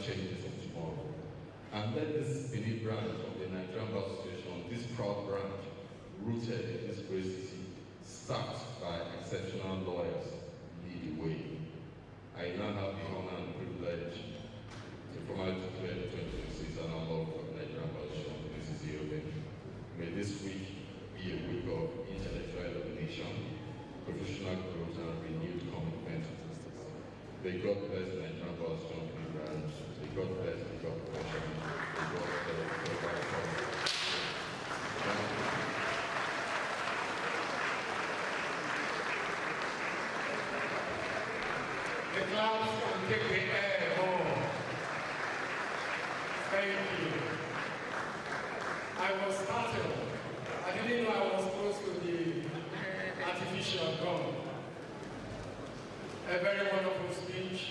changes of tomorrow. And let this Benin branch of the Nigerian Bar Association, this proud branch, rooted in this great city, staffed by exceptional lawyers, lead the way. I now have the honor and privilege to formally declare the 2026 annual law of the Nigerian Bar Association. This is the May this week be a week of intellectual illumination, professional growth, and renewed commitment. May God bless the Nigerian Bar Association branch. May God bless the corporation. May God bless the corporation. The clouds can take the air home. Thank you. I was startled. I didn't know I was close to the artificial gum. A very wonderful speech.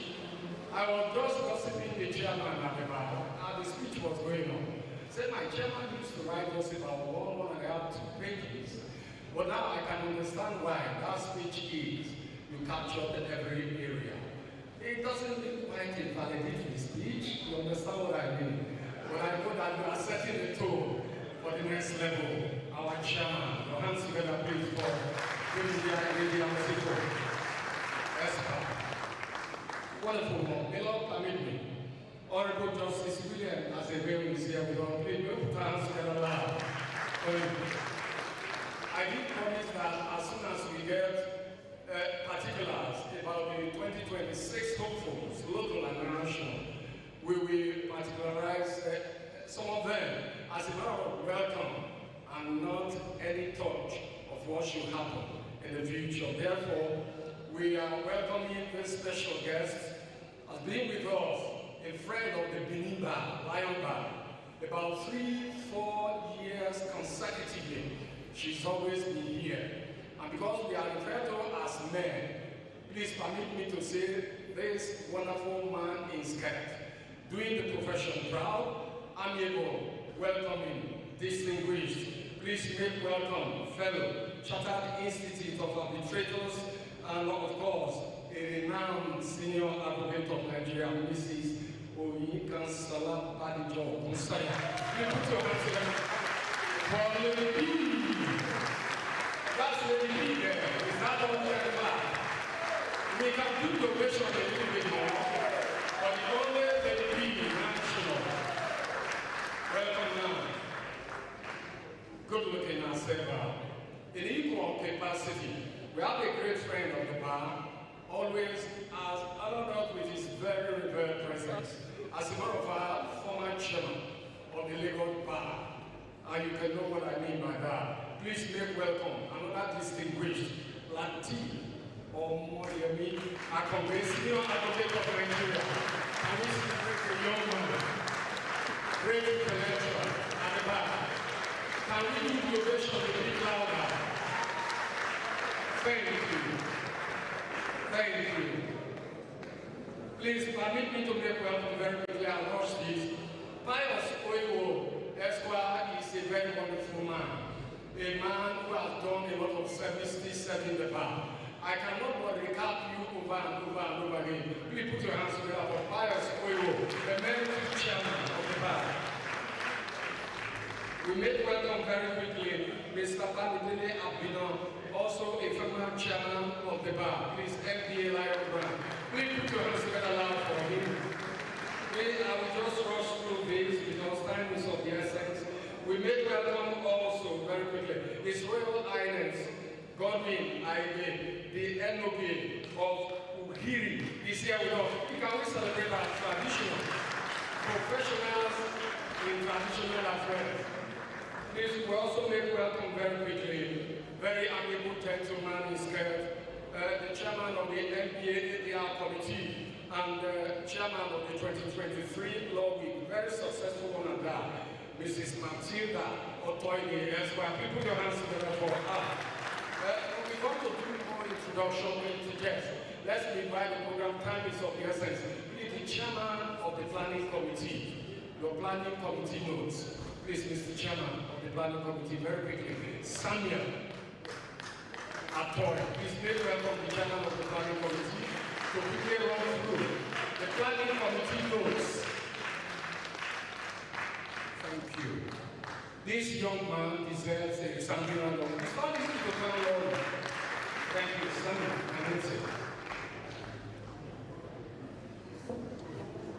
I was just gossiping the chairman at the bar, and the speech was going on. Said my chairman used to write just about 1.5 pages. But now I can understand why that speech is you captured every area. It doesn't quite invalidate the speech, you understand what I mean? But I know that you are setting the tone for the next level. Our chairman, your hands together please for Lydia Mexico. Esther. Wonderful one. May Lord permit me. Honorable Justice William Azevedo is here with us. Please put hands together loud. I did promise that as soon as we get particulars about the 2026 hopefuls, local and national, we will particularize some of them as a matter of welcome and not any touch of what should happen in the future. Therefore, we are welcoming this special guest as being with us, a friend of the Benin Bar, Lion Bar, about 3-4 years consecutively. She's always been here. And because we are referred to as men, please permit me to say this wonderful man in skirt, doing the profession proud, amiable, welcoming, distinguished. Please make welcome fellow Chartered Institute of Arbitrators and of course a renowned senior advocate of Nigeria, Mrs. Oyinkan Salah Badijo Musaya. Please put your hands together for Lady B. That's Lady B there. Is that all very bad? We can do the ovation a little bit more, but only Lady B national. Welcome now. Good looking as ever. In equal capacity, we have a great friend of the bar, always has honored us with his very revered presence as a member of our former chairman of the Lagos Bar. And you can know what I mean by that. Please make welcome another distinguished Latif or Moriami, a conventional advocate of Nigeria. And this is a young man, great intellectual at the back. Can we do the ovation a bit louder? Thank you. Thank you. Please permit me to make welcome very quickly and rush this. Pius Oiwo Esquire is a very wonderful man. A man who has done a lot of service serving the bar. I cannot but recap you over and over and over again. Please put your hands together for Pius Oiwo, the emeritus chairman of the bar. We make welcome very quickly Mr. Bamidele Abinon, also a former chairman of the bar. Please, FDA Lion Brand. Please put your hands together loud for him. I will just rush through this because time is of the essence. We make welcome also very quickly His Royal Highness Godwin Aide, the NOB of Uhiri, is here with us. We can celebrate our traditional professionals in traditional affairs. Please, we also make welcome very quickly, very amiable gentleman in skirt, the chairman of the NBA ADR committee and the chairman of the 2023 Law Week, very successful one at that, Mrs. Matilda Otoini Esquire. Please put your hands together for her. We're going to do more introduction and suggest. Let's invite the program. Time is of the essence. Please, the chairman of the planning committee, your planning committee notes. Please, Mr. Chairman of the Planning Committee, very quickly, Samuel Atoy. Please make welcome the Chairman of the Planning Committee to quickly run through the Planning Committee notes This young man deserves a standing round of applause. It's not easy to tell Lord. Thank you, Samuel.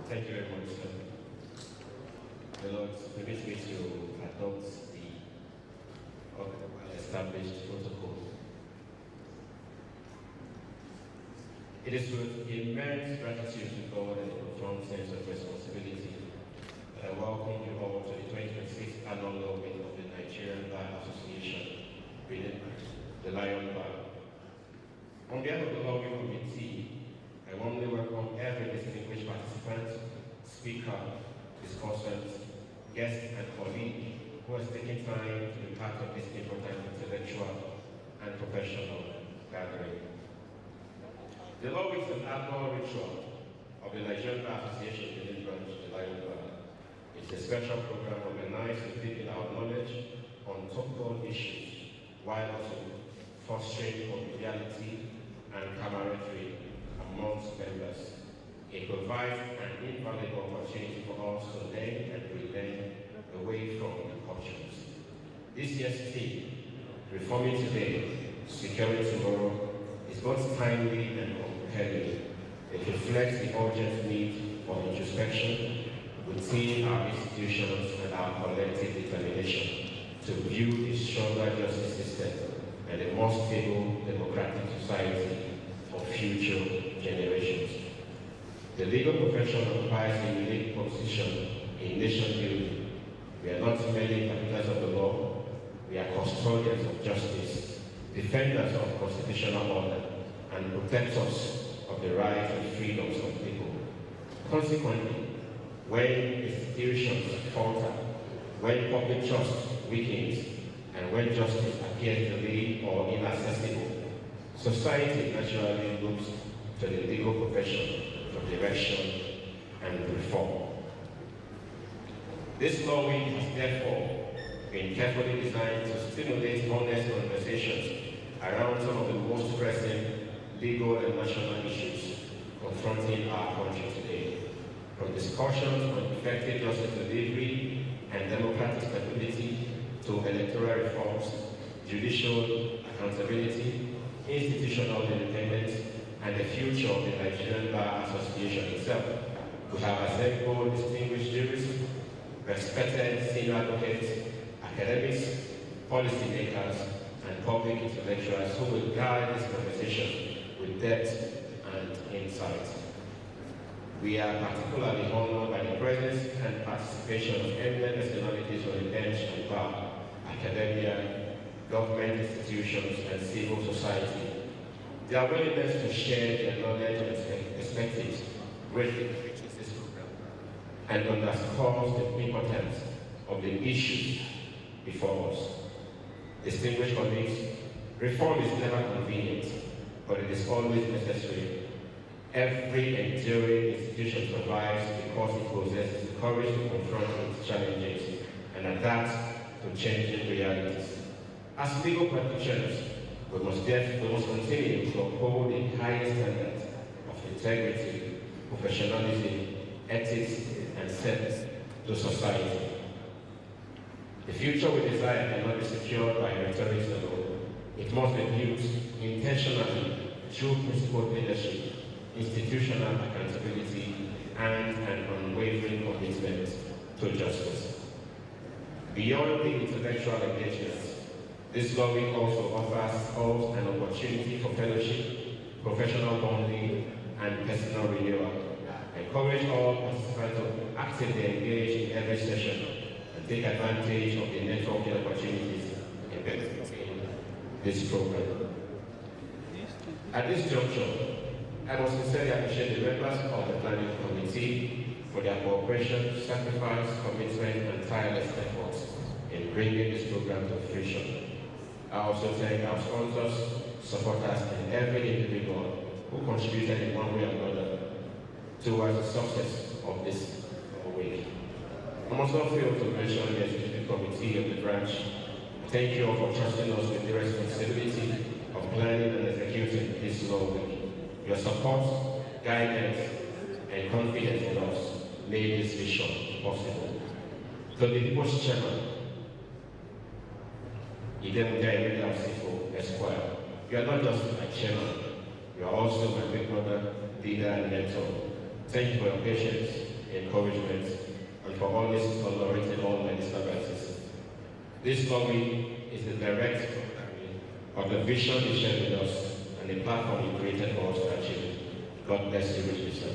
Thank you very much, sir. The Lord permits me to adopt the established protocol. It is with immense gratitude to God and a profound sense of responsibility that I welcome you all to the 2026 annual law meeting of the Nigerian Bar Association, Benin, the Lion Bar. On behalf of the Law Committee, I warmly welcome every distinguished participant, speaker, discussant, guest, and colleague who has taken time to be part of this important intellectual and professional gathering. The law is an annual ritual of the Nigerian Bar Association Benin branch, the Lion Bar. It's a special program organized to deepen our knowledge on topical issues while also fostering conviviality and camaraderie amongst members. It provides an invaluable opportunity for us to learn and relearn away from the cultures. This year's theme, Reforming Today, Securing Tomorrow, is both timely and compelling. It reflects the urgent need for introspection within our institutions and our collective determination to build a stronger justice system and a more stable democratic society for future generations. The legal profession occupies a unique position in nation building. We are not merely interpreters of the law, we are custodians of justice, defenders of constitutional order, and protectors of the rights and freedoms of people. Consequently, when institutions falter, when public trust weakens, and when justice appears delayed or inaccessible, society naturally looks to the legal profession for direction and reform. This law week has therefore been carefully designed to stimulate honest conversations around some of the most pressing legal and national issues confronting our country today. From discussions on effective justice delivery and democratic stability to electoral reforms, judicial accountability, institutional independence, and the future of the Nigerian Bar Association itself. We have assembled distinguished jurists, respected senior advocates, academics, policymakers, and public intellectuals who will guide this conversation with depth and insight. We are particularly honored by the presence and participation of eminent personalities on the bench and bar, academia, government institutions, and civil society. Their willingness to share their knowledge and perspectives greatly enriches this program and underscores the importance of the issues before us. Distinguished colleagues, reform is never convenient, but it is always necessary. Every enduring institution survives because it possesses the courage to confront its challenges and adapt to changing realities. As legal practitioners, we must continue to uphold the highest standards of integrity, professionalism, ethics, and service to society. The future we desire cannot be secured by rhetoric alone. It must be built intentionally through principled leadership, institutional accountability, and an unwavering commitment to justice. Beyond the intellectual engagements, this law week also offers us an opportunity for fellowship, professional bonding, and personal renewal. I encourage all participants to actively engage in every session and take advantage of the networking opportunities embedded in this program. At this juncture, I must sincerely appreciate the members of the planning committee for their cooperation, sacrifice, commitment, and tireless efforts in bringing this program to fruition. I also thank our sponsors, supporters, and every individual who contributed in one way or another towards the success of this week. I must not fail to mention the executive committee of the branch. Thank you all for trusting us with the responsibility of planning and executing this law week. Your support, guidance, and confidence in us made this vision possible. To the People's Chairman, Idem Esquire. You are not just my chairman, you are also my big brother, leader, and mentor. Thank you for your patience, encouragement, and for always tolerating all my disturbances. This lobby is the direct of the vision you shared with us and the platform you created for us to achieve. God bless you richly, sir.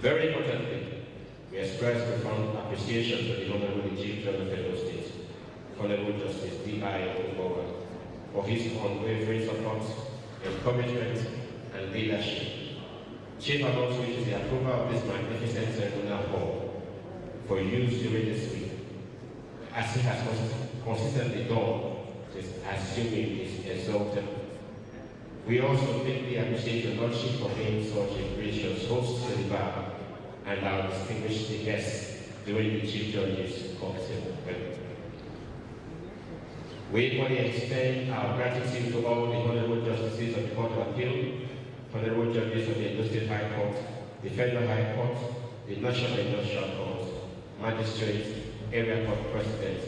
Very importantly, we express profound appreciation to the Honorable Chief Judge of Federal State, Honorable Justice D.I. Okobowa, for his unwavering support, encouragement, and leadership. Chief amongst which is the approval of this magnificent ceremonial hall for use during this week, as he has consistently done since assuming his exalted. We also deeply appreciate your Lordship for being such a gracious host to the bar and our distinguished guests during the Chief Judge's cocktail. We equally extend our gratitude to all the Honorable Justices of the Court of Appeal, Honorable Judges of the Edo State High Court, the Federal High Court, the National Industrial Court, Magistrates, Area Court Presidents,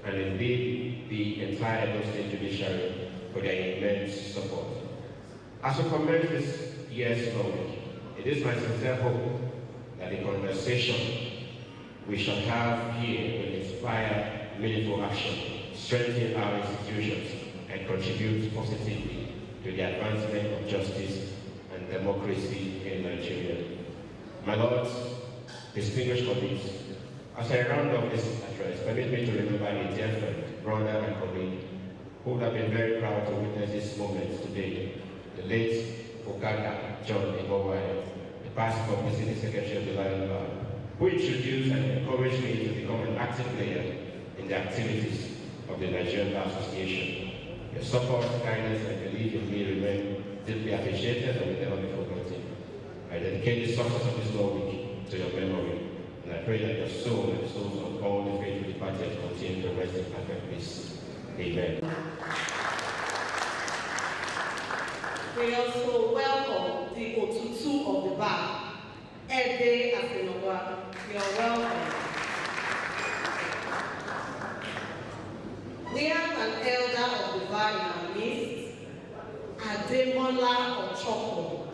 and indeed the entire Edo State Judiciary for their immense support. As we commence this year's law week, it is my sincere hope that the conversation we shall have here will inspire meaningful action, strengthen our institutions, and contribute positively to the advancement of justice and democracy in Nigeria. My lords, distinguished colleagues, as I round off this address, permit me to remember a dear friend, brother, and colleague who would have been very proud to witness this moment today, the late Ogaga John Igowai, the past publicity secretary of the Lion Bar, who introduced and encouraged me to become an active player in the activities of the Nigerian Bar Association. Your support, kindness, and belief in me remain deeply appreciated and will never be forgotten. I dedicate the success of this law week to your memory, and I pray that your soul and the souls of all the faithful departed continue to rest in perfect peace. Amen. We also welcome the Otutu of the bar, Ede Asinowa. You're welcome. We have an elder of the bar in our midst, Ademola Ochoko.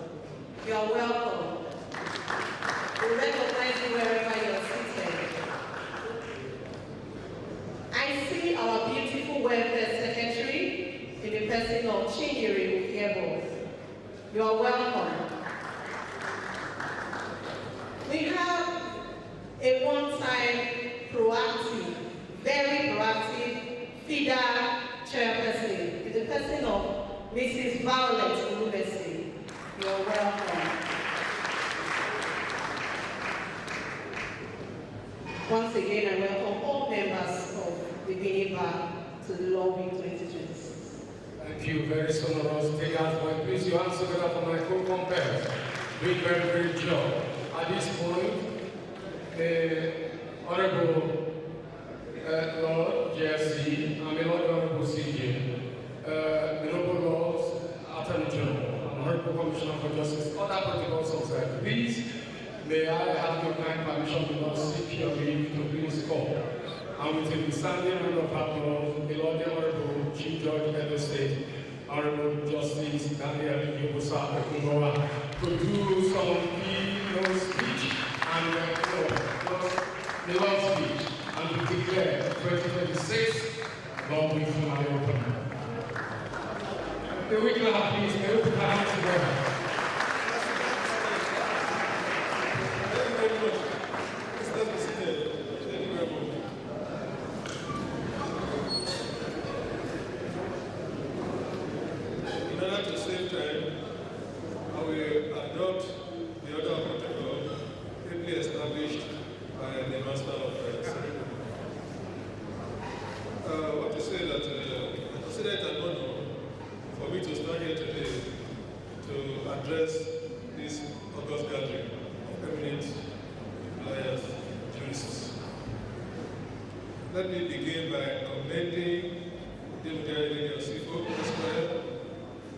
You're welcome. We recognize you wherever you're seated. I see our beautiful welfare secretary in the person of Chinyere Ufiebo. You are welcome. We have a one-time proactive, very proactive feeder chairperson in the person of Mrs. Violet Ulubesi. You are welcome. Once again, I welcome all members of the Benin Bar to the Law Week 2026. Thank you, very sonorous. Take out my please. You answer that for my co-compares. Doing very great job. At this point, Honorable Lord JFC, and the Lord Honorable CJ, the Noble Lords, Attorney General, and Honorable Commissioner for Justice, other protocols of please, may I have your kind permission to not seek your leave to please call. And with the standing round of applause, the Lord Honorable Chief Judge of the State, Honorable Justice Daniel Yobosa Okungowa, to do some keynote speech and the last speech, and to declare 2026 Law Week formally open. The week clap, please. May we put our hands together. Let me begin by commending David Yosifo Esquire,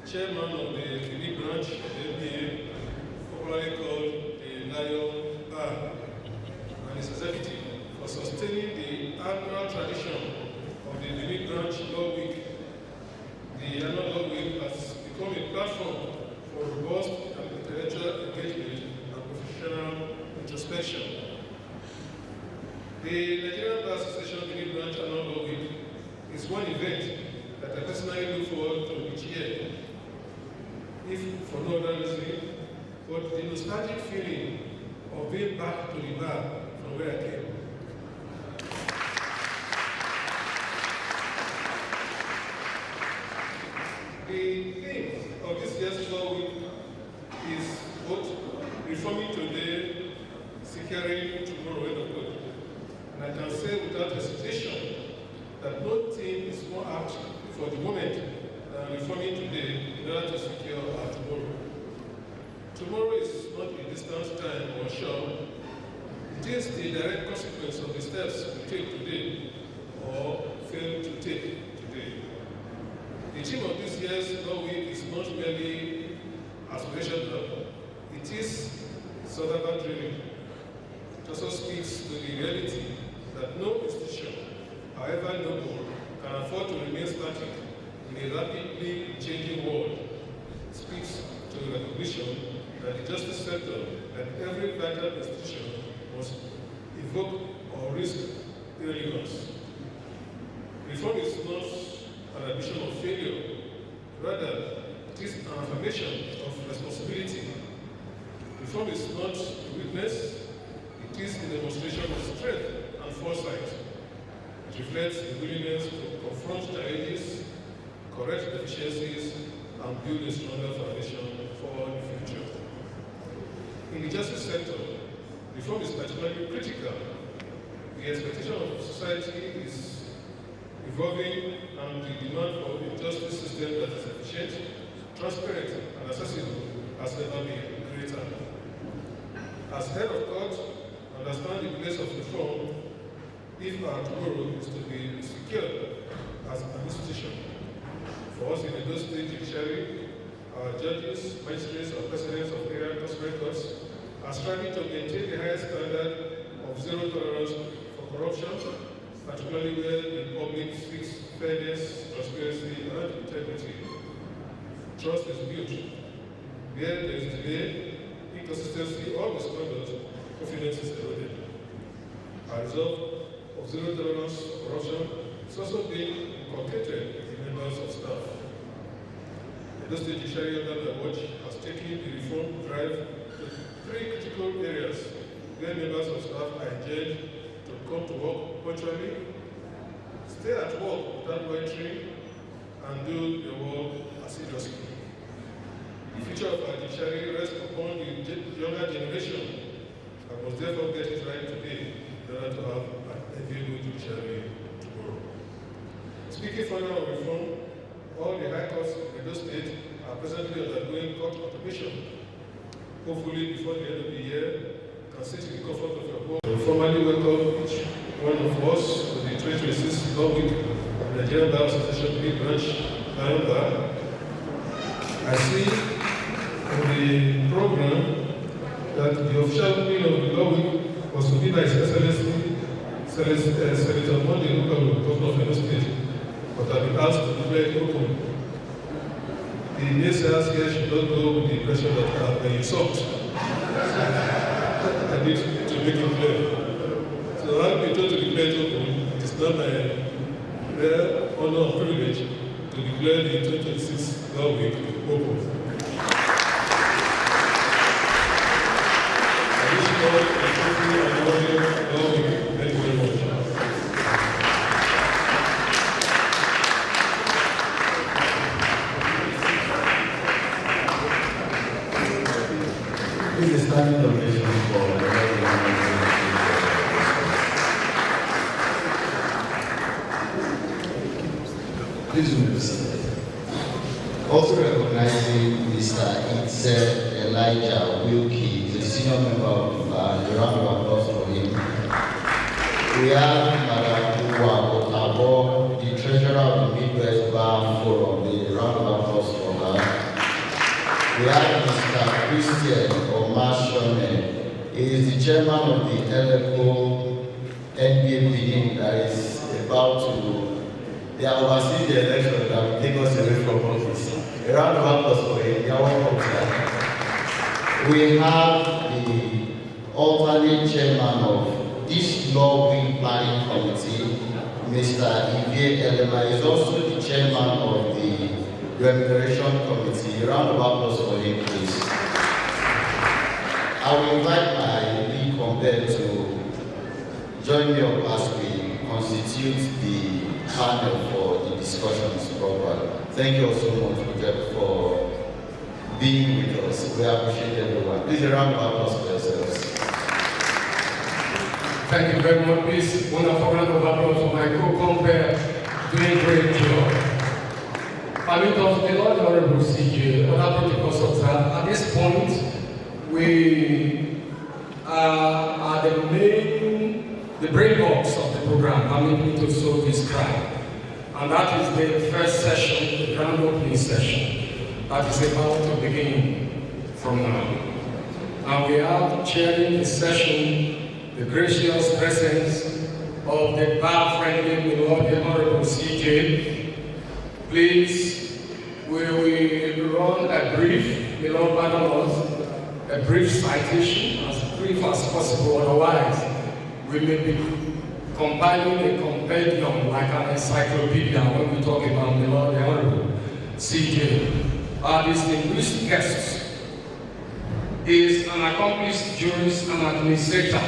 Chairman of the Benin branch of the NBA, popularly called the Lion Bar, and his executive for sustaining the annual tradition of but the nostalgic feeling of being back to the bar from where I came. The theme of this year's Law Week is both reforming today, securing tomorrow, end of quote. And I can say without hesitation that no theme is more apt for the moment than reforming today in order to secure our tomorrow. Tomorrow is not a distant time or sure. It is the direct consequence of the steps we take today or fail to take today. The theme of this year's Law Week is not merely aspirational, it is survival dreaming. It also speaks to the reality that no institution, however noble, can afford to remain static in a rapidly changing world. It speaks to the recognition that the justice sector, like every vital institution, must evoke or risk irrelevance. Reform is not an admission of failure, rather, it is an affirmation of responsibility. Reform is not a weakness, it is a demonstration of strength and foresight. It reflects the willingness to confront challenges, correct deficiencies, and build a stronger foundation for the future. In the justice sector, reform is particularly critical. The expectation of society is evolving, and the demand for a justice system that is efficient, transparent, and accessible has never been greater. As head of court, understand the place of reform if our tomorrow is to be secured as an institution. For us in the Edo State Judiciary, our judges, magistrates, and presidents of area customary courts are striving to maintain the highest standard of zero tolerance for corruption, particularly where the public seeks fairness, transparency, and integrity. Trust is built. Where there is delay, inconsistency, or misconduct, confidence is eroded. Our resolve of zero tolerance for corruption is also being inculcated in members of staff. The Edo State Judiciary under my watch has taken the reform drive to 3 critical areas where members of staff are enjoined to come to work punctually, stay at work without loitering, and do their work assiduously. The future of our judiciary rests upon the younger generation and must therefore get it right today in order to have an enviable judiciary tomorrow. Speaking further on reform, all the high courts in Edo State are presently undergoing court automation. Hopefully, before the end of the year, you can sit in the comfort of your home. We formally welcome each one of us to the 2026 Law Week of the Nigerian Bar Association Benin Branch, Lion Bar. I see in the program that the official opening of the Law Week was to be by His Excellency Senator Monday Lukaku, Governor of Edo State, but I've been asked to declare it open. The naysayers here should not go with the impression that I have been insulted. I need to make it clear. So I've been told to declare it open. It is not my rare honor and privilege to declare the 2026 Law Week open. I wish you all a fruitful and loving Law Week. Thank you very much. This is standing ovation for please be seated. Also recognizing Mr. Itze Elijah Wilkie, the senior member of the bar, a round of applause for him. We have Madam Uwa Otabo, the treasurer of the Midwest Bar Forum, a round of applause for her. We have Mr. Christian Omashone. He is the chairman of the LFO NBA Benin that is about to, they are overseeing the election that will take us away from office. A round of applause for him. They are welcome, sir. We have the alternate chairman of this Law Week Planning Committee, Mr. Ivie Elema. He is also the chairman of the Remuneration Committee. A round of applause for him, please. I will invite my lead compare to join me up as we constitute the panel for the discussions proper. Thank you all so much for being with us. We appreciate everyone. Please a round of applause for yourselves. Thank you very much. Please, wonderful round of applause for my co-compare doing great job. Permit us, the Lord Honorable CJ, other protocols observed. At this point, we are the brain box of the program, permit me to so describe. And that is the first session, the grand opening session, that is about to begin from now. And we have chairing the session the gracious presence of the bar-friendly Lord the Honorable CJ. Please, we will run a brief, a brief citation, as brief as possible, otherwise we may be compiling a compendium like an encyclopedia when we talk about the Lord the Honorable CJ. Our distinguished guest is an accomplished jurist and administrator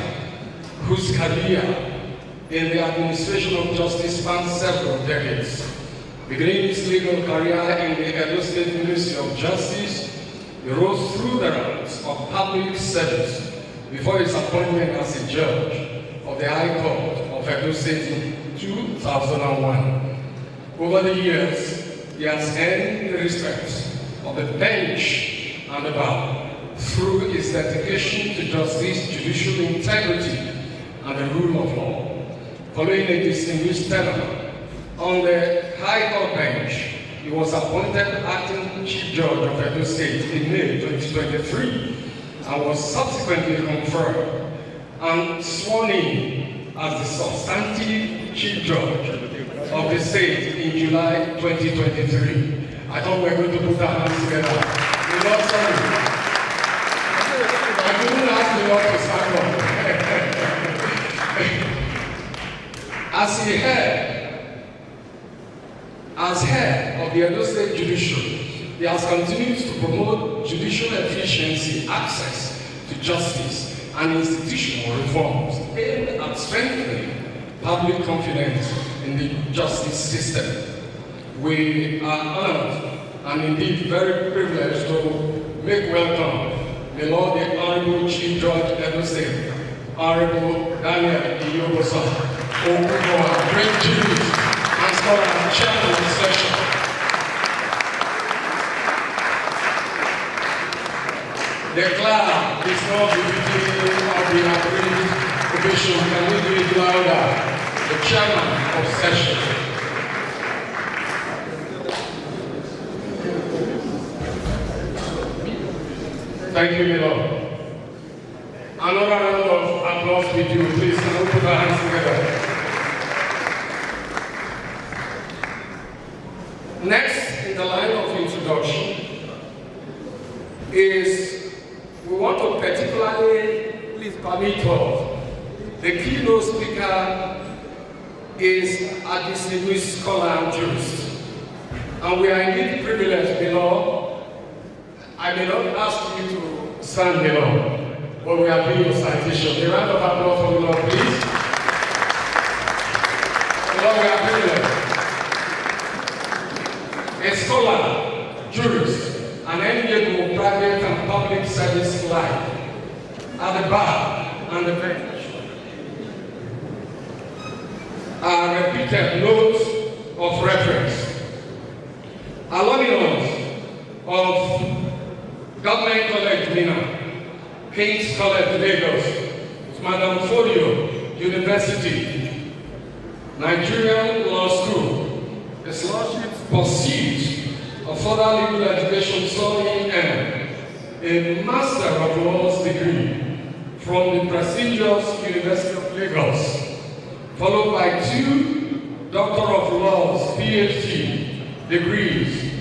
whose career in the administration of justice spans several decades. Beginning his legal career in the Edo State Ministry of Justice, he rose through the ranks of public service before his appointment as a judge of the High Court of Edo State in 2001. Over the years, he has earned the respect of the bench and the bar through his dedication to justice, judicial integrity, and the rule of law. Following a distinguished tenure on the High Court bench, he was appointed acting Chief Judge of Edo State in May 2023 and was subsequently conferred and sworn in as the substantive Chief Judge of the state in July 2023. I thought we were going to put our hands together. We're not sorry. I couldn't ask the Lord to stand up. As head of the Edo State Judiciary, he has continued to promote judicial efficiency, access to justice, and institutional reforms aimed at strengthening public confidence in the justice system. We are honored and indeed very privileged to make welcome the Lord the Honorable Chief Judge of Edo State, Honorable Daniel Iyobosa, who are great jurist and scholar and chairman of the session. The clerk is not the beginning of the agreed provision. Can we do it louder? The chairman of session. Thank you, my Lord. Another round of applause with you, please. Can we put our hands together? Next in the line of introduction is, we want to particularly, please permit us, the keynote speaker is a distinguished scholar and jurist. And we are indeed privileged, below. I may not ask you to stand below, but we are doing your citation. A round of applause for the Lord, please. Lord, we are privileged. A scholar, jurist, an amiable private and public service life, at the bar and the bench, are repeated notes of reference. Alumnus of Government College, Benin, King's College, Lagos, Madam Folio University, Nigerian Law School, a scholarship pursuit of further legal education saw him earn a Master of Laws degree from the prestigious University of Lagos, followed by 2 Doctor of Laws PhD degrees,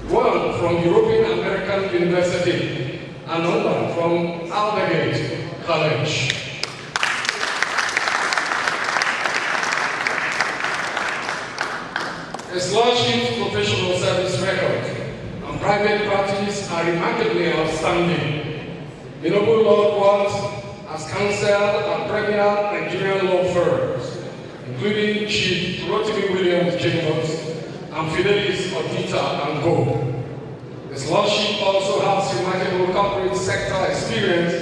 one from European American University, another from Aldergate College. A scholarship, professional service record, and private practice are remarkably outstanding. The Noble Lord worked as counsel at premier Nigerian law firms, including Chief Rotimi Williams Chambers and Fidelis Odita and Co. His Lordship also has remarkable corporate sector experience,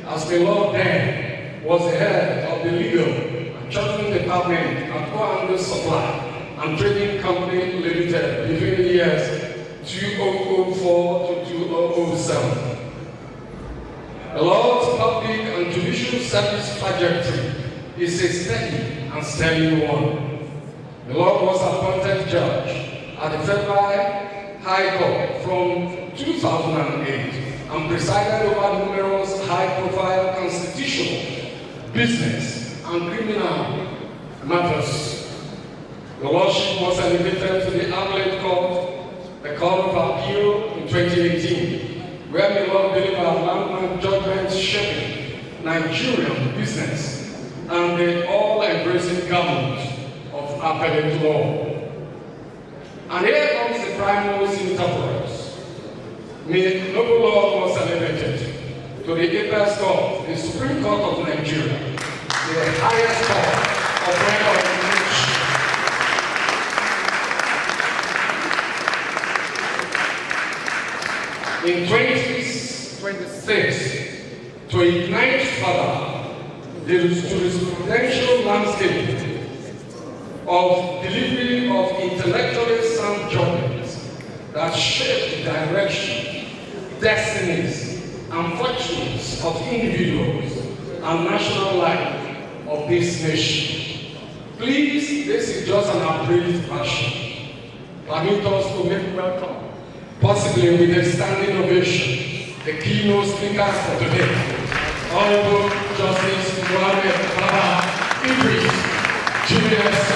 as the Lord then was the head of the legal and chartering department at Oando Supply and Trading Company Limited between the years 2004 to 2007. The Lord's public and judicial service trajectory is a steady and steady one. The Lord was appointed judge at the Federal High Court from 2008 and presided over numerous high-profile constitutional, business, and criminal matters. The Lordship was elevated to the Appellate Court, the Court of Appeal, in 2018, where the Lord delivered landmark judgments shaping Nigerian business and the all-embracing government of appellate law. And here comes the prime mover interpreters. The Noble Lord was elevated to the apex court, the Supreme Court of Nigeria, the highest court of record in 2026 to ignite further the jurisprudential landscape of delivery of intellectually sound judgments that shape the direction, destinies, and fortunes of individuals and national life of this nation. Please, this is just an abridged version. Permit us to make welcome, possibly with a standing ovation, the keynote speaker for today, Honorable Justice Mohammed Baba Idris, GBFC,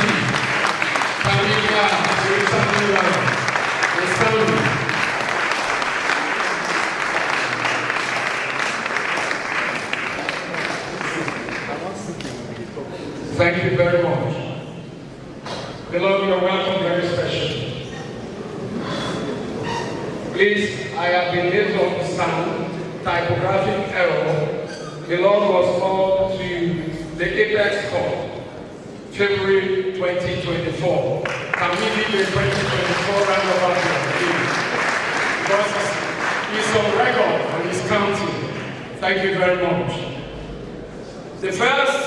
Camilla Zuritamila, Stanley. Thank you very much. Beloved, you are welcome, very special. Please, I have been made to understand typographic error. The Lord was called to the Apex Court, February 2024. Can we leave the 2024 round of applause? Because he's on record and he's counting. Thank you very much. The first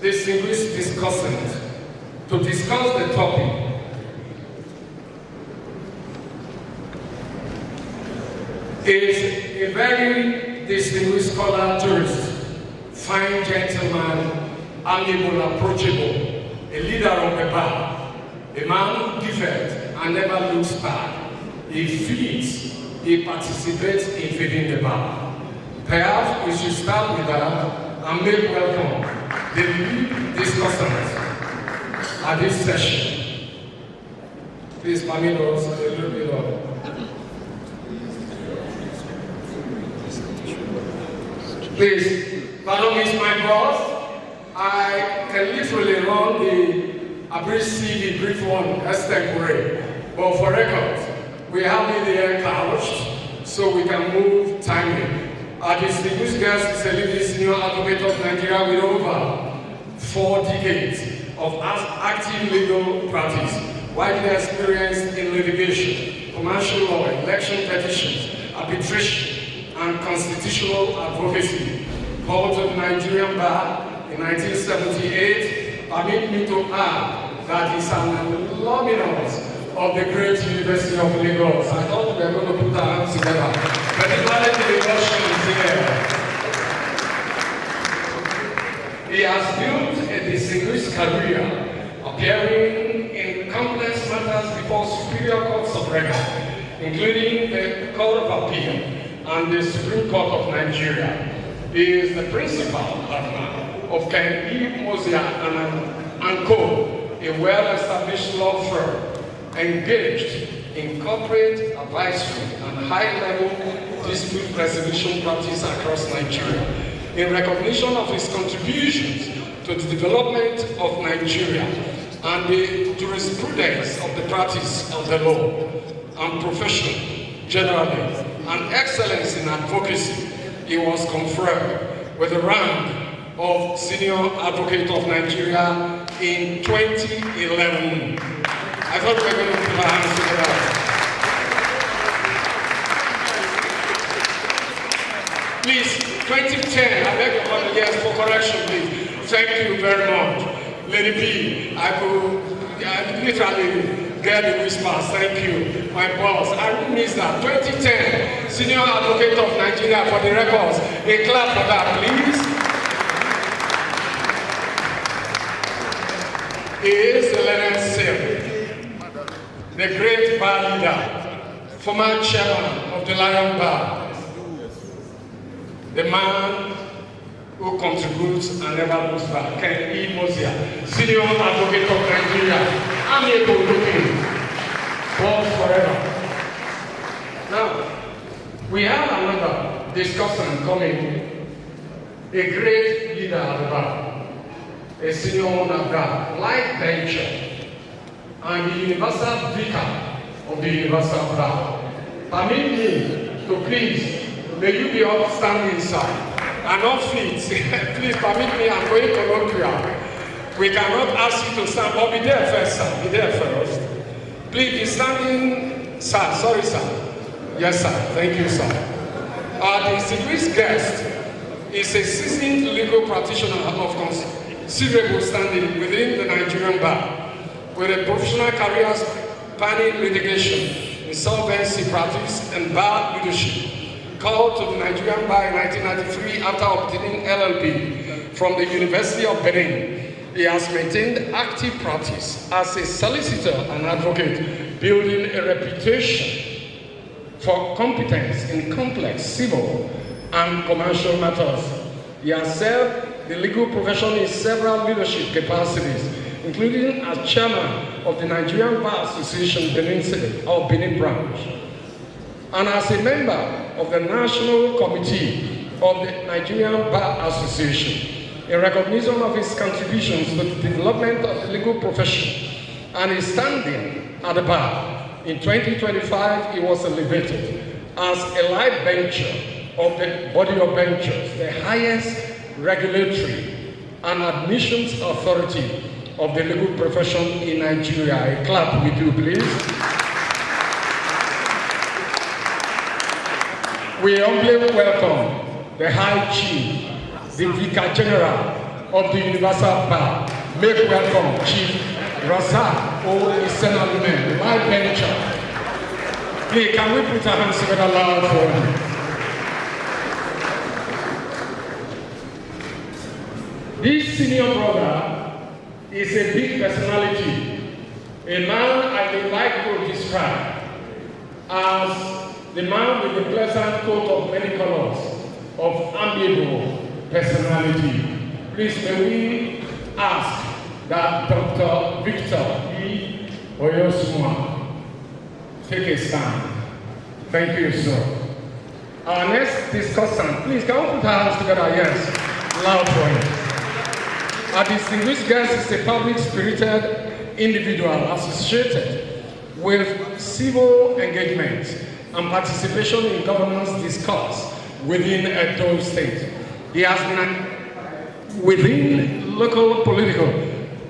distinguished discussant to discuss the topic is a very distinguished scholar tourist, fine gentleman, amiable, approachable, a leader of the bar, a man who gives and never looks back. He feeds, he participates in feeding the bar. Perhaps we should start with that and make welcome the lead discussants at this session. Please permit us a little bit of. Please, pardon me, my boss. I can literally run the abridged CV brief one extempore, but for records, we have in the air couched so we can move timely. Our distinguished guest is a leading senior advocate of Nigeria with over 4 decades of active legal practice, widely experienced in litigation, commercial law, election petitions, arbitration, and constitutional advocacy. Called to the Nigerian bar in 1978, permit me to add that he's an alumnus of the great University of Lagos. I thought we were going to put our hands together, but the valid devotion is here. He has built a distinguished career, appearing in countless matters before superior courts of record, including the Court of Appeal and the Supreme Court of Nigeria. He is the principal partner of Ken E. Mosiah and Co., a well-established law firm engaged in corporate advisory and high-level dispute resolution practice across Nigeria. In recognition of his contributions to the development of Nigeria and the jurisprudence of the practice of the law and profession generally, and excellence in advocacy, he was conferred with the rank of Senior Advocate of Nigeria in 2011. I thought we were going to put our hands together. Please, 2010, I beg your pardon, yes, for correction, please. Thank you very much. Lady B, I literally get the whispers, thank you. My boss, I really miss that. 2010, Senior Advocate of Nigeria for the records. A clap for that, please. He is the Leonard Sim, the great bar leader, former chairman of the Lion Bar, the man who contributes and never looks back, Ken E. Mosier, Senior Advocate of Nigeria, amiable looking, born forever. Now, we have another discussion coming, a great leader at the bar, a senior owner of that, life venture, and the universal vicar of the universal bar. Permit me to please, may you be all standing side. And not feet. Please permit me, I'm going colloquial. We cannot ask you to stand, but be there first, sir. Be there first. Please be standing, sir. Sorry, sir. Yes, sir. Thank you, sir. Our distinguished guest is a seasoned legal practitioner of considerable standing within the Nigerian bar, with a professional career spanning litigation, insolvency practice, and bar leadership. Called to the Nigerian bar in 1993 after obtaining LLB from the University of Benin. He has maintained active practice as a solicitor and advocate, building a reputation for competence in complex civil and commercial matters. He has served the legal profession in several leadership capacities, including as chairman of the Nigerian Bar Association Benin City, or Benin branch, and as a member of the National Committee of the Nigerian Bar Association. In recognition of his contributions to the development of the legal profession and his standing at the bar, in 2025 he was elevated as a life bencher of the body of benchers, the highest regulatory and admissions authority of the legal profession in Nigeria. A clap with you, please. We humbly welcome the High Chief, the Vicar General of the Universal Bar. Make welcome Chief Razak O. Isenalume, life bencher. Please, can we put our hands together loud for him? This senior brother is a big personality, a man I would like to describe as the man with the pleasant coat of many colors, of amiable personality. Please, may we ask that Dr. Victor E. Oyosuma take a stand. Thank you, sir. Our next discussant, please, can we put our hands together? Yes, loud for him. Our distinguished guest is a public-spirited individual associated with civil engagement and participation in governance discourse within Edo State. He has been within local political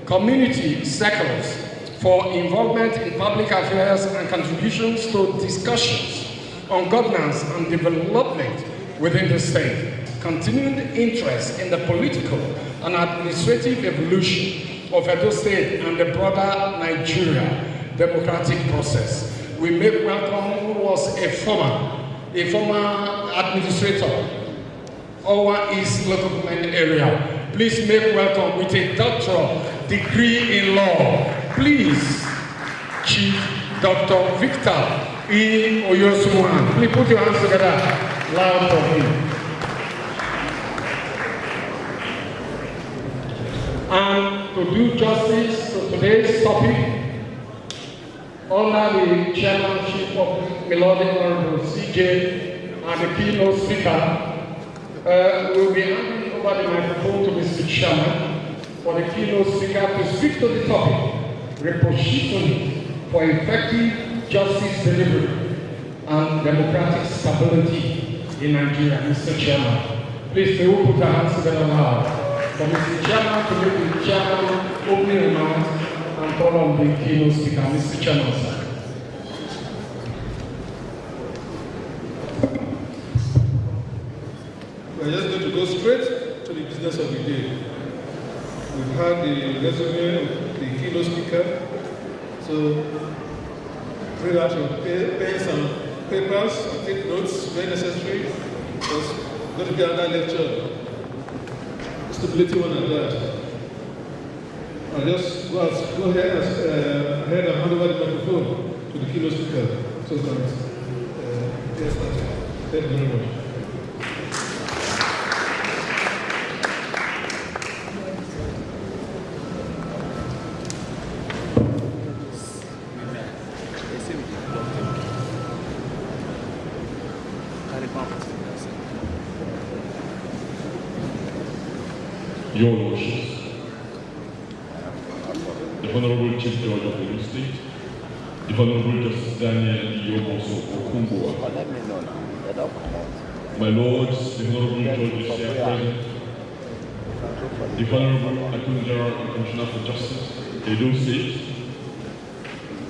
community circles for involvement in public affairs and contributions to discussions on governance and development within the state, continued interest in the political and administrative evolution of Edo State and the broader Nigeria democratic process. We make welcome who was a former administrator over East local government area. Please make welcome with a doctoral degree in law. Please, Chief Dr. Victor E. Oyosuma. Please put your hands together loud for him. And to do justice to today's topic, under the chairmanship of Melody Honorable CJ and the keynote speaker, we'll be handing over the microphone to Mr. Chairman for the keynote speaker to speak to the topic, repositioning for effective justice delivery and democratic stability in Nigeria, Mr. Chairman. Please, may we put our hands together loud for Mr. Chairman to make the chairman opening remarks and call on the keynote speaker, Mr. Chairman, sir. We're just going to go straight to the business of the day. We've had the resume of the keynote speaker, so bring out your pens and papers and take notes where necessary. Because it's going to be another lecture. Stability one and that. I'll just go ahead and hand over the microphone to the keynote speaker. So thanks. Yes, thank you very much. Your Lordships, the Honorable Chief Judge of the State, the Honorable Justice Daniel Yomoso Okumbua, my Lords, the Honorable Judges here present, the Honorable Attorney General and Commissioner for Justice, Edo State,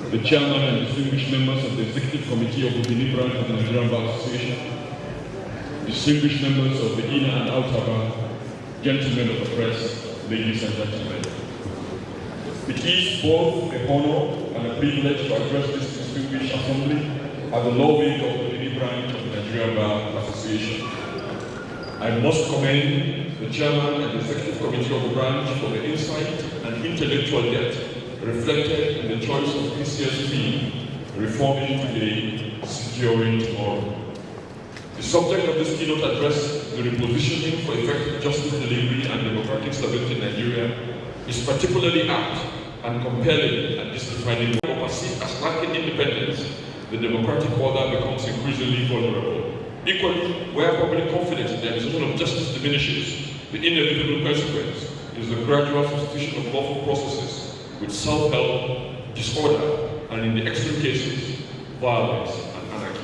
the Chairman and distinguished members of the Executive Committee of the Benin branch of the Nigerian Bar Association, distinguished members of the Inner and Outer Bar, gentlemen of the press, ladies and gentlemen. It is both a honor and a privilege to address this distinguished assembly as the law wing of the Benin branch of the Nigerian Bar Association. I must commend the Chairman and the Executive Committee of the branch for the insight and intellectual depth reflected in the choice of this year's theme, Reforming Today, Securing Tomorrow. The subject of this keynote address, the repositioning for effective justice delivery and democratic stability in Nigeria, is particularly apt and compelling at this defining moment. Perceived as lacking independence, the democratic order becomes increasingly vulnerable. Equally, where public confidence in the administration of justice diminishes, the inevitable consequence is the gradual substitution of lawful processes with self-help, disorder, and in the extreme cases, violence and anarchy.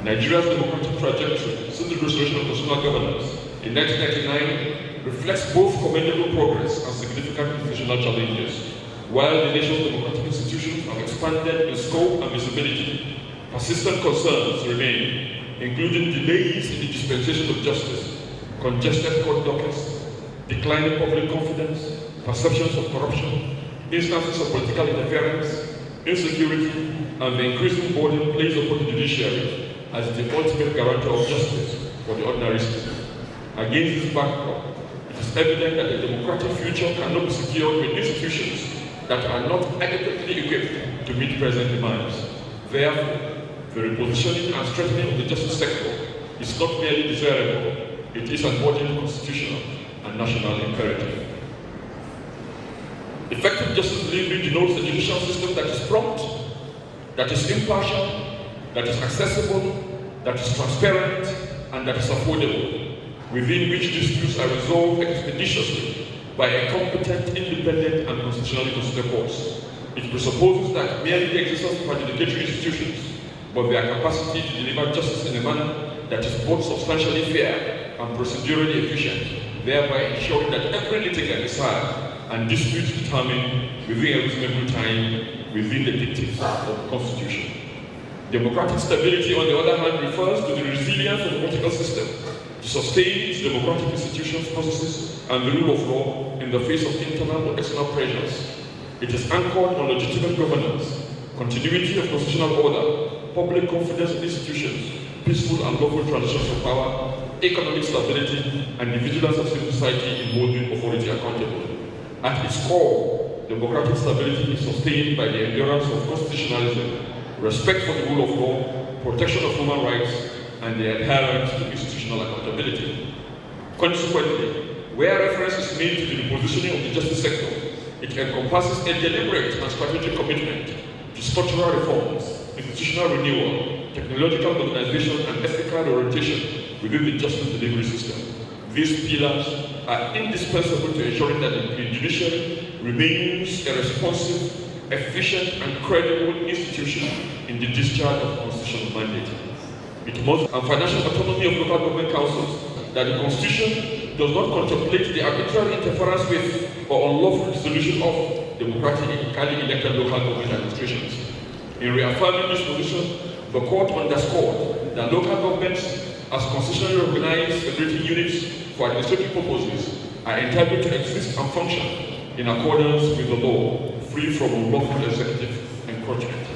Nigeria's democratic trajectory since the restoration of national governance in 1999 reflects both commendable progress and significant institutional challenges. While the nation's democratic institutions have expanded in scope and visibility, persistent concerns remain, including delays in the dispensation of justice, congested court dockets, declining public confidence, perceptions of corruption, instances of political interference, insecurity, and the increasing burden placed upon the judiciary as the ultimate guarantor of justice for the ordinary citizen. Against this backdrop, it is evident that a democratic future cannot be secured with institutions that are not adequately equipped to meet present demands. Therefore, the repositioning and strengthening of the justice sector is not merely desirable, it is an urgent constitutional and national imperative. Effective justice delivery denotes a judicial system that is prompt, that is impartial, that is accessible, that is transparent, and that is affordable, within which disputes are resolved expeditiously by a competent, independent, and constitutionally considered courts. It presupposes that merely the existence of adjudicatory institutions, but their capacity to deliver justice in a manner that is both substantially fair and procedurally efficient, thereby ensuring that every litigant is heard and disputes determined within a reasonable time within the dictates of the Constitution. Democratic stability, on the other hand, refers to the resilience of the political system to sustain its democratic institutions, processes, and the rule of law in the face of internal or external pressures. It is anchored on legitimate governance, continuity of constitutional order, public confidence in institutions, peaceful and lawful transitions of power, economic stability, and the vigilance of civil society in holding authority accountable. At its core, democratic stability is sustained by the endurance of constitutionalism, respect for the rule of law, protection of human rights, and the adherence to institutional accountability. Consequently, where reference is made to the repositioning of the justice sector, it encompasses a deliberate and strategic commitment to structural reforms, institutional renewal, technological modernization, and ethical orientation within the justice delivery system. These pillars are indispensable to ensuring that the judiciary remains a responsive, efficient, and credible institution in the discharge of constitutional mandate. and financial autonomy of local government councils, that the Constitution does not contemplate the arbitrary interference with or unlawful dissolution of democratically elected local government administrations. In reaffirming this position, the Court underscored that local governments, as constitutionally recognized federating units for administrative purposes, are entitled to exist and function in accordance with the law, free from unlawful executive encroachment.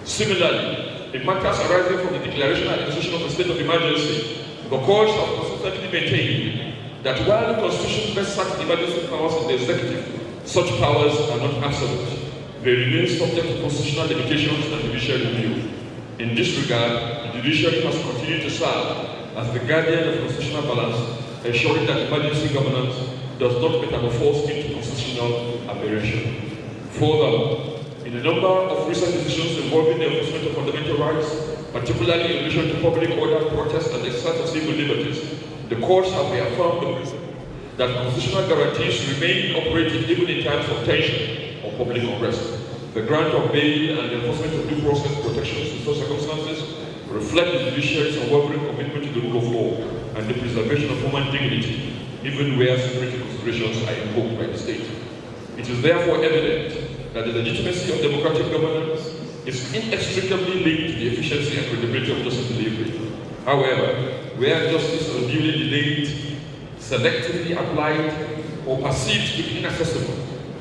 Similarly, in matters arising from the declaration and administration of a state of emergency, the courts have consistently maintained that while the Constitution vests certain emergency powers in the executive, such powers are not absolute. They remain subject to constitutional limitations and judicial review. In this regard, the judiciary has continued to serve as the guardian of constitutional balance, ensuring that emergency governance does not metamorphose into constitutional aberration. Furthermore, in a number of recent decisions involving the enforcement of fundamental rights, particularly in relation to public order, protest, and exercise of civil liberties, the courts have reaffirmed the principle that constitutional guarantees remain operative even in times of tension or public unrest. The grant of bail and the enforcement of due process protections in such circumstances reflect the judiciary's unwavering commitment to the rule of law and the preservation of human dignity, even where security considerations are invoked by the state. It is therefore evident that the legitimacy of democratic governance is inextricably linked to the efficiency and credibility of justice delivery. However, where justice is unduly delayed, selectively applied, or perceived to be inaccessible,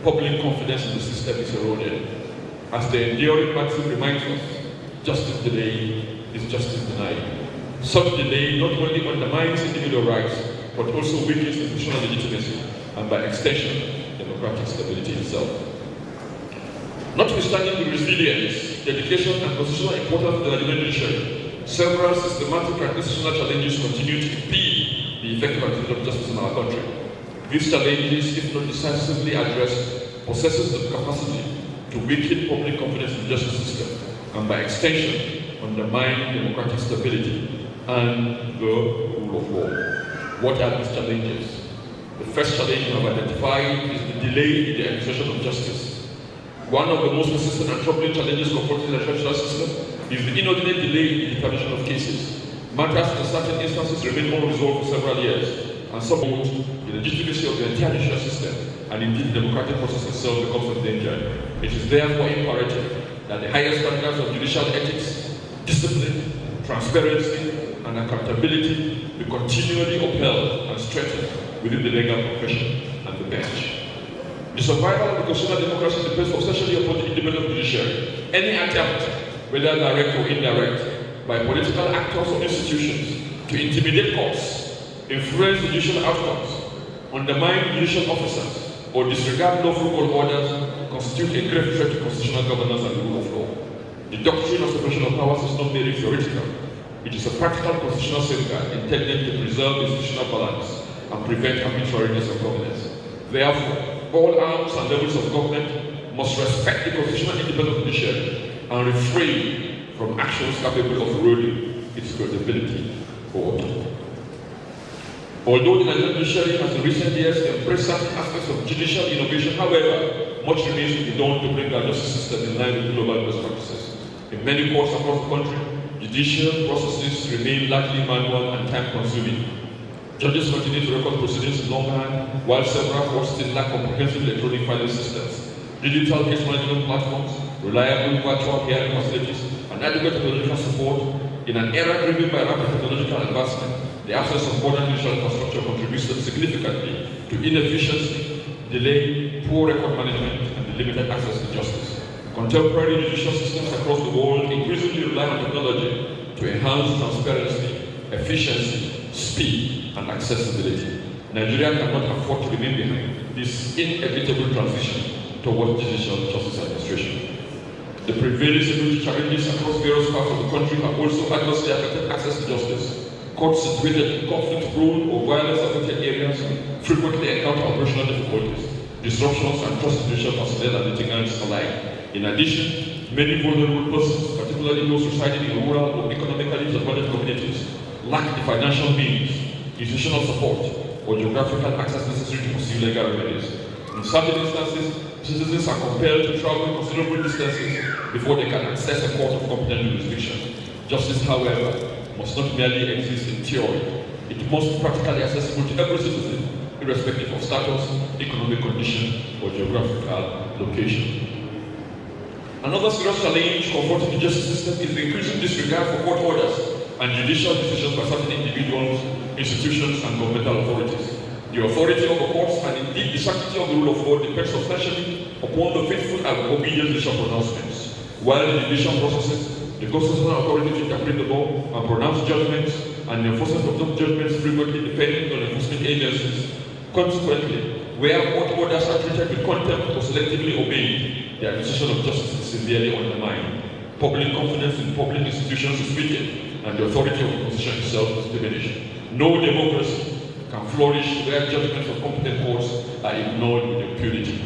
public confidence in the system is eroded. As the enduring maxim reminds us, justice delayed is justice denied. Such delay not only undermines individual rights, but also weakens institutional legitimacy, and by extension, democratic stability itself. Notwithstanding the resilience, dedication, and constitutional importance of the Nigerian judiciary, several systematic and institutional challenges continue to impede the effective administration of justice in our country. These challenges, if not decisively addressed, possesses the capacity to weaken public confidence in the justice system, and by extension, undermine democratic stability and the rule of law. What are these challenges? The first challenge we have identified is the delay in the administration of justice. One of the most persistent and troubling challenges confronting the judicial system is the inordinate delay in the determination of cases. Matters in certain instances remain unresolved for several years, and support the legitimacy of the entire judicial system, and indeed the democratic process itself becomes endangered. It is therefore imperative that the highest standards of judicial ethics, discipline, transparency, and accountability be continually upheld and strengthened within the legal profession and the bench. The survival of the constitutional democracy depends essentially upon the independent judiciary. Any attempt, whether direct or indirect, by political actors or institutions to intimidate courts, influence judicial outcomes, undermine judicial officers, or disregard lawful court orders constitute a grave threat to constitutional governance and the rule of law. The doctrine of separation of powers is not merely theoretical. It is a practical constitutional safeguard intended to preserve institutional balance and prevent arbitrariness of governance. Therefore, all arms and levels of government must respect the constitutional independence of the judiciary and refrain from actions capable of eroding its credibility or authority. Although the Nigerian judiciary has in recent years embraced certain aspects of judicial innovation, however, much remains to be done to bring our justice system in line with global best practices. In many courts across the country, judicial processes remain largely manual and time-consuming. Judges continue to record proceedings in longhand, while several courts still lack comprehensive electronic filing systems. Digital case management platforms, reliable virtual hearing facilities, and adequate technological support. In an era driven by rapid technological advancement, the absence of modern judicial infrastructure contributes significantly to inefficiency, delay, poor record management, and limited access to justice. Contemporary judicial systems across the world increasingly rely on technology to enhance transparency, efficiency, speed, and accessibility. Nigeria cannot afford to remain behind this inevitable transition towards judicial justice administration. The prevailing security challenges across various parts of the country have also adversely affected access to justice. Courts situated in conflict-prone or violence-affected areas frequently encounter operational difficulties, disruptions, and trust judicial personnel and litigants alike. In addition, many vulnerable persons, particularly those residing in rural or economically disadvantaged communities, lack the financial means, institutional support, or geographical access necessary to pursue legal remedies. In certain instances, citizens are compelled to travel considerable distances before they can access a court of competent jurisdiction. Justice, however, must not merely exist in theory. It must be practically accessible to every citizen, irrespective of status, economic condition, or geographical location. Another serious challenge confronting the justice system is the increasing disregard for court orders and judicial decisions by certain individuals, institutions, and governmental authorities. The authority of the courts and indeed the sanctity of the rule of law depends substantially upon the faithful and obedient judicial pronouncements. While in the judicial processes, the constitutional authority to interpret the law and pronounce judgments, and the enforcement of those judgments frequently depending on enforcement agencies. Consequently, where court orders are treated with contempt or selectively obeyed, the administration of justice is severely undermined. Public confidence in public institutions is weakened, and the authority of the constitution itself is diminished. No democracy can flourish where judgments of competent courts are ignored with impunity.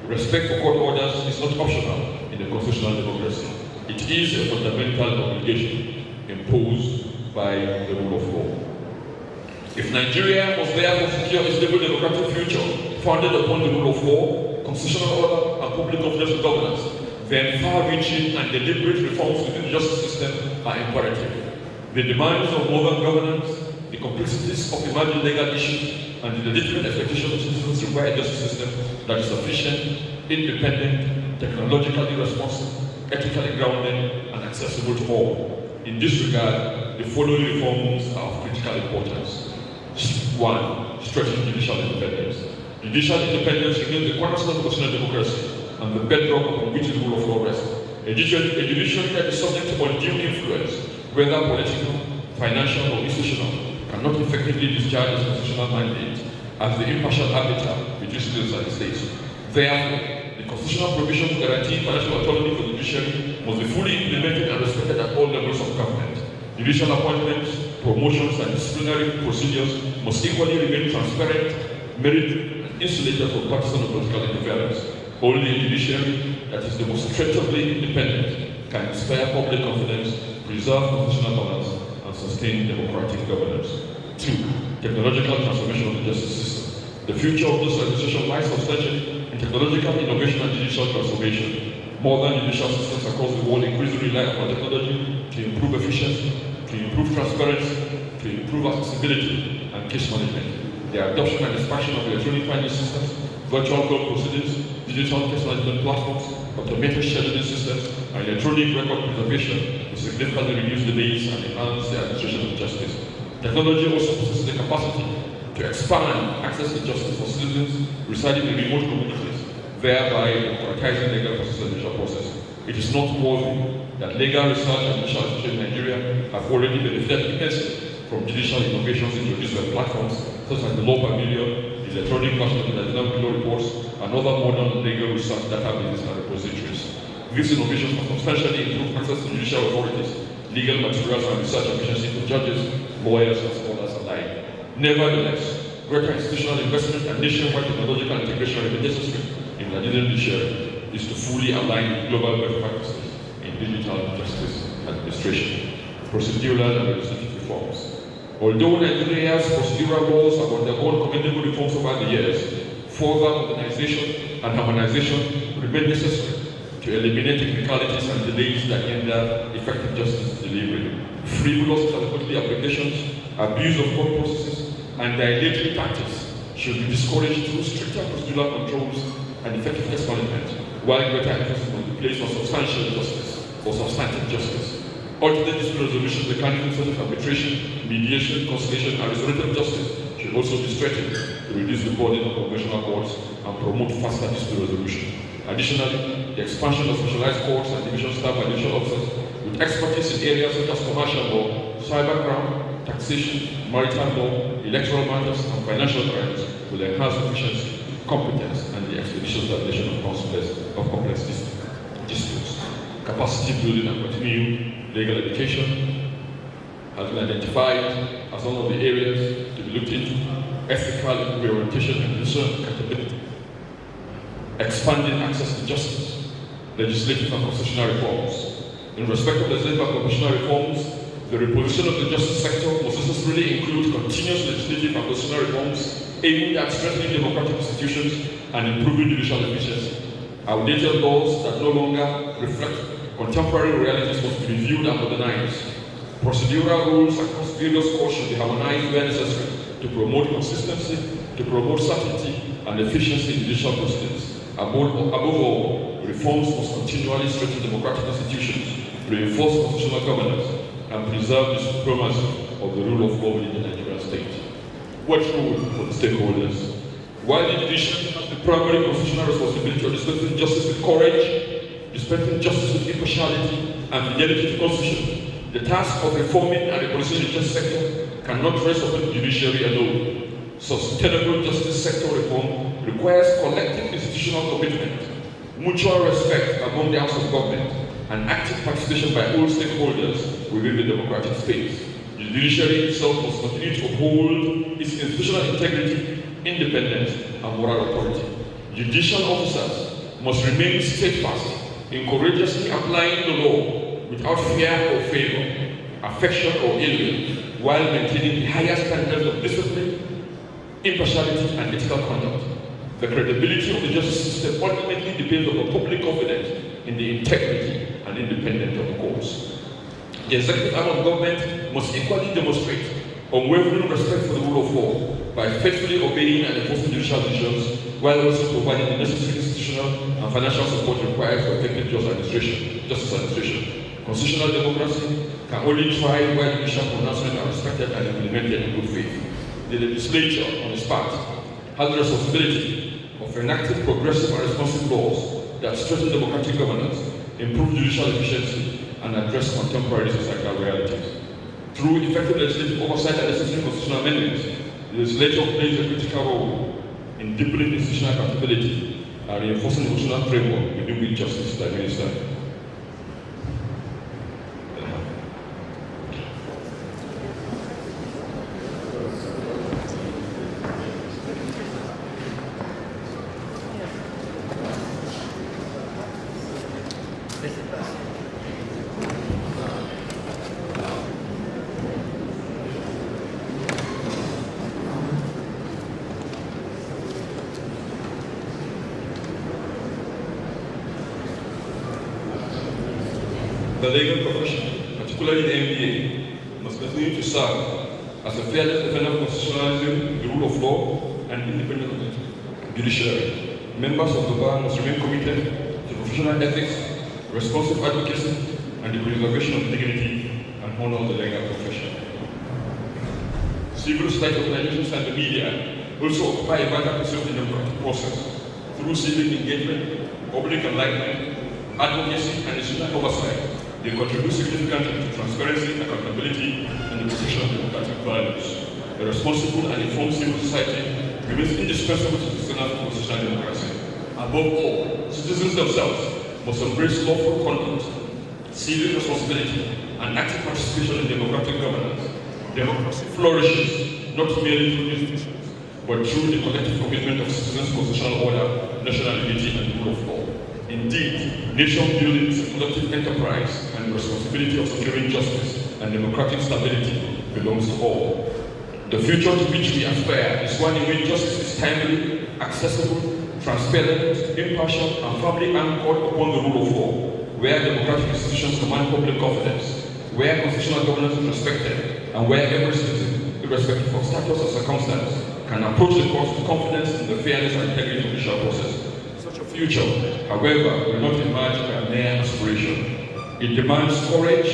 Respect for court orders is not optional in a constitutional democracy. It is a fundamental obligation imposed by the rule of law. If Nigeria must therefore secure a stable democratic future founded upon the rule of law, constitutional order, and public confidence in governance, then far-reaching and deliberate reforms within the justice system are imperative. The demands of modern governance, the complexities of emerging legal issues, and the legitimate expectations of citizens require a justice system that is sufficient, independent, technologically responsive, ethically grounded, and accessible to all. In this regard, the following reforms are of critical importance. 1. Strengthening judicial independence. Judicial independence remains the cornerstone of constitutional democracy and the bedrock upon which the rule of law rests. A judiciary that is subject to undue influence, whether political, financial, or institutional, cannot effectively discharge its constitutional mandate as the impartial arbiter between citizens and the states. Therefore, the constitutional provisions guaranteeing financial autonomy for the judiciary must be fully implemented and respected at all levels of government. Judicial appointments, promotions, and disciplinary procedures must equally remain transparent, merited, and insulated from partisan or political interference. Only a judiciary that is demonstratively independent can inspire public confidence, preserve constitutional balance, and sustain democratic governance. 2. Technological transformation of the justice system. The future of this administration lies substantially in technological innovation and judicial transformation. Modern judicial systems across the world increasingly rely upon technology to improve efficiency, to improve transparency, to improve accessibility and case management. The adoption and expansion of electronic filing systems, virtual court proceedings, digital case management platforms, automated scheduling systems, and electronic record preservation will significantly reduce delays and enhance the administration of justice. Technology also possesses the capacity to expand access to justice for citizens residing in remote communities, thereby democratizing legal process and judicial process. It is noteworthy that legal research and judicial institutions in Nigeria have already benefited immensely from judicial innovations introduced by platforms such as the Law Pavilion, the electronic version of the dynamic law reports, and other modern legal research databases and repositories. These innovations have substantially improved access to judicial authorities, legal materials, and research efficiency for judges, lawyers, and scholars alike. Nevertheless, greater institutional investment and nationwide technological integration remain necessary in the Nigerian judiciary is to fully align with global best practices in digital justice administration, procedural and legislative reforms. Although Nigeria's procedural laws have undergone commendable reforms over the years, further modernization and harmonization remain necessary to eliminate technicalities and delays that hinder effective justice delivery. Frivolous third-party applications, abuse of court processes, and dilatory tactics should be discouraged through stricter procedural controls and effective case management, while greater emphasis must be placed on substantial justice or substantive justice. Alternate dispute resolution mechanisms such as arbitration, mediation, conciliation, and restorative justice should also be strengthened to reduce the burden of conventional courts and promote faster dispute resolution. Additionally, the expansion of specialized courts and division staff by judicial officers with expertise in areas such as commercial law, cybercrime, taxation, maritime law, electoral matters, and financial crimes will enhance efficiency, competence, and the expeditious resolution of complex disputes. Capacity building and continuing legal education has been identified as one of the areas to be looked into. Ethical reorientation and judicial accountability. Expanding access to justice, legislative and constitutional reforms. In respect of legislative and constitutional reforms, the reposition of the justice sector must necessarily include continuous legislative and constitutional reforms aimed at strengthening democratic institutions and improving judicial efficiency. Outdated laws that no longer reflect contemporary realities must be reviewed and modernized. Procedural rules across various courts should be harmonized where necessary to promote consistency, to promote certainty and efficiency in judicial proceedings. Above all, reforms must continually strengthen democratic institutions, reinforce constitutional governance, and preserve the supremacy of the rule of law within the Nigerian state. What role for the stakeholders? While the judiciary has the primary constitutional responsibility of dispensing justice with courage, dispensing justice with impartiality, and fidelity to the Constitution, the task of reforming and repositioning the justice sector cannot rest upon the judiciary alone. Sustainable justice sector reform requires collective institutional commitment, mutual respect among the House of Government, and active participation by all stakeholders within the democratic space. The judiciary itself must continue to uphold its institutional integrity, independence, and moral authority. Judicial officers must remain steadfast in courageously applying the law without fear or favor, affection or ill will, while maintaining the highest standards of discipline, impartiality, and ethical conduct. The credibility of the justice system ultimately depends on the public confidence in the integrity and independence of the courts. The executive arm of government must equally demonstrate unwavering respect for the rule of law by faithfully obeying and enforcing judicial decisions, while also providing the necessary institutional and financial support required for effective justice administration. Constitutional democracy can only thrive where judicial pronouncements are respected and implemented in good faith. The legislature, on its part, has the responsibility of enacting progressive and responsive laws that strengthen democratic governance, improve judicial efficiency, and address contemporary societal realities. Through effective legislative oversight and necessary constitutional amendments, the legislature plays a critical role in deepening institutional accountability and reinforcing the constitutional framework within which justice is administered. The legal profession, particularly the MBA, must continue to serve as a fearless defender of constitutionalism, the rule of law, and independent judiciary. Members of the bar must remain committed to professional ethics, responsive advocacy, and the preservation of dignity and honor of the legal profession. Civil society organizations and the media also occupy a vital place in the democratic process through civic engagement, public enlightenment, advocacy, and institutional oversight. They contribute significantly to transparency, accountability, and the protection of democratic values. A responsible and informed civil society remains indispensable to sustainable constitutional democracy. Above all, citizens themselves must embrace lawful conduct, civic responsibility, and active participation in democratic governance. Democracy flourishes not merely through institutions, but through the collective commitment of citizens' constitutional order, national unity, and the rule of law. Indeed, nation building is a collective enterprise, and the responsibility of securing justice and democratic stability belongs to all. The future to which we aspire is one in which justice is timely, accessible, transparent, impartial, and firmly anchored upon the rule of law, where democratic institutions command public confidence, where constitutional governance is respected, and where every citizen, irrespective of status or circumstance, can approach the courts with confidence in the fairness and integrity of the judicial process. Such a future, however, will not emerge by a mere aspiration. It demands courage,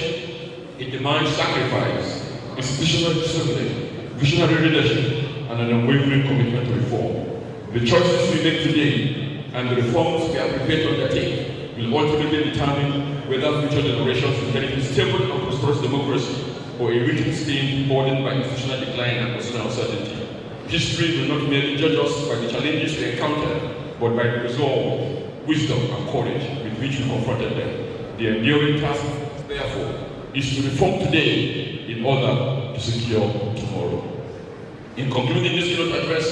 it demands sacrifice, institutional discipline, visionary leadership, and an unwavering commitment to reform. The choices we make today and the reforms we are prepared to undertake will ultimately determine whether future generations inherit a stable and prosperous democracy or a weakened state burdened by institutional decline and personal uncertainty. History will not merely judge us by the challenges we encountered, but by the resolve, wisdom, and courage with which we confronted them. The enduring task, therefore, is to reform today in order to secure tomorrow. In concluding this keynote address,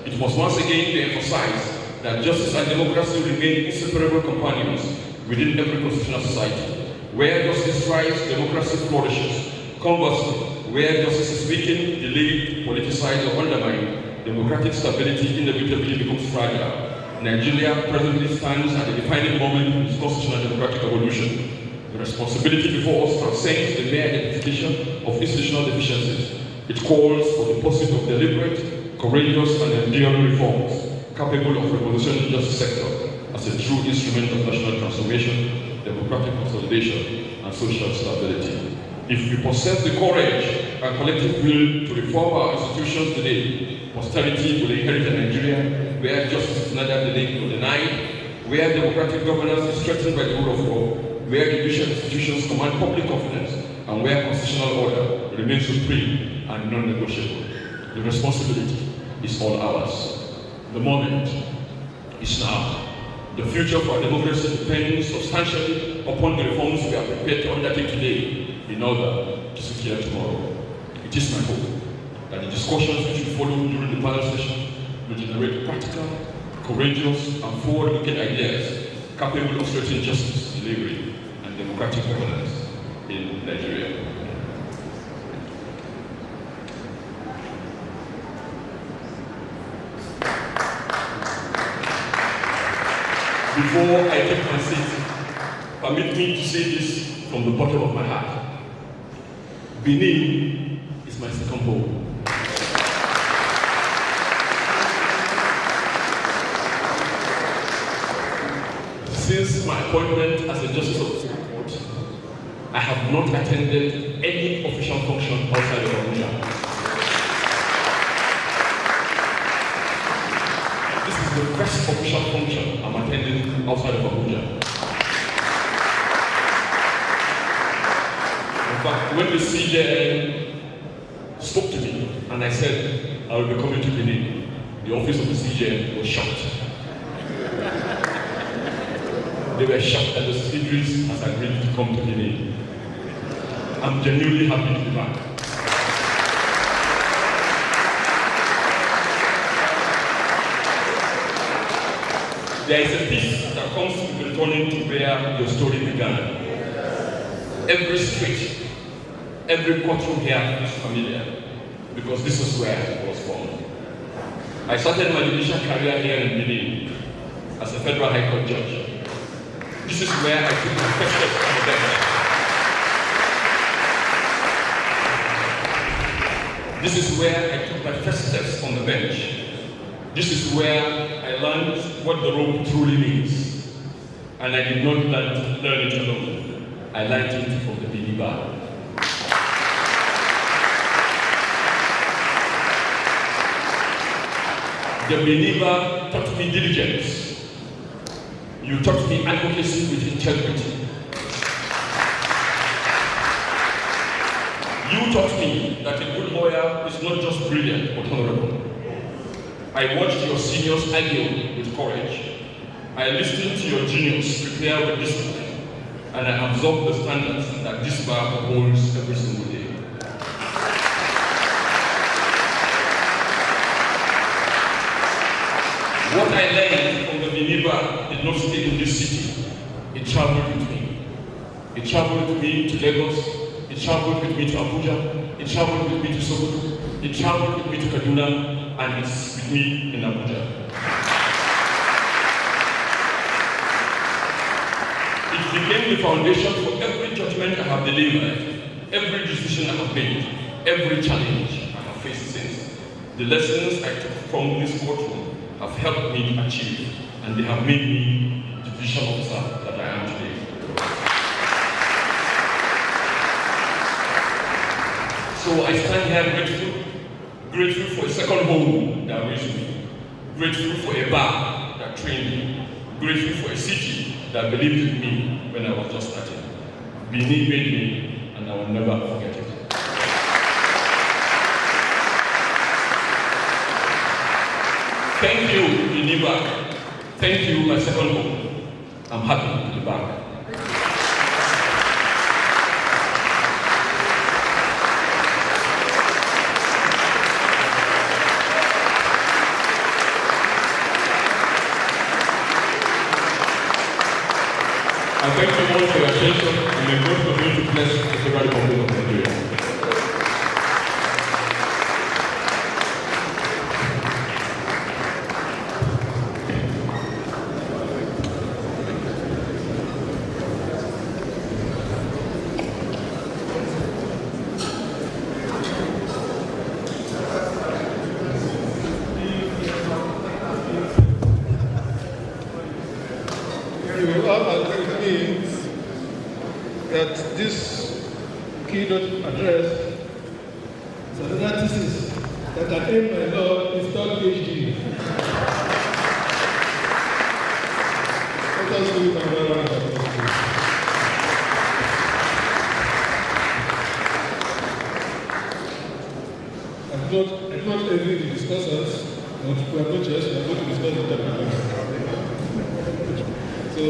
it must once again be emphasized that justice and democracy remain inseparable companions within every constitutional society. Where justice thrives, democracy flourishes. Conversely, where justice is weakened, delayed, politicized, or undermined, democratic stability inevitably becomes fragile. Nigeria presently stands at a defining moment in its constitutional democratic evolution. The responsibility before us transcends the mere identification of institutional deficiencies. It calls for the pursuit of deliberate, courageous, and enduring reforms capable of revolutioning the justice sector as a true instrument of national transformation, democratic consolidation, and social stability. If we possess the courage and collective will to reform our institutions today, posterity will inherit a Nigeria where justice is neither delayed nor denied, where democratic governance is strengthened by the rule of law, where judicial institutions command public confidence, and where constitutional order remains supreme and non-negotiable. The responsibility is all ours. The moment is now. The future for our democracy depends substantially upon the reforms we are prepared to undertake today in order to secure tomorrow. It is my hope that the discussions which will follow during the panel session will generate practical, courageous, and forward-looking ideas capable of strengthening justice, delivery, and democratic governance in Nigeria. Before I take my seat, permit me to say this from the bottom of my heart. Benin is my second home. Since my appointment as a Justice of the Supreme Court, I have not attended any official function outside of Abuja. This is the first official function I'm attending outside of Abuja. In fact, when the CJN spoke to me and I said I will be coming to Benin, the office of the CJN was shocked. They were shocked that the Idris has agreed to come to Benin. I'm genuinely happy to be back. There is a peace that comes with returning to where your story began. Every street, every courtroom here is familiar because this is where I was born. I started my judicial career here in Benin as a federal high court judge. This is where I took my first steps on the bench. This is where I took my first steps on the bench. This is where I learned what the rope truly means. And I did not learn it alone. I learned it from the Benin bar. The Benin bar taught me diligence. You taught me advocacy with integrity. You taught me that a good lawyer is not just brilliant but honorable. I watched your seniors argue with courage. I listened to your juniors prepare with discipline. And I absorbed the standards that this bar upholds every single day. What I learned from the Benin bar did not stay in this city. It traveled with me. It traveled with me to Lagos. It traveled with me to Abuja. It traveled with me to Sokoto. It traveled with me to Kaduna, and it's with me in Abuja. It became the foundation for every judgment I have delivered, every decision I have made, every challenge I have faced since. The lessons I took from this courtroom have helped me achieve, and they have made me the judicial officer that I am today. So I stand here grateful for a second home that raised me, grateful for a bar that trained me, grateful for a city that believed in me when I was just starting. Benin made me, and I will never forget it. Thank you, Benin. Thank you, my second home. I'm happy to be back. I thank you all for your attention, and may God continue to bless the Federal Republic of Nigeria. keynote address is another thesis that can aim my law in third PhD. Let us do it another round of applause. I do not envy the discussers, but we are not just, we are going to discuss the topic. So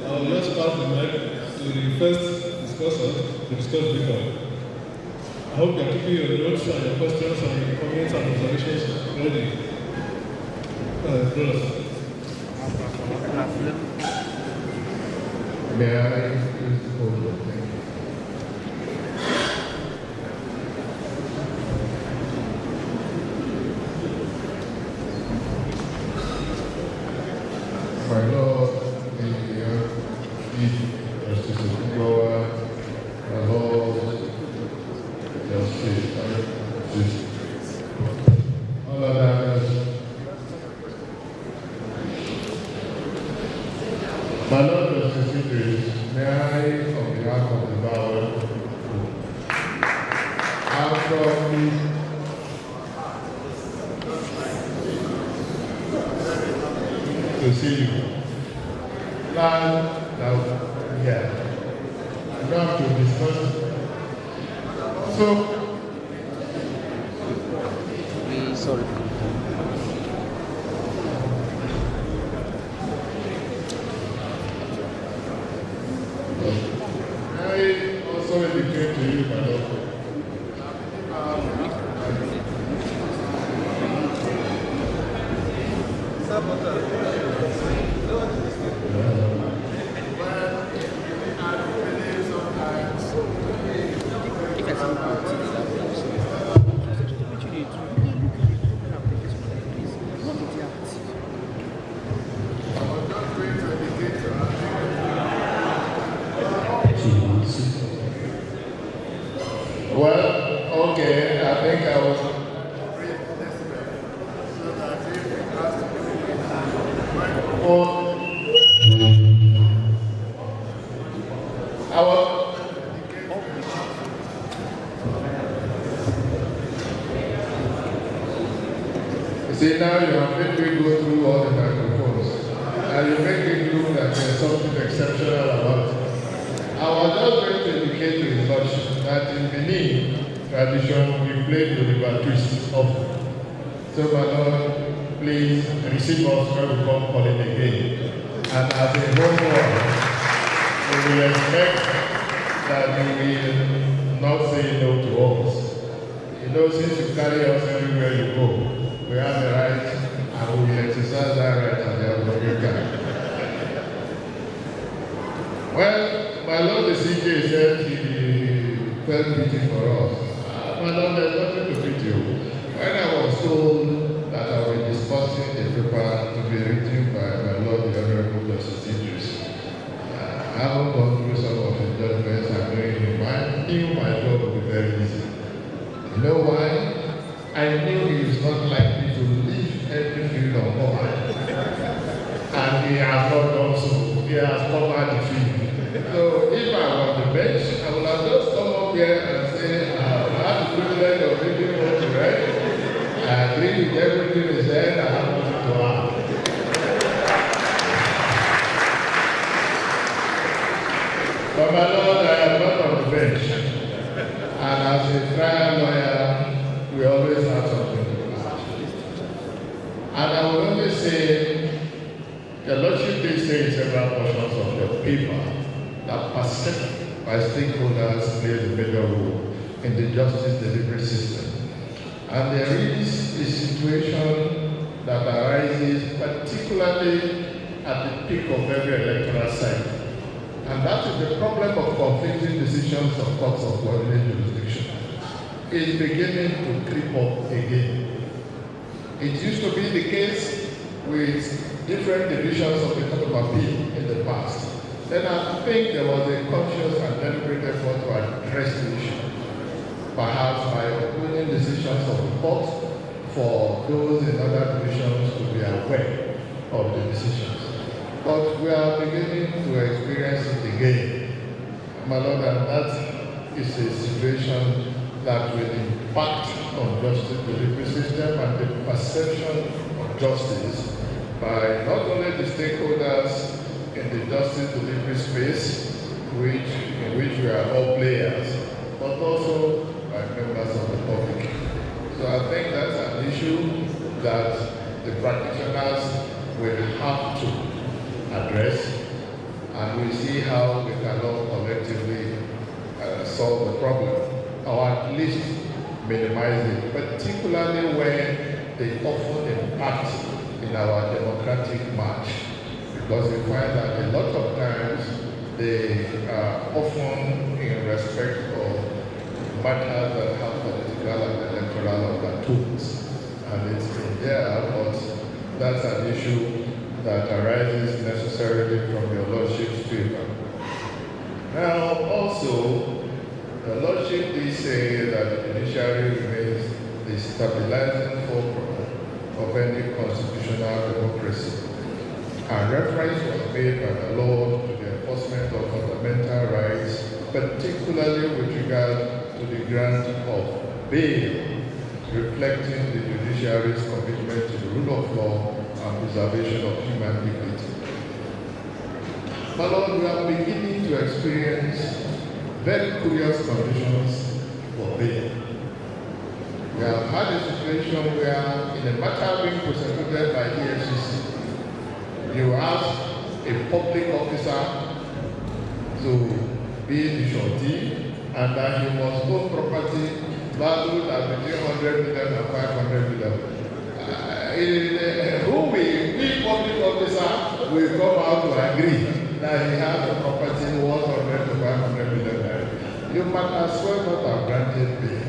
I will just pass the mic to the first discusser to discuss before. I hope you are keeping your notes and your questions and your comments and observations ready. Brothers. May I use the podium? Thank you. My Lord, the Chief Justice of Iguawa, my Lord, Justice, all others, my Lord Justice Idris, may I, on behalf of the Bar, ask from to see you. Now, yeah. You don't have to discuss. So, sorry. I also indicate to you, my Lord. Well, okay, I think I was. See, now you have made me go through all the microphones, and you make it look like there's something exceptional about it. I was just going to indicate to his lordship that in Benin tradition, we play the river twist often. So, my Lord, please receive us when we come calling again. And as a whole world, we will expect that you will not say no to us. You know, since you carry us everywhere you go, we have the right and we will exercise that right as the appropriate time. Well, my Lord the CJ said he felt pity for us. My Lord, there's nothing to pity you. When I was told that I was discussing a paper to be written by my Lord the Honorable Justice Idris, I haven't gone through some of his judgments I knew my job would be very easy. You know why? I knew he is not likely to leave every field on board. And he has not done so. He has covered the field. So if I was on the bench, I would have just come up here and say, I have the privilege of reading what you read. I agree with everything he said. I have nothing to add. But my Lord, I am not on the bench. And as a trial lawyer, we always have something to add. And I will only say, the Lordship did say in several portions of your paper that perception by stakeholders plays a major role in the justice delivery system. And there is a situation that arises particularly at the peak of every electoral cycle. And that is the problem of conflicting decisions of courts of coordinate jurisdiction. It's beginning to creep up again. It used to be the case with different divisions of the Court of Appeal in the past. Then I think there was a conscious and deliberate effort to address the issue, perhaps by upholding decisions of the court for those in other divisions to be aware of the decisions. But we are beginning to experience it again. My Lord, and that is a situation that will impact on justice delivery system and the perception of justice by not only the stakeholders in the justice delivery space, in which we are all players, but also by members of the public. So I think that's an issue that the practitioners will have to address, and we see how we can all collectively solve the problem, or at least minimize it, particularly when they often impact in our democratic march, because we find that a lot of times they are often in respect of matters that have political and electoral undertones. And it's been there, but that's an issue that arises necessarily from your Lordship's paper. Now, also, the Lordship did say that the judiciary remains the stabilizing fulcrum of any constitutional democracy. And reference was made by the Lord to the enforcement of fundamental rights, particularly with regard to the grant of bail, reflecting the judiciary's commitment to the rule of law and preservation of human dignity. My Lord, we are beginning to experience very curious conditions for bail. We have had a situation where, in a matter being prosecuted by EFCC, you ask a public officer to be the surety, and that he must own property valued at between 100 million and 500 million. We public officer will come out to agree that he has a property worth 100 to 500 million. You might as well not have granted bail,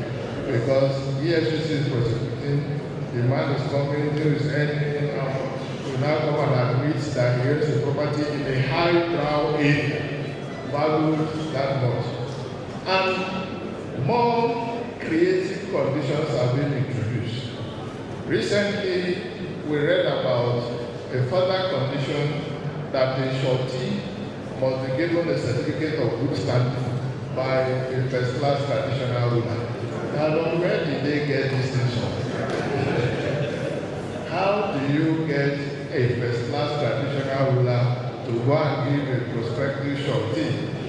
because EFCC is prosecuting, the man is coming, there is any will now come and admit that he has a property in a high-brow area, valued that much. And more creative conditions have been introduced. Recently, we read about a further condition that the surety must be given a certificate of good standing by a first-class traditional ruler. Now, where did they get this thing from? How do you get a first-class traditional ruler to go and give a prospective surety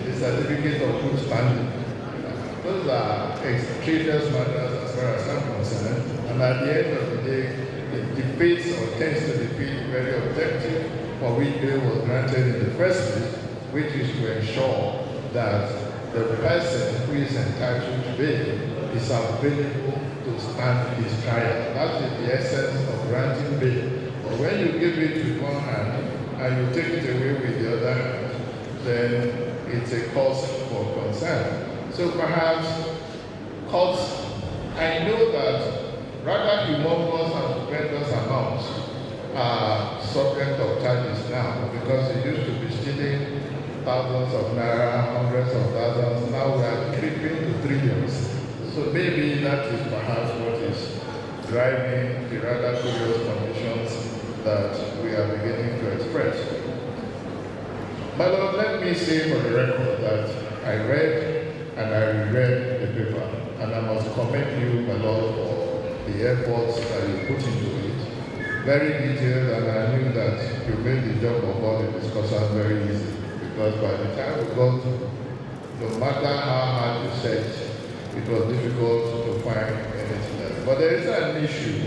a certificate of good standing? Those are extraneous matters as far as I'm concerned, and at the end of the day, it defeats or tends to defeat the very objective for which bail was granted in the first place, which is to ensure that the person who is entitled to bail is available to stand his trial. That is the essence of granting bail. But when you give it with one hand and you take it away with the other hand, then it's a cause for concern. So perhaps courts, I know that rather humongous and stupendous amounts are subject of charges now, because it used to be stealing thousands of naira, hundreds of thousands. Now we are creeping to trillions. So maybe that is perhaps what is driving the rather curious conditions that we are beginning to express. My Lord, let me say for the record that I read and I reread the paper, and I must commend you, my Lord, for the efforts that you put into it. Very detailed, and I knew that you made the job of all the discussions very easy, because by the time we got to, no matter how hard you searched, it was difficult to find anything else. But there is an issue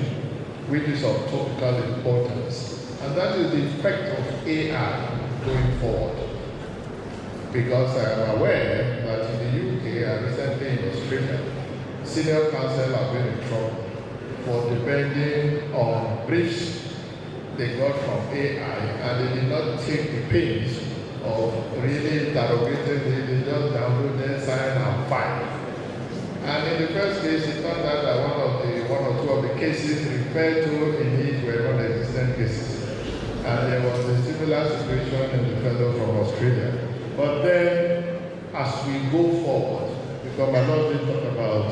which is of topical importance, and that is the effect of AI going forward. Because I am aware that in the UK and recently in Australia, senior counsel have been in trouble for depending on briefs they got from AI, and they did not take the pains of really interrogating it. They just downloaded, signed, and filed. And in the first case, it turned out that one or two of the cases referred to in it were non-existent cases. And there was a similar situation in the fellow from Australia. But then, as we go forward, because my Lord did talk about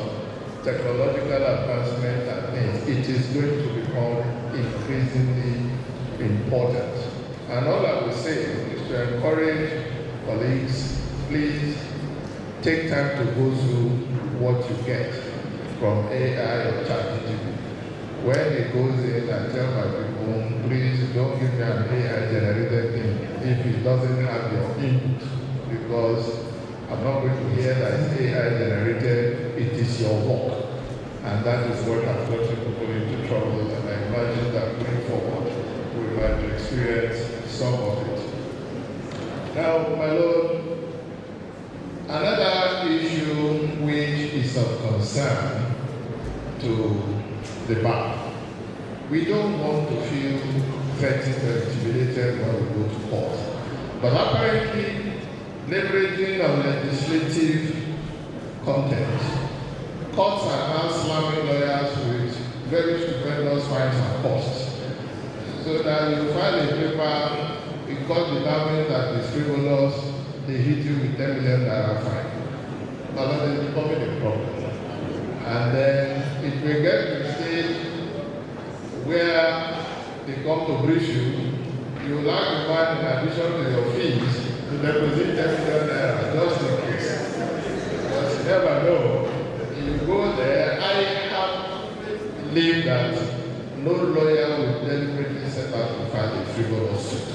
technological advancement and things, it is going to become increasingly important. And all I will say is to encourage colleagues, please take time to go through what you get from AI or ChatGPT. When it goes in, I tell my people, please don't give me an AI generated thing if it doesn't have your input, because I'm not going to hear that it's AI generated, it is your work. And that is what has gotten people into trouble, and I imagine that going forward, we might experience some of it. Now, my Lord, another issue which is of concern to the bar. We don't want to feel threatened or intimidated when we go to court. But apparently, leveraging on legislative content, courts are now slamming lawyers with very stupendous fines and costs. So that you file a paper, the court determines that it's frivolous, they hit you with 10 million naira fine. Now that is becoming a problem. And then if we get to the stage where they come to brief you, you will have to find in addition to your fees to deposit 10 million naira just in case. Because you never know. You go there, I have believed that no lawyer will deliberately set out to file a frivolous suit.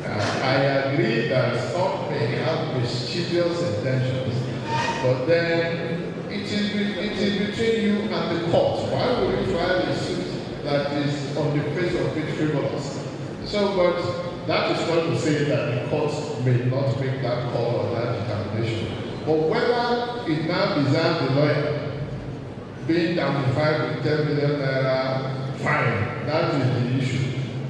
I agree that some may have mischievous intentions, but then it is between you and the court. Why would you file a suit that is on the face of it frivolous? So, but that is not to say that the court may not make that call or that determination. But whether it now deserves the lawyer being damnified with 10 million naira fine, that is the issue.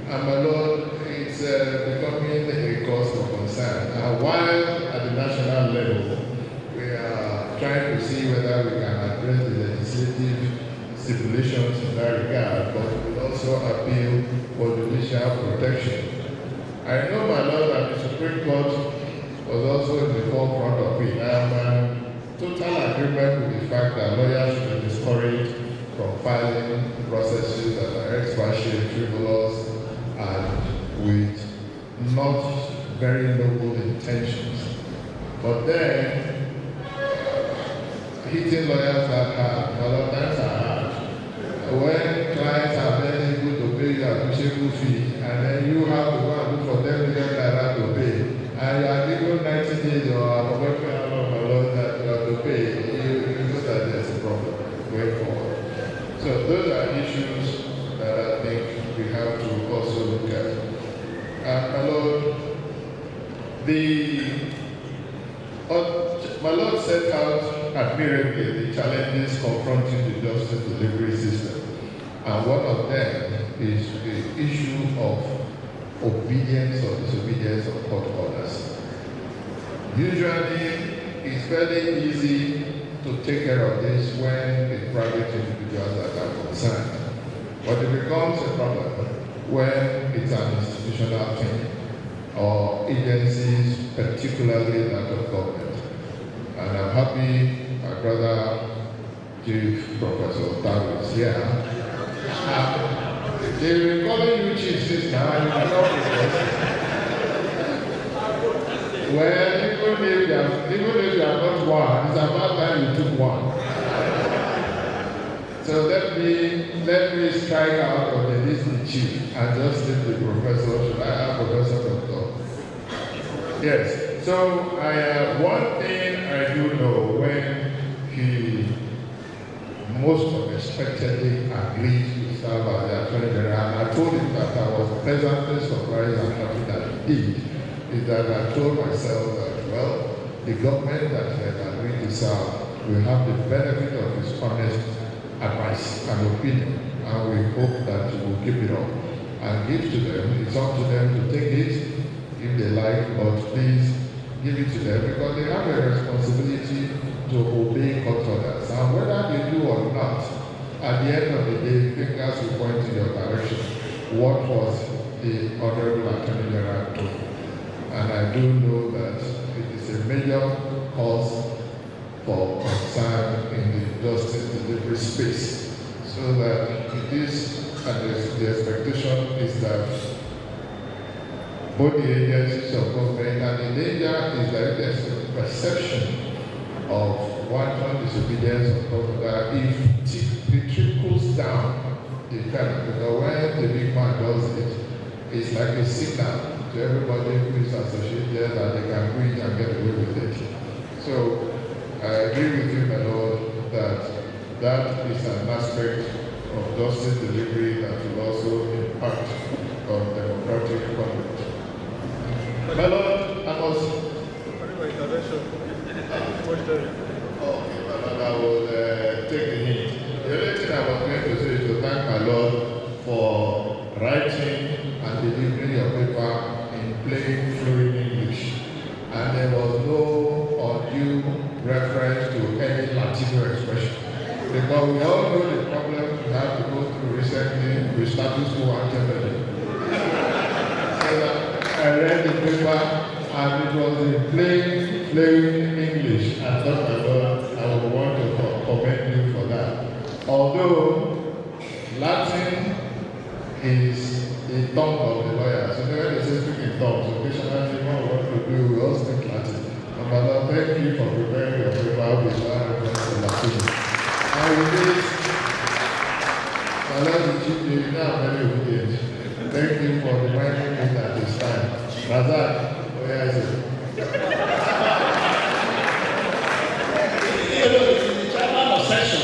And my Lord, it's becoming a cause for concern. While at the national level, we are trying to see whether we can address the legislative stipulations in that regard, but we will also appeal for judicial protection. I know, my Lord, that the Supreme Court was also in the forefront of it. I am in total agreement with the fact that lawyers should be discouraged from filing processes that are ex-parte, frivolous, and with not very noble intentions. But then, hitting lawyers that hard, a lot of times are hard. When clients are very able to pay your appreciable fee, and then you have to go and look for 10 million naira to pay, and you are given 90 days or a professional law that you have to pay, you know that there's a problem going forward. So those are issues that I think we have to also look at. My Lord, my Lord set out admirably the challenges confronting the justice delivery system. And one of them is the issue of obedience or disobedience of court orders. Usually, it's very easy to take care of this when the private individuals that are concerned. But it becomes a problem when it's an institutional thing or agencies, particularly that of government. And I'm happy my brother, Chief Professor Taru is here. They've been calling you chief since now, and you cannot request. Well, even if you are not one, it's about time you took one. So let me strike out on the Disney chief and just leave the professor. Should I have Professor Doctor? Yes. So one thing I do know, when he most unexpectedly agreed to serve as the Attorney General, and I told him that I was pleasantly surprised and happy that he did, is that I told myself that, well, the government that he had agreed to serve will have the benefit of his honest advice and opinion, and we hope that he will keep it up and give to them. It's up to them to take it if they like, but please give it to them because they have a responsibility to obey court orders. And whether they do or not, at the end of the day, fingers will point in your direction. What was the Honorable Attorney General doing? And I do know that it is a major cause for concern in the justice delivery space. So that it is, and the expectation is that both the agencies of government, and the danger is that there's a perception of wanton disobedience of that if it trickles down, it can, because when the big man does it, it's like a signal to everybody who is associated that they can do it and get away with it. So I agree with you, my Lord, that that is an aspect of justice delivery that will also impact on democratic conduct. My Lord, I must. Okay, my Lord, I will take the hint. The only thing I was going to say is to thank my Lord for writing and delivering your paper in plain, fluent English. And there was no undue reference to any Latino expression. Because we all know the problem we have to go through recently with status quo antebellum. So I read the paper and it was in plain, fluent English. I thought, my Lord, I would want to commend you for that. Although Latin is the tongue of the lawyer, so when they say speak in tongues, occasionally what we want to do, we all speak Latin. And my Lord, thank you for preparing your paper with Latin. And with this, my Lord, the chief, you now very obedient. Thank you for reminding me that it's time. Razak, where is it? You know, it is the chairman of session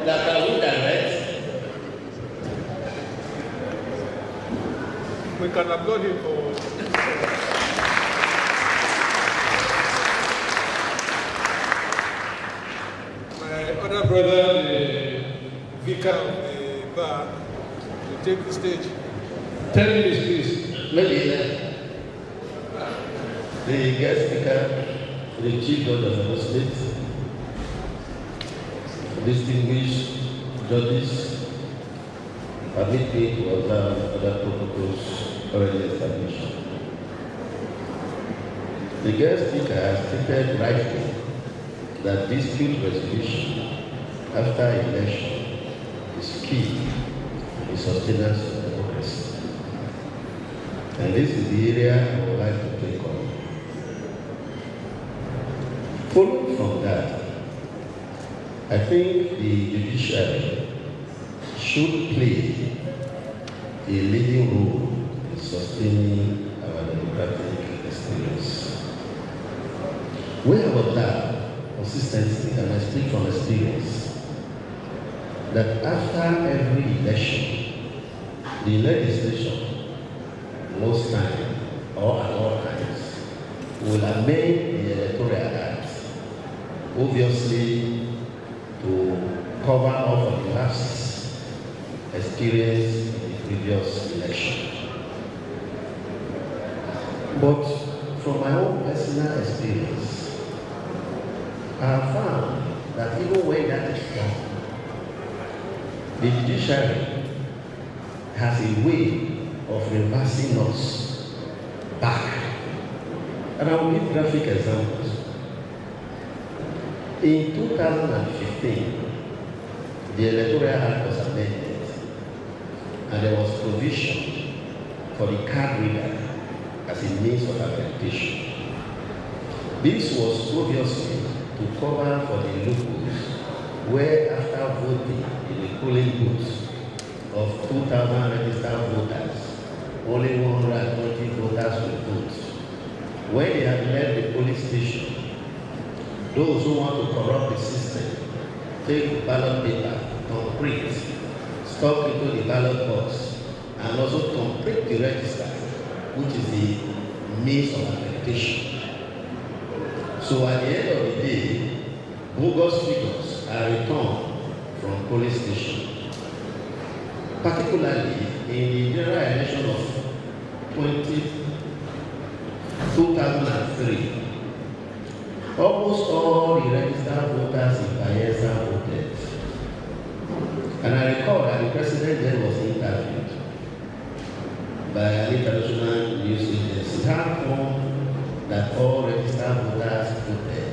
that I will direct. We can applaud him for. My other brother, the vicar of the bar, will take the stage. 10 minutes, please. Maybe the guest speaker, the chief judge of the state, distinguished judges, permit me to observe other protocols already established. The guest speaker has stated rightly that dispute resolution after election is key to the sustenance of democracy. And this is the area I would like to take on. Following from that, I think the judiciary should play a leading role in sustaining our democratic experience. We have observed consistently, and I speak from experience, that after every election, the legislation, most times or at all times, will amend the Electoral Act, obviously to cover up of the lapses experienced in the previous election. But from my own personal experience, I have found that even when that is done, the judiciary has a way of reversing us back. And I will give graphic examples. In 2015, the Electoral Act was amended, and there was provision for the card reader as a means of accreditation. This was obviously to cover for the loopholes where after voting in the polling booths of 2,000 registered voters, only 120 voters will vote. When they have left the polling station, those who want to corrupt the system take the ballot paper, complete, stuck into the ballot box, and also complete the register, which is the means of accreditation. So at the end of the day, bogus figures are returned from police station. Particularly in the general election of 2003, almost all the registered voters in Bayelsa voted. And I recall that the president then was interviewed by an international news agency. How come that all registered voters voted?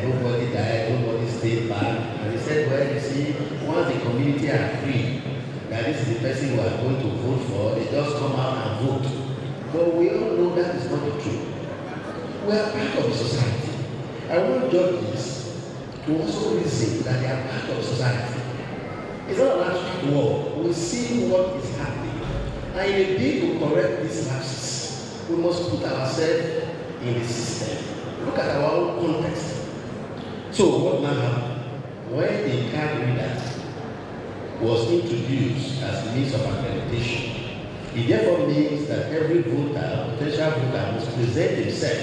Nobody died, nobody stayed back. And he said, well, you see, once the community agreed that this is the person we are going to vote for, they just come out and vote. But we all know that is not the truth. We are part of the society. I want judges to also reason that they are part of society. It's not an abstract war. We see what is happening. And in a bid to correct these lapses, we must put ourselves in the system. Look at our own context. So what now happened? When the card reader was introduced as a means of accreditation, it therefore means that every voter, potential voter, must present himself.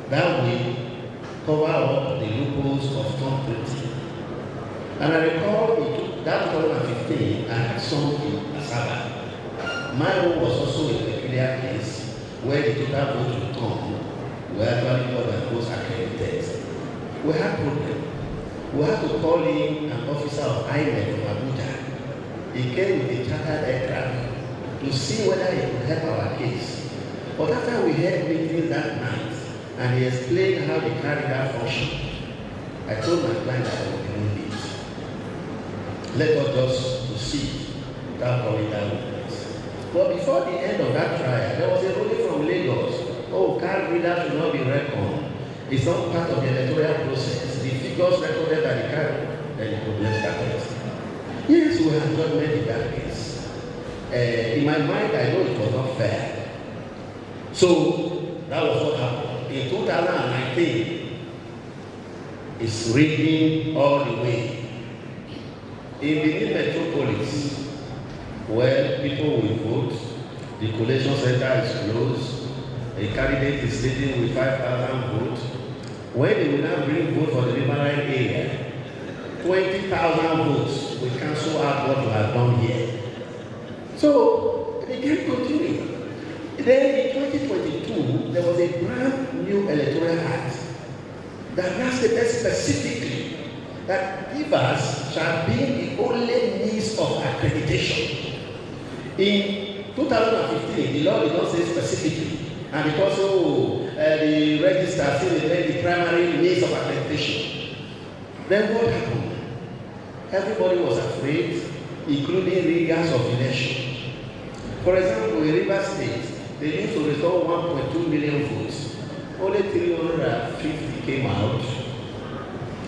That will cover up the loopholes of Tom printing. And I recall in that 2015, I had some in Asaba. My own was also a peculiar case where the total vote return were actually more than those accredited. We had problem. We had to call in an officer of INEC from Abuja. He came with a chartered aircraft to see whether he could help our case. But after we had meetings that night, and he explained how the carrier functioned, I told my client that I would be no need. Let us just proceed without calling that witness. But before the end of that trial, there was a ruling from Lagos. Oh, card reader should not be reckoned. It's not part of the electoral process. The figures recorded by the card, then the problem started. Yes, we had judgment in that case. In my mind, I know it was not fair. So that was what happened. In 2019, it's rigging all the way. In Benin Metropolis, where people will vote, the collation center is closed, a candidate is leading with 5,000 votes. When they will now bring vote for the Riverine area, 20,000 votes will cancel out what you have done here. So they can continue. Then in 2022, there was a brand new electoral act that now stated specifically that givers shall be the only means of accreditation. In 2015, the law did not say specifically, and it also the register still the primary means of accreditation. Then what happened? Everybody was afraid, including riggers of election. For example, in Rivers State, they used to restore 1.2 million votes. Only 350 came out.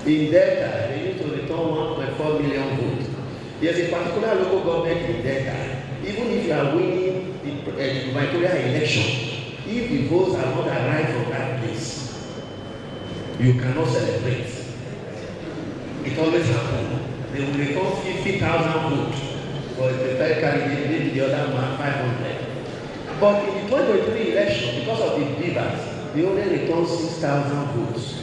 In Delta, they used to return 1.4 million votes. There's a particular local government in Delta. Even if you are winning the gubernatorial election, if the votes are not arrived from that place, you cannot celebrate. It always happens. They will return 50,000 votes for the third candidate, maybe the other man 500. But in the 2023 election, because of the beavers, they only returned 6,000 votes.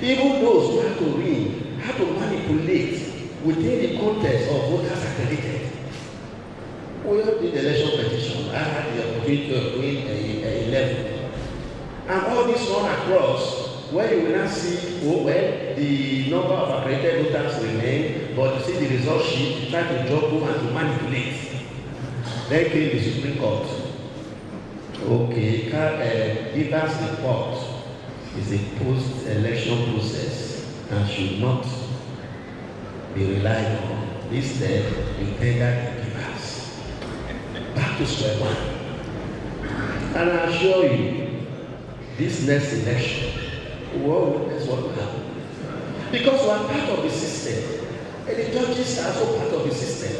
Even those who had to win, had to manipulate within the context of voters accredited. We did the election petition. I had the opportunity to win a level. And all this run across, where you will not see, oh, well, the number of accredited voters remain, but you see the result sheet, you try to juggle and to manipulate. Then came the Supreme Court. Okay, Beaver's report is a post-election process and should not be relied on. Instead, you tender the Beavers. Back to square one. And I assure you, this next election, that's what will happen. Because we are part of the system, and the judges are also part of the system.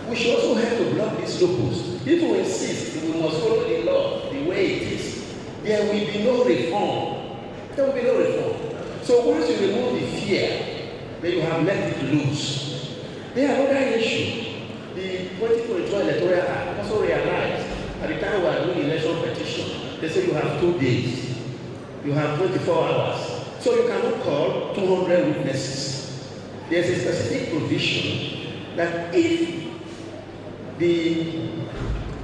We should also have to block these loopholes. If we insist we must follow the law the way it is, there will be no reform. There will be no reform. So once you remove the fear, then you have let it loose. Then another issue, the 2022 Electoral Act also realized at the time we are doing election petition, they say you have 2 days. You have 24 hours. So you cannot call 200 witnesses. There's a specific provision that if the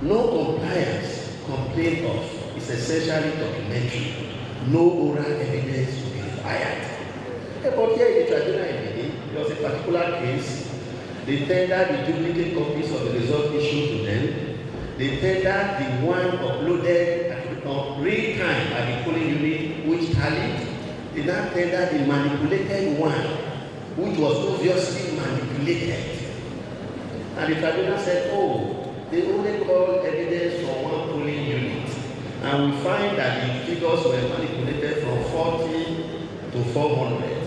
non-compliance complaint of is essentially documentary, no oral evidence will be required. But here in the tribunal in Benin, there was a particular case. They tendered the duplicate copies of the result issued to them. They tendered the one uploaded at real time at the polling unit, which tallied. They now tendered the manipulated one, which was obviously manipulated. And the tribunal said, oh, they only call evidence from one polling unit. and we find that the figures were manipulated from 40 to 400.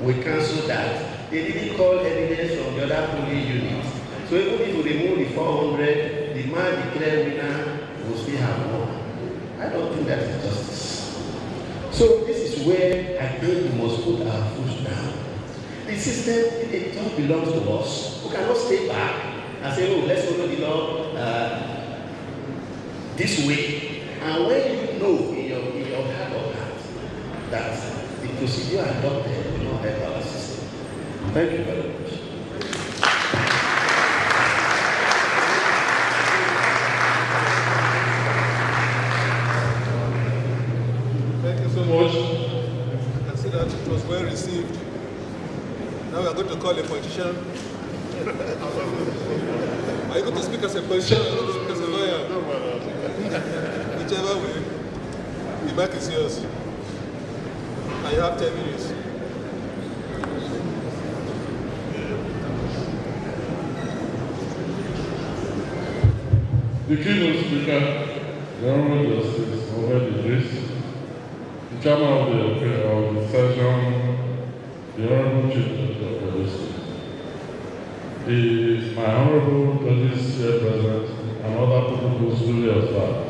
We cancel that. They didn't call evidence from the other polling units. So even if we remove the 400, the man declared winner will still have won. I don't think that is justice. So this is where I think we must put our foot down. The system, it all belongs to us. We cannot stay back and say, oh, let's follow the law this way. And when you know in your heart of hearts that the procedure adopted will not help our system. Thank you very much. Thank you so much. I can see that it was well received. Now we are going to call a politician. Are you going to speak as a politician or are you going to speak as a lawyer? Whichever way, the mic is yours. And you have 10 minutes. The keynote speaker, the Honorable Justice Mohammed Idris, the chairman of the session, the Honorable Chief Justice of the District, my Honorable Judges President, and other people who duly observed.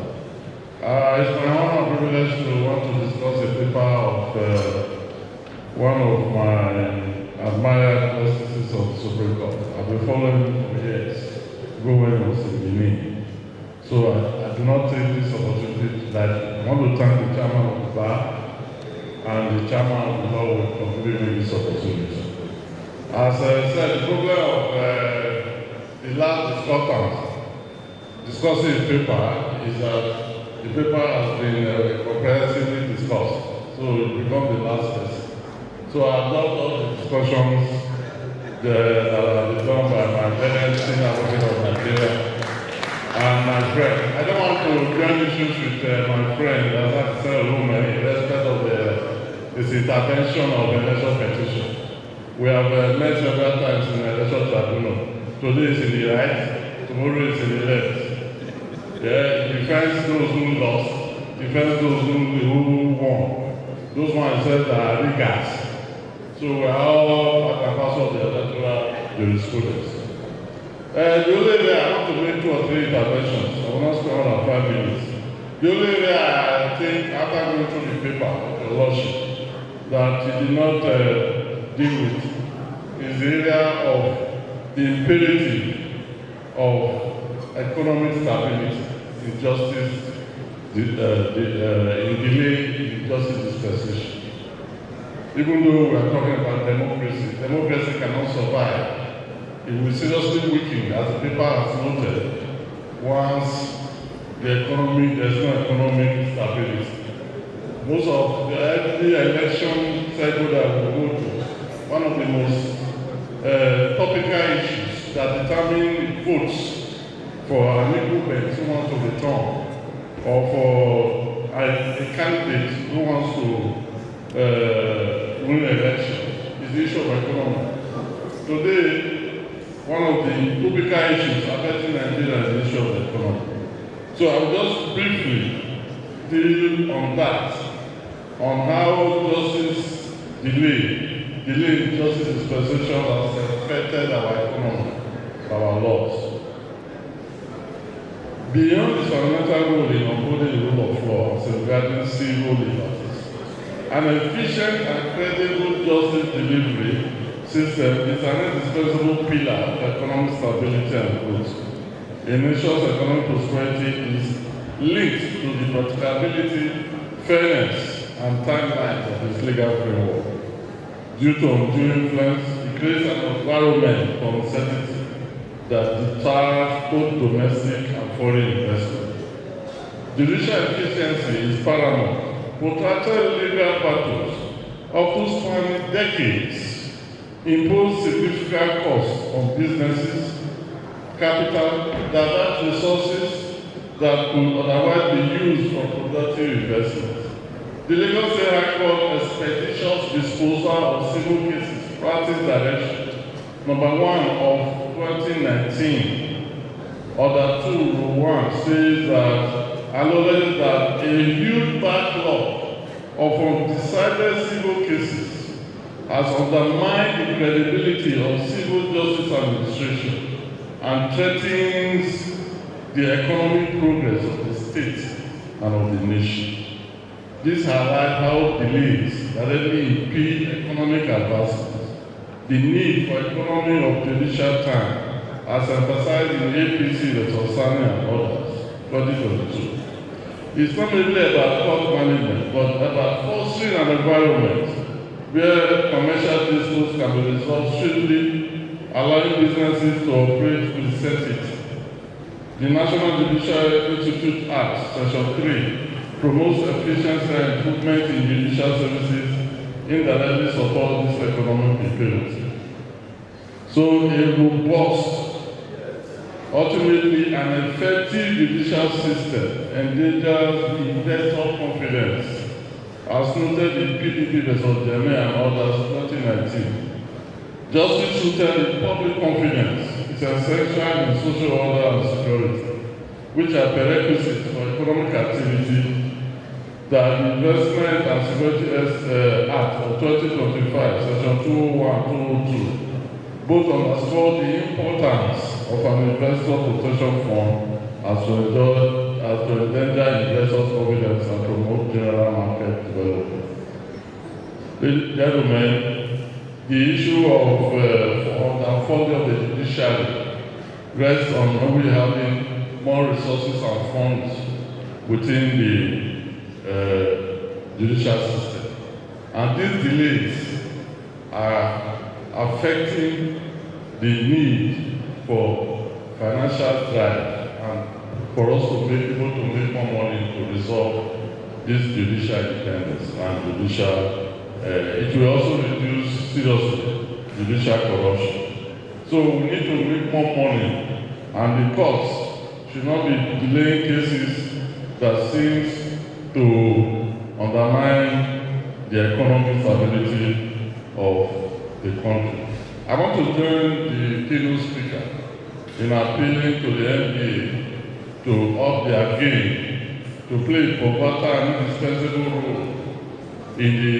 It's my honor and privilege to want to discuss a paper of one of my admired justices of the Supreme Court. I've been following him for years, ago when he was in Benin. So I do not take this opportunity I want to thank the chairman of the bar and the chairman of the law for giving me this opportunity. As I said, the problem of the last discussing the paper is that the paper has been comprehensively discussed, so it becomes the last person. So I've loved all the discussions that have been done by my Benin senior advocate of Nigeria and my friend. I don't want to join issues with my friend, as I said, in respect of his intervention of the election petition. We have met several times in the election tribunal. Today is in the right, tomorrow is in the left. Yeah, it defends those who lost, defends those who won. Those ones said are riggers. So we are all part and parcel of the electoral jurisprudence. The only area I want to make 2 or 3 interventions, I will not spend more than 5 minutes. The only area I think, after going through the paper of the lordship, that he did not deal with is the area of the imperative of economic stability, injustice, in delay in justice dispensation. Even though we are talking about democracy, democracy cannot survive. It will seriously weaken, as the paper has noted, once the economy, there's no economic stability. Most of every election cycle that we go through, one of the most topical issues that determine votes for an incumbent who wants to return, or for a candidate who wants to win an election, is the issue of economy. Today, one of the topical issues affecting Nigeria is the issue of economy. So I will just briefly deal on that, on how justice delay in justice dispensation has affected our economy, our laws. Beyond its fundamental role in upholding the rule of law and safeguarding civil liberties, an efficient and credible justice delivery system is an indispensable pillar of economic stability and growth. A nation's economic prosperity is linked to the practicability, fairness, and timelines of its legal framework. Due to undue influence, it creates an environment for uncertainty that deters both domestic and foreign investment. Judicial efficiency is paramount. Protracted legal battles, often spanning decades, impose significant costs on businesses, capital, divert resources that could otherwise be used for productive investment. The Lagos State High Court expeditious disposal of civil cases practice direction number 1 of 2019, Order 2, Rule 1 says that acknowledged that a huge backlog of undecided civil cases has undermined the credibility of civil justice administration and threatens the economic progress of the state and of the nation. This highlights how delays directly impede economic advancement, the need for economy of judicial time, as emphasized in APC, the Tosani and others, 2022. It's not really about cost management, but about fostering an environment where commercial disputes can be resolved swiftly, allowing businesses to operate with certainty. The National Judicial Institute Act, Section 3, promotes efficiency and improvement in judicial services, indirectly support this economic imperative. So a robust, ultimately an effective judicial system endangers investor confidence, as noted in PDP vs. Jeme and others 2019. Justice rooted in public confidence is essential in social order and security, which are prerequisites for economic activity. The Investment and Security Act of 2025, Section 201, 202, both underscore the importance of an investor protection fund as to endanger investors' confidence and promote general market development. Ladies and gentlemen, the issue of funding of the judiciary rests on only having more resources and funds within the judicial system. And these delays are affecting the need for financial drive and for us to be able to make more money to resolve this judicial independence and judicial. It will also reduce seriously judicial corruption. So we need to make more money, and the courts should not be delaying cases that seems to undermine the economic stability of the country. I want to join the keynote speaker in appealing to the NBA to up their game, to play a pivotal and indispensable role in the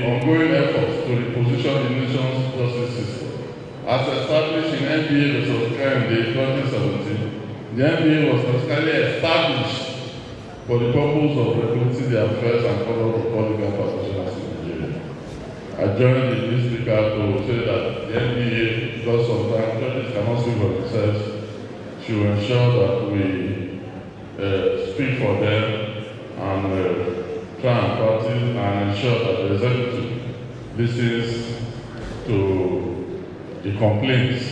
ongoing efforts to reposition the nation's justice system. As established in NBA vs. KMD 2017, the NBA was specifically established for the purpose of regulating the affairs and conduct of political professionals in Nigeria. I joined the speaker to say that the NBA, because sometimes judges cannot speak for themselves, should ensure that we speak for them and try and practice and ensure that the executive listens to the complaints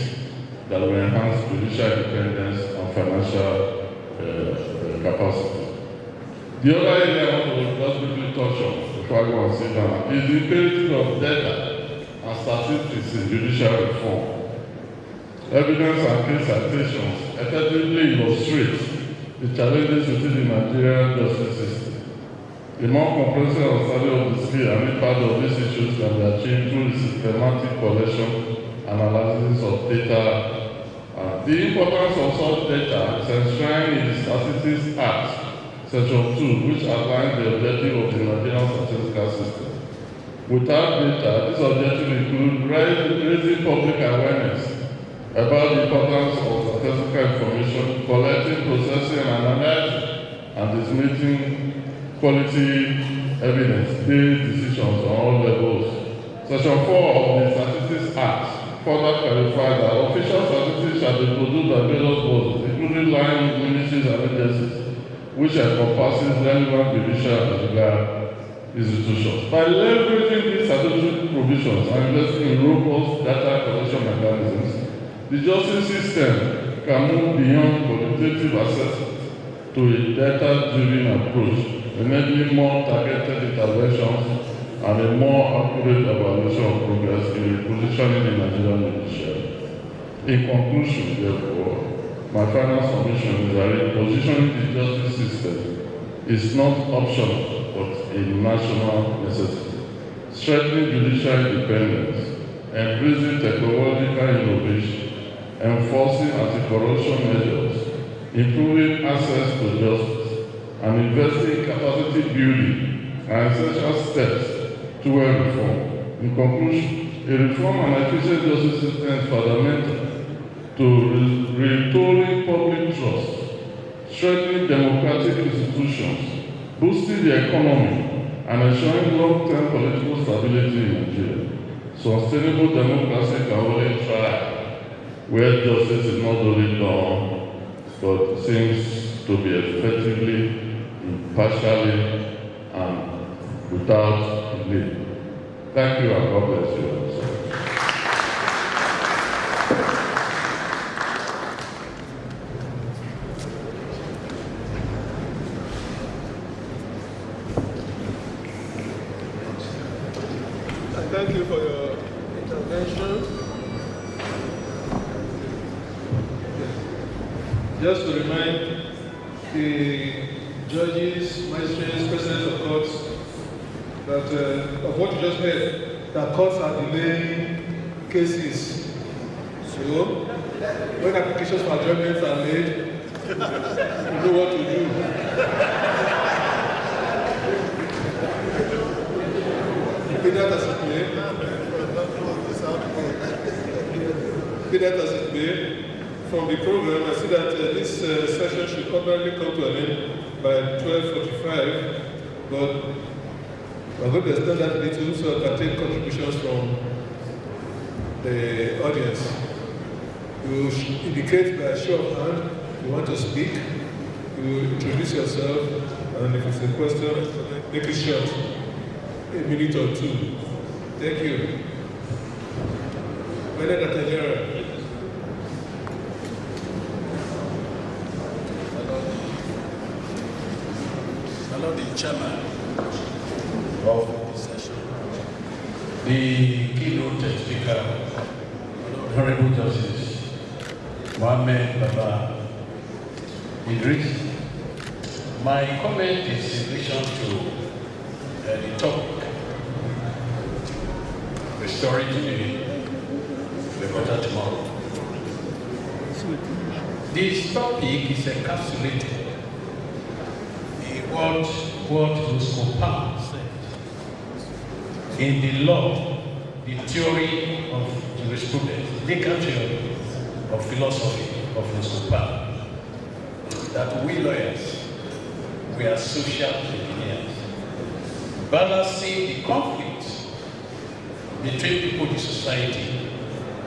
that will enhance judicial independence and financial capacity. The other area I want to just briefly touch on before I go and sit down is the imperative of data and statistics in judicial reform. Evidence and case citations effectively illustrate the challenges within the Nigerian justice system. A more comprehensive understanding of the scale and impact of these issues can be achieved through the systematic collection and analysis of data. The importance of such data is enshrined in the Statistics Act, Section 2, which outlines the objective of the Nigerian statistical system. Without data, this objective includes raising public awareness about the importance of statistical information, collecting, processing, and analyzing, and disseminating quality evidence-based decisions on all levels. Section 4 of the Statistics Act further clarifies that official statistics shall be produced by various bodies, including line ministries and agencies, which encompasses relevant judicial and legal institutions. By leveraging these statutory provisions and investing in robust data collection mechanisms, the justice system can move beyond qualitative assessment to a data-driven approach, enabling more targeted interventions and a more accurate evaluation of progress in repositioning the Nigerian judiciary. In conclusion, therefore, my final submission is that repositioning the justice system is not optional but a national necessity. Strengthening judicial independence, embracing technological innovation, enforcing anti-corruption measures, improving access to justice, and investing in capacity building are essential steps toward reform. In conclusion, a reform and efficient justice system is fundamental to restoring public trust, strengthening democratic institutions, boosting the economy, and ensuring long-term political stability in Nigeria. Sustainable democracy can only thrive where justice is not only done, but seems to be effectively, impartially, and without delay. Thank you, and God bless you. Thank you for your intervention. Just to remind the judges, magistrates, presidents of courts that of what you just heard, that courts are delaying cases. So, when applications for adjournments are made, you know what to do. Be that as it may, from the program, I see that this session should ordinarily come to an end by 12:45, but we're going to extend that a little so I can take contributions from the audience. You should indicate by a show of hand if you want to speak. You introduce yourself, and if it's a question, make it short. A minute or two. Thank you. Hello, the chairman of this session, the keynote speaker, Honorable Justice Mohammed Baba Idris. My comment is in relation to the topic, restoring the better tomorrow. This topic is encapsulated in what Roscoe said in the law, the theory of jurisprudence, legal theory of philosophy of Roscoe, that we lawyers, we are social engineers, balancing the conflicts between people in society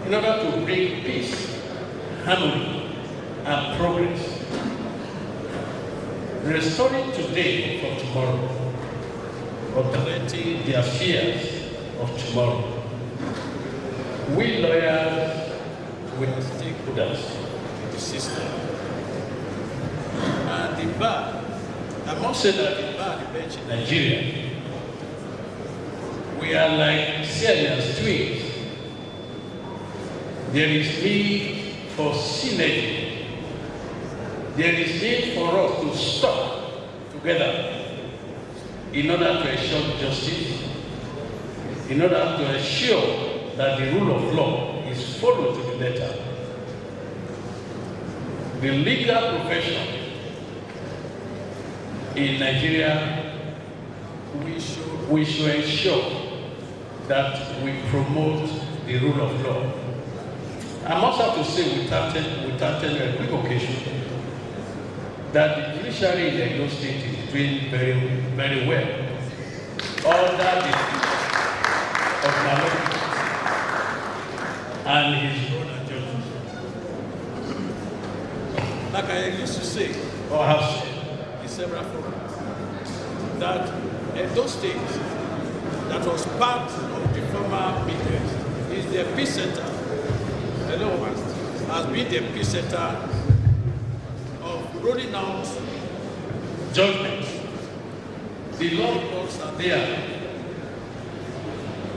in order to bring peace, harmony, and progress. Restoring today for tomorrow, augmenting the affairs of tomorrow. We lawyers, we are stakeholders in the system. And the bar, I must say that the bar, the bench in Nigeria, we are like Siamese twins. There is need for synergy. There is need for us to stop together in order to ensure justice, in order to ensure that the rule of law is followed to the letter. The legal profession in Nigeria, we should ensure that we promote the rule of law. I must have to say without a quick occasion that the judiciary in Edo State is doing very, very well. Under the of Malone and his brother judges. Like I used to say, or have said in several forums, that Edo State, that was part of the former Midwest, is the epicenter. Hello, has been the epicenter of rolling out judgments. The law reports are there.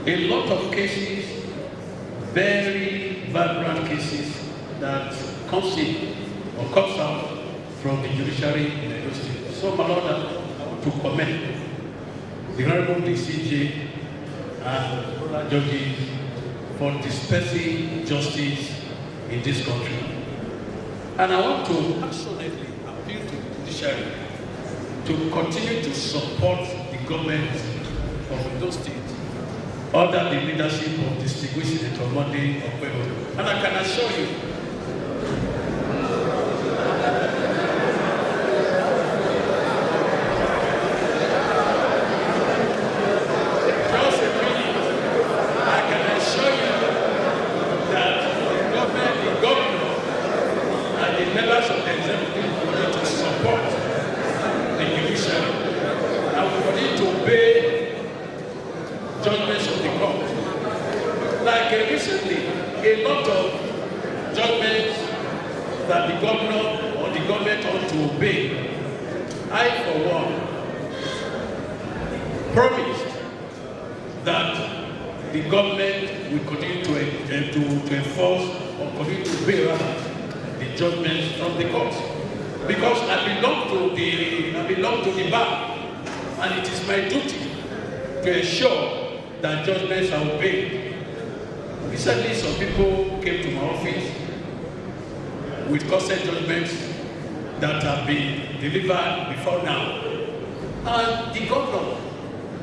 A lot of cases, very vibrant cases that comes out from the judiciary in Edo State. So, my Lord, I want to commend the Honorable DCJ and other judges for dispensing justice in this country. And I want to passionately appeal to the judiciary to continue to support the government of those states under the leadership of distinguished Senator Monday Okpebholo. And I can assure you, to ensure that judgments are obeyed. Recently, some people came to my office with consent judgments that have been delivered before now. And the governor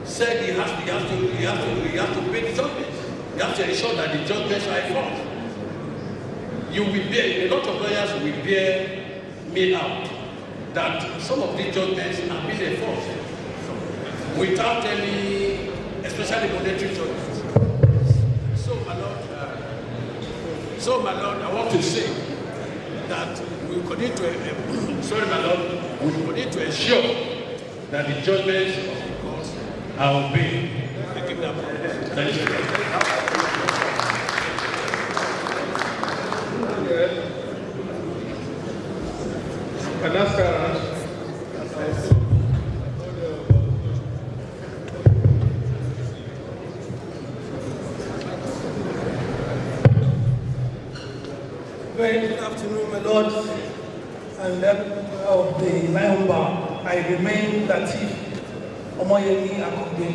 said he has to pay the judgments. He has to ensure that the judgments are enforced. You will bear, a lot of lawyers will bear me out that some of these judgments have been enforced without any, especially monetary judgments. So my Lord, I want to say that we continue to, sorry my Lord, we continue to ensure that the judgments of the courts are obeyed. Thank you. Very good afternoon, my lord, and of the Lion Bar. I remain Latif Omoyemi Akogbe.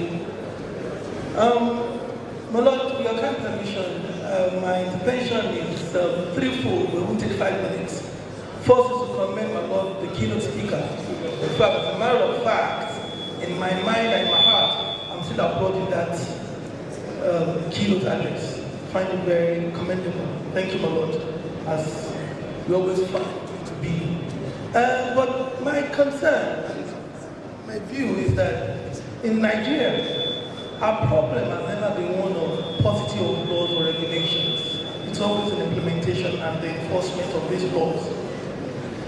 My lord, with your kind permission, my intervention is threefold. We won't take 5 minutes. First is to commend my lord, the keynote speaker. In fact, as a matter of fact, in my mind and in my heart, I'm still applauding that keynote address. I find it very commendable. Thank you, my lord, as we always find it to be. But my concern and my view is that in Nigeria, our problem has never been one of paucity of laws or regulations. It's always an implementation and the enforcement of these laws.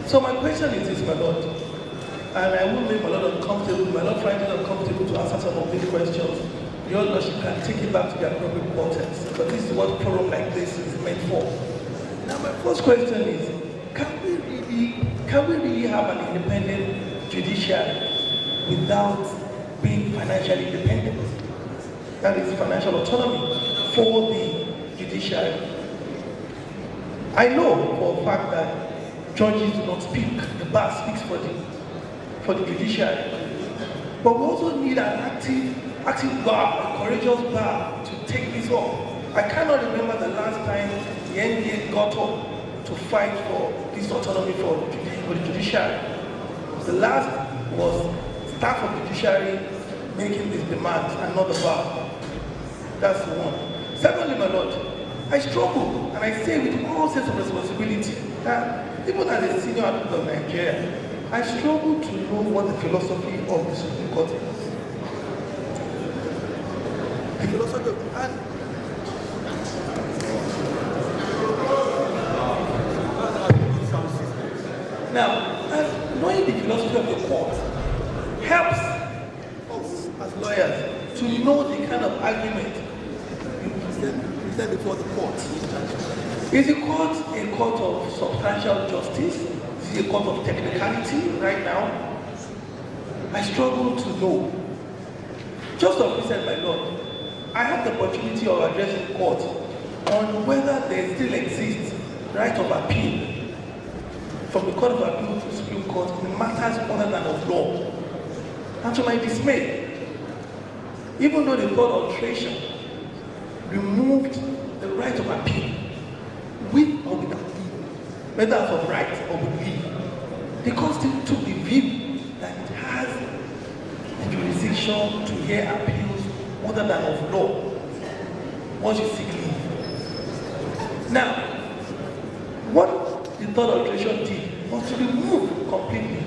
So my question is this, my lord, and I will make my lord uncomfortable, my lord find it uncomfortable to answer some of these questions. Your lordship can take it back to the appropriate quarters, but this is what a forum like this is meant for. Now my first question is, can we really have an independent judiciary without being financially independent? That is financial autonomy for the judiciary. I know for a fact that judges do not speak, the bar speaks for the judiciary. But we also need an active bar, a courageous bar to take this on. I cannot remember the last time the NBA got up to fight for this autonomy for the judiciary. The last was staff of the judiciary making these demands and not the bar. That's the one. Secondly, my lord, I struggle, and I say with all sense of responsibility, that even as a senior advocate of Nigeria, I struggle to know what the philosophy of the Supreme Court is. The philosophy of, now, knowing the philosophy of the court helps us as lawyers to know the kind of argument you present before the court. Is the court a court of substantial justice? Is it a court of technicality right now? I struggle to know. Just of recent, my lord, I had the opportunity of addressing the court on whether there still exists right of appeal from the Court of Appeal to the Supreme Court in matters other than of law. And to my dismay, even though the court alteration removed the right of appeal with or without leave, whether as of right or belief, the court still took the view that it has the jurisdiction to hear appeals other than of law once you seek leave. Now, what the third alteration did was to remove completely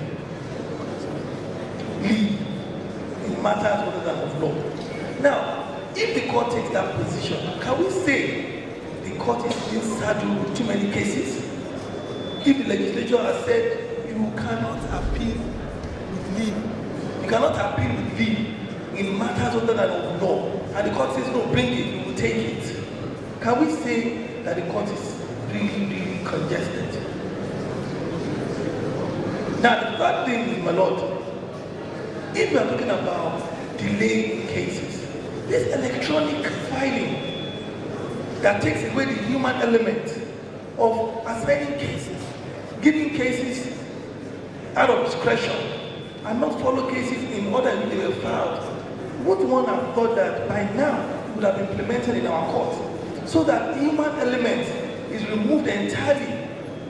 leave in matters other than of law. Now, if the court takes that position, can we say the court is being saddled with too many cases? If the legislature has said you cannot appeal with leave, you cannot appeal with leave in matters other than of law, and the court says no, bring it, we will take it. Can we say that the court is really congested? Now, the third thing is, my Lord, if we are talking about delay in cases, this electronic filing that takes away the human element of assigning cases, giving cases out of discretion, and not follow cases in order in which they were filed, would one have thought that by now would have implemented in our court, so that the human element is removed entirely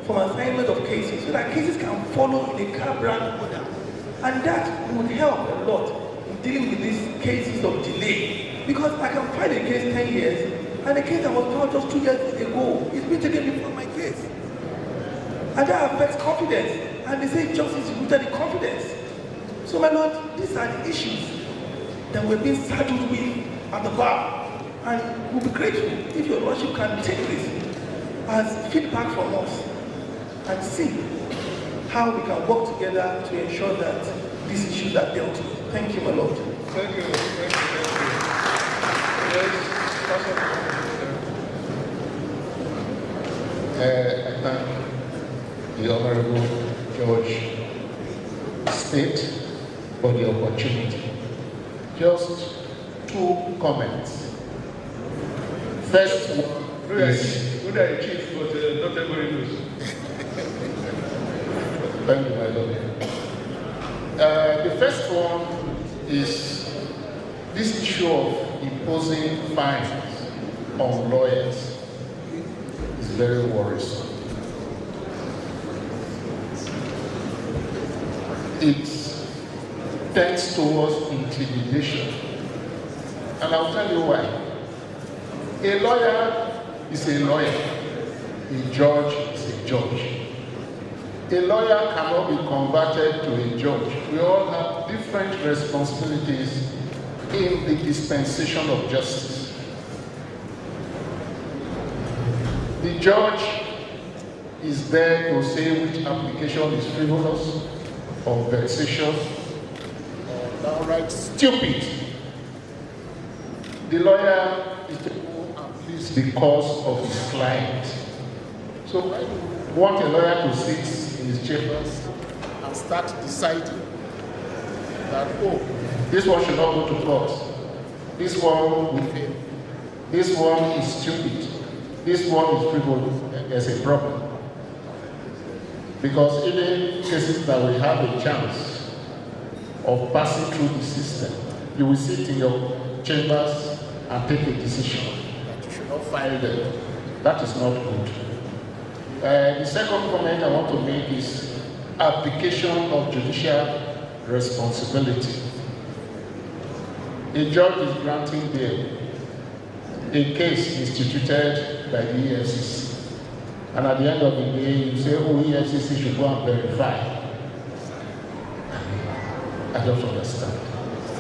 from assignment of cases, so that cases can follow in a car-brand order. And that would help a lot in dealing with these cases of delay. Because I can file a case 10 years, and a case that was filed just 2 years ago is being taken before my case. And that affects confidence. And they say justice is rooted in confidence. So, my Lord, these are the issues that we're being saddled with at the bar. And we'll be grateful if your Lordship can take this as feedback from us and see how we can work together to ensure that these issues are dealt with. Thank you, my Lord. Thank you. Thank you. Yes, I thank the Honorable George State for the opportunity. Just 2 comments. First one is... Good day, Chief, but not everybody knows. Thank you, my Lord. The first one is this issue of imposing fines on lawyers is very worrisome. It tends towards intimidation. And I'll tell you why. A lawyer is a lawyer. A judge is a judge. A lawyer cannot be converted to a judge. We all have different responsibilities in the dispensation of justice. The judge is there to say which application is frivolous or vexatious or downright stupid. The lawyer is to go and please the cause of his client. So I want a lawyer to sit in his chambers and start deciding that, oh, this one should not go to court. This one will fail. This one is stupid. This one is frivolous. There's a problem. Because even cases that we have a chance of passing through the system, you will sit in your chambers and take a decision that you should not file them. That is not good. The second comment I want to make is application of judicial responsibility. A judge is granting bail. A case instituted by the EFCC. And at the end of the day, you say, oh, EFCC should go and verify. I don't understand.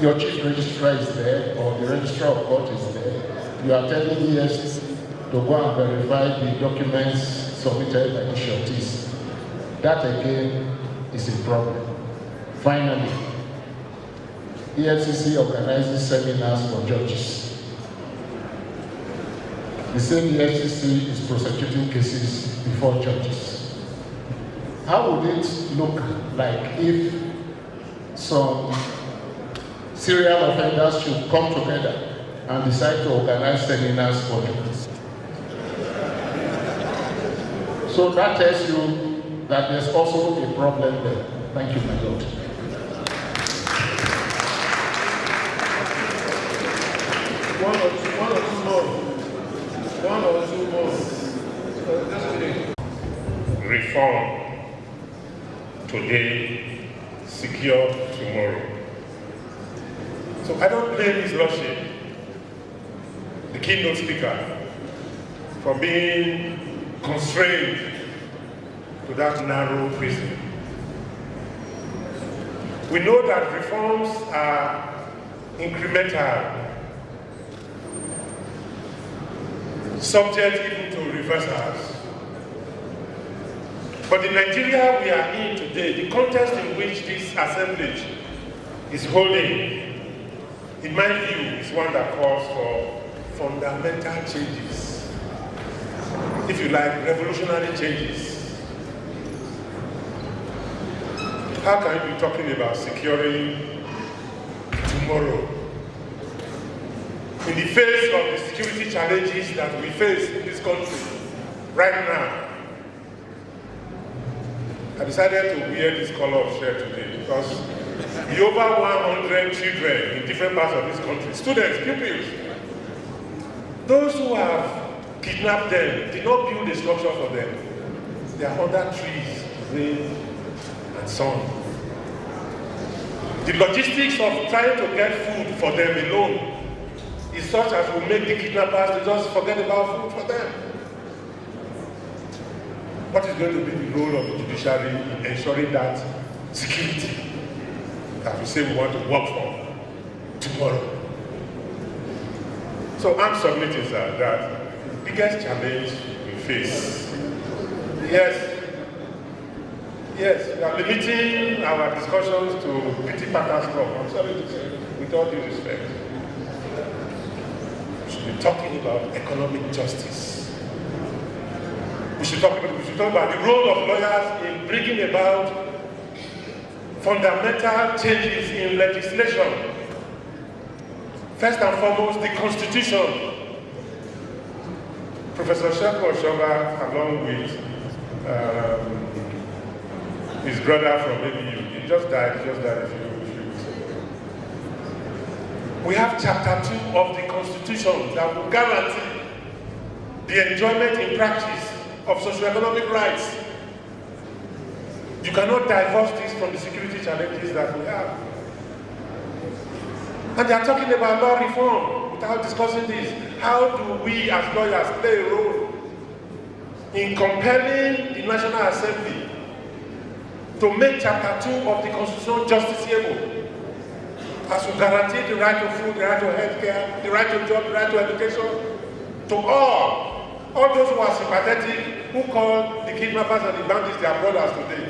Your chief registrar is there, or the registrar of court is there. You are telling EFCC to go and verify the documents submitted by the sureties. That again is a problem. Finally, EFCC organizes seminars for judges. The same EFCC is prosecuting cases before judges. How would it look like if some serial offenders should come together and decide to organize seminars for judges? So that tells you that there's also a problem there. Thank you, my Lord. One or two more. Just a minute. today, secure tomorrow. So I don't blame His Lordship, the keynote speaker, for being constrained to that narrow prison. We know that reforms are incremental, subject even to reversals. But the Nigeria we are in today, the context in which this assemblage is holding, in my view, is one that calls for fundamental changes. If you like, revolutionary changes. How can you be talking about securing tomorrow in the face of the security challenges that we face in this country right now? I decided to wear this color of shirt today because the over 100 children in different parts of this country, students, pupils, those who have kidnapped them did not build a structure for them. They are under trees, rain, and sun. The logistics of trying to get food for them alone is such as will make the kidnappers to just forget about food for them. What is going to be the role of the judiciary in ensuring that security that we say we want to work for tomorrow? So I'm submitting, sir, that the biggest challenge we face, yes, we are limiting our discussions to petty matters stuff. I'm sorry to say, with all due respect. We should be talking about economic justice. We should talk about the role of lawyers in bringing about fundamental changes in legislation. First and foremost, the Constitution. Professor Sheku Oshoba, along with his brother from ABU, he just died a few weeks ago. We have chapter 2 of the Constitution that will guarantee the enjoyment in practice of socio-economic rights. You cannot divorce this from the security challenges that we have. And they are talking about law reform without discussing this. How do we as lawyers play a role in compelling the National Assembly to make chapter 2 of the Constitution justiciable, as we guarantee the right to food, the right to health care, the right to job, the right to education, to all those who are sympathetic, who call the kidnappers and the bandits their brothers today,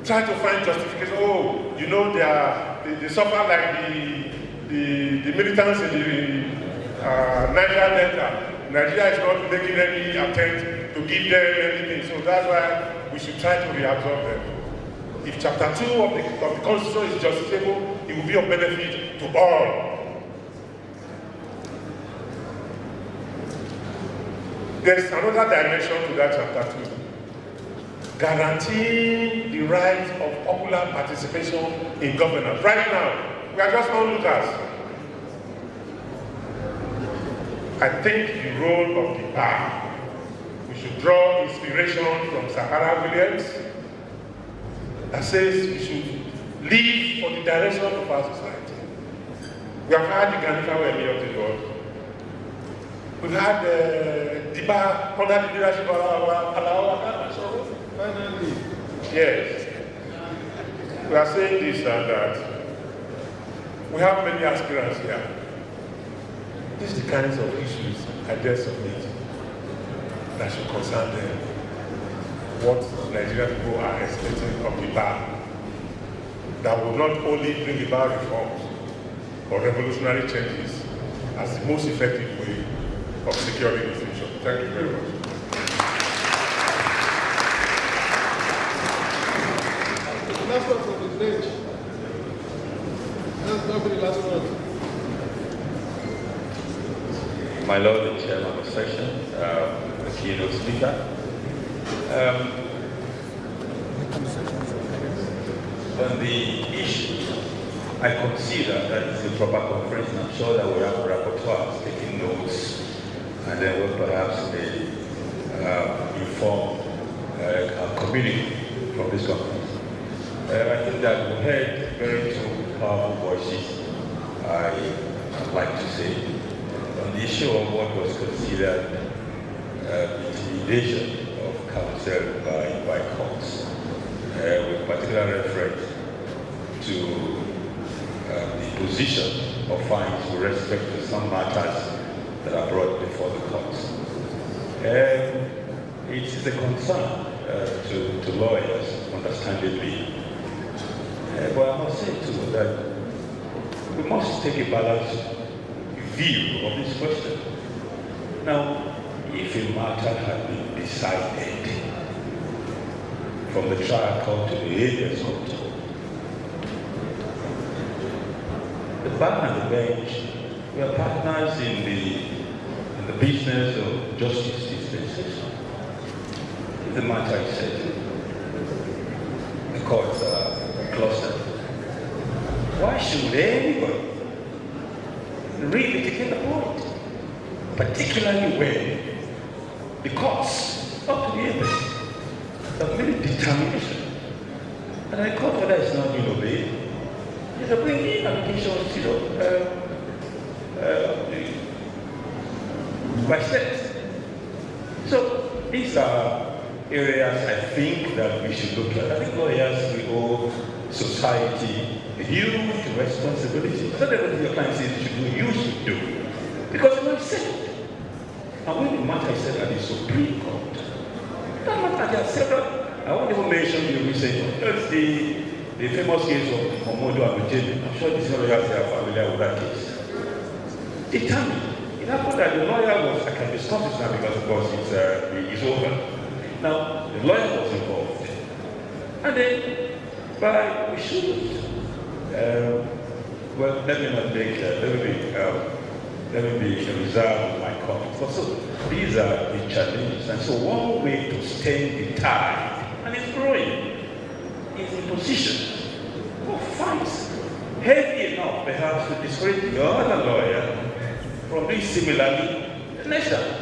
try to find justification. Oh, you know, they suffer like the militants in the Niger Delta. Nigeria is not making any attempt to give them anything, so that's why we should try to reabsorb them. If chapter 2 of the Constitution is justiciable, it will be of benefit to all. There is another dimension to that chapter 2. Guaranteeing the right of popular participation in governance. Right now, we are just onlookers. I think the role of the bar, we should draw inspiration from Sahara Williams, that says we should live for the direction of our society. We have had the Ghanifa Wemi of the world. We've had the bar under the leadership of our finally. Yes. We are saying this and that. We have many aspirants here. These are the kinds of issues I dare submit that should concern them. What Nigerian people are expecting of the bar that will not only bring about reforms or revolutionary changes as the most effective way of securing the future. Thank you very much. The last one from the bench. That's not the last one. My Lord, the Chairman of Section, the keynote speaker. On the issue, I consider that it's a proper conference, and I'm sure that we have rapporteurs taking notes, and then we'll perhaps inform a community from this conference. I think that we heard very two powerful voices, I'd like to say, on the issue of what was considered intimidation of counsel by courts, with particular reference to the position of fines with respect to some matters that are brought before the courts. It is a concern to lawyers, understandably. But I must say too that we must take a balanced view of this question. Now, if a matter had been decided from the trial court to the habeas court, the bar and the bench were partners in the business of justice dispensation. If the matter is settled, the courts are clustered. Why should anybody really take the point? Particularly when the courts, up to the embassy, have made a determination. And I call for that is not being obeyed. They're bringing applications, by steps. So these are areas I think that we should look at. I think lawyers, we owe society a huge responsibility. So that what your client says you should do, you should do. Because it's not settled. And when the matter is settled at the Supreme Court, that matter has settled. I won't even mention the recent, that's the famous case of Momodo Abujebe. I'm sure these lawyers are familiar with that case. Determined. It happened that the lawyer was, I can discuss this now because of course it's over. Now, the lawyer was involved. And then, we shouldn't. Well, let me not make, let me be reserved my comments. But so, these are the challenges. And so one way to stem the tide, and it's growing, is in position of fights heavy enough perhaps to discourage the other lawyer from doing similarly the next time.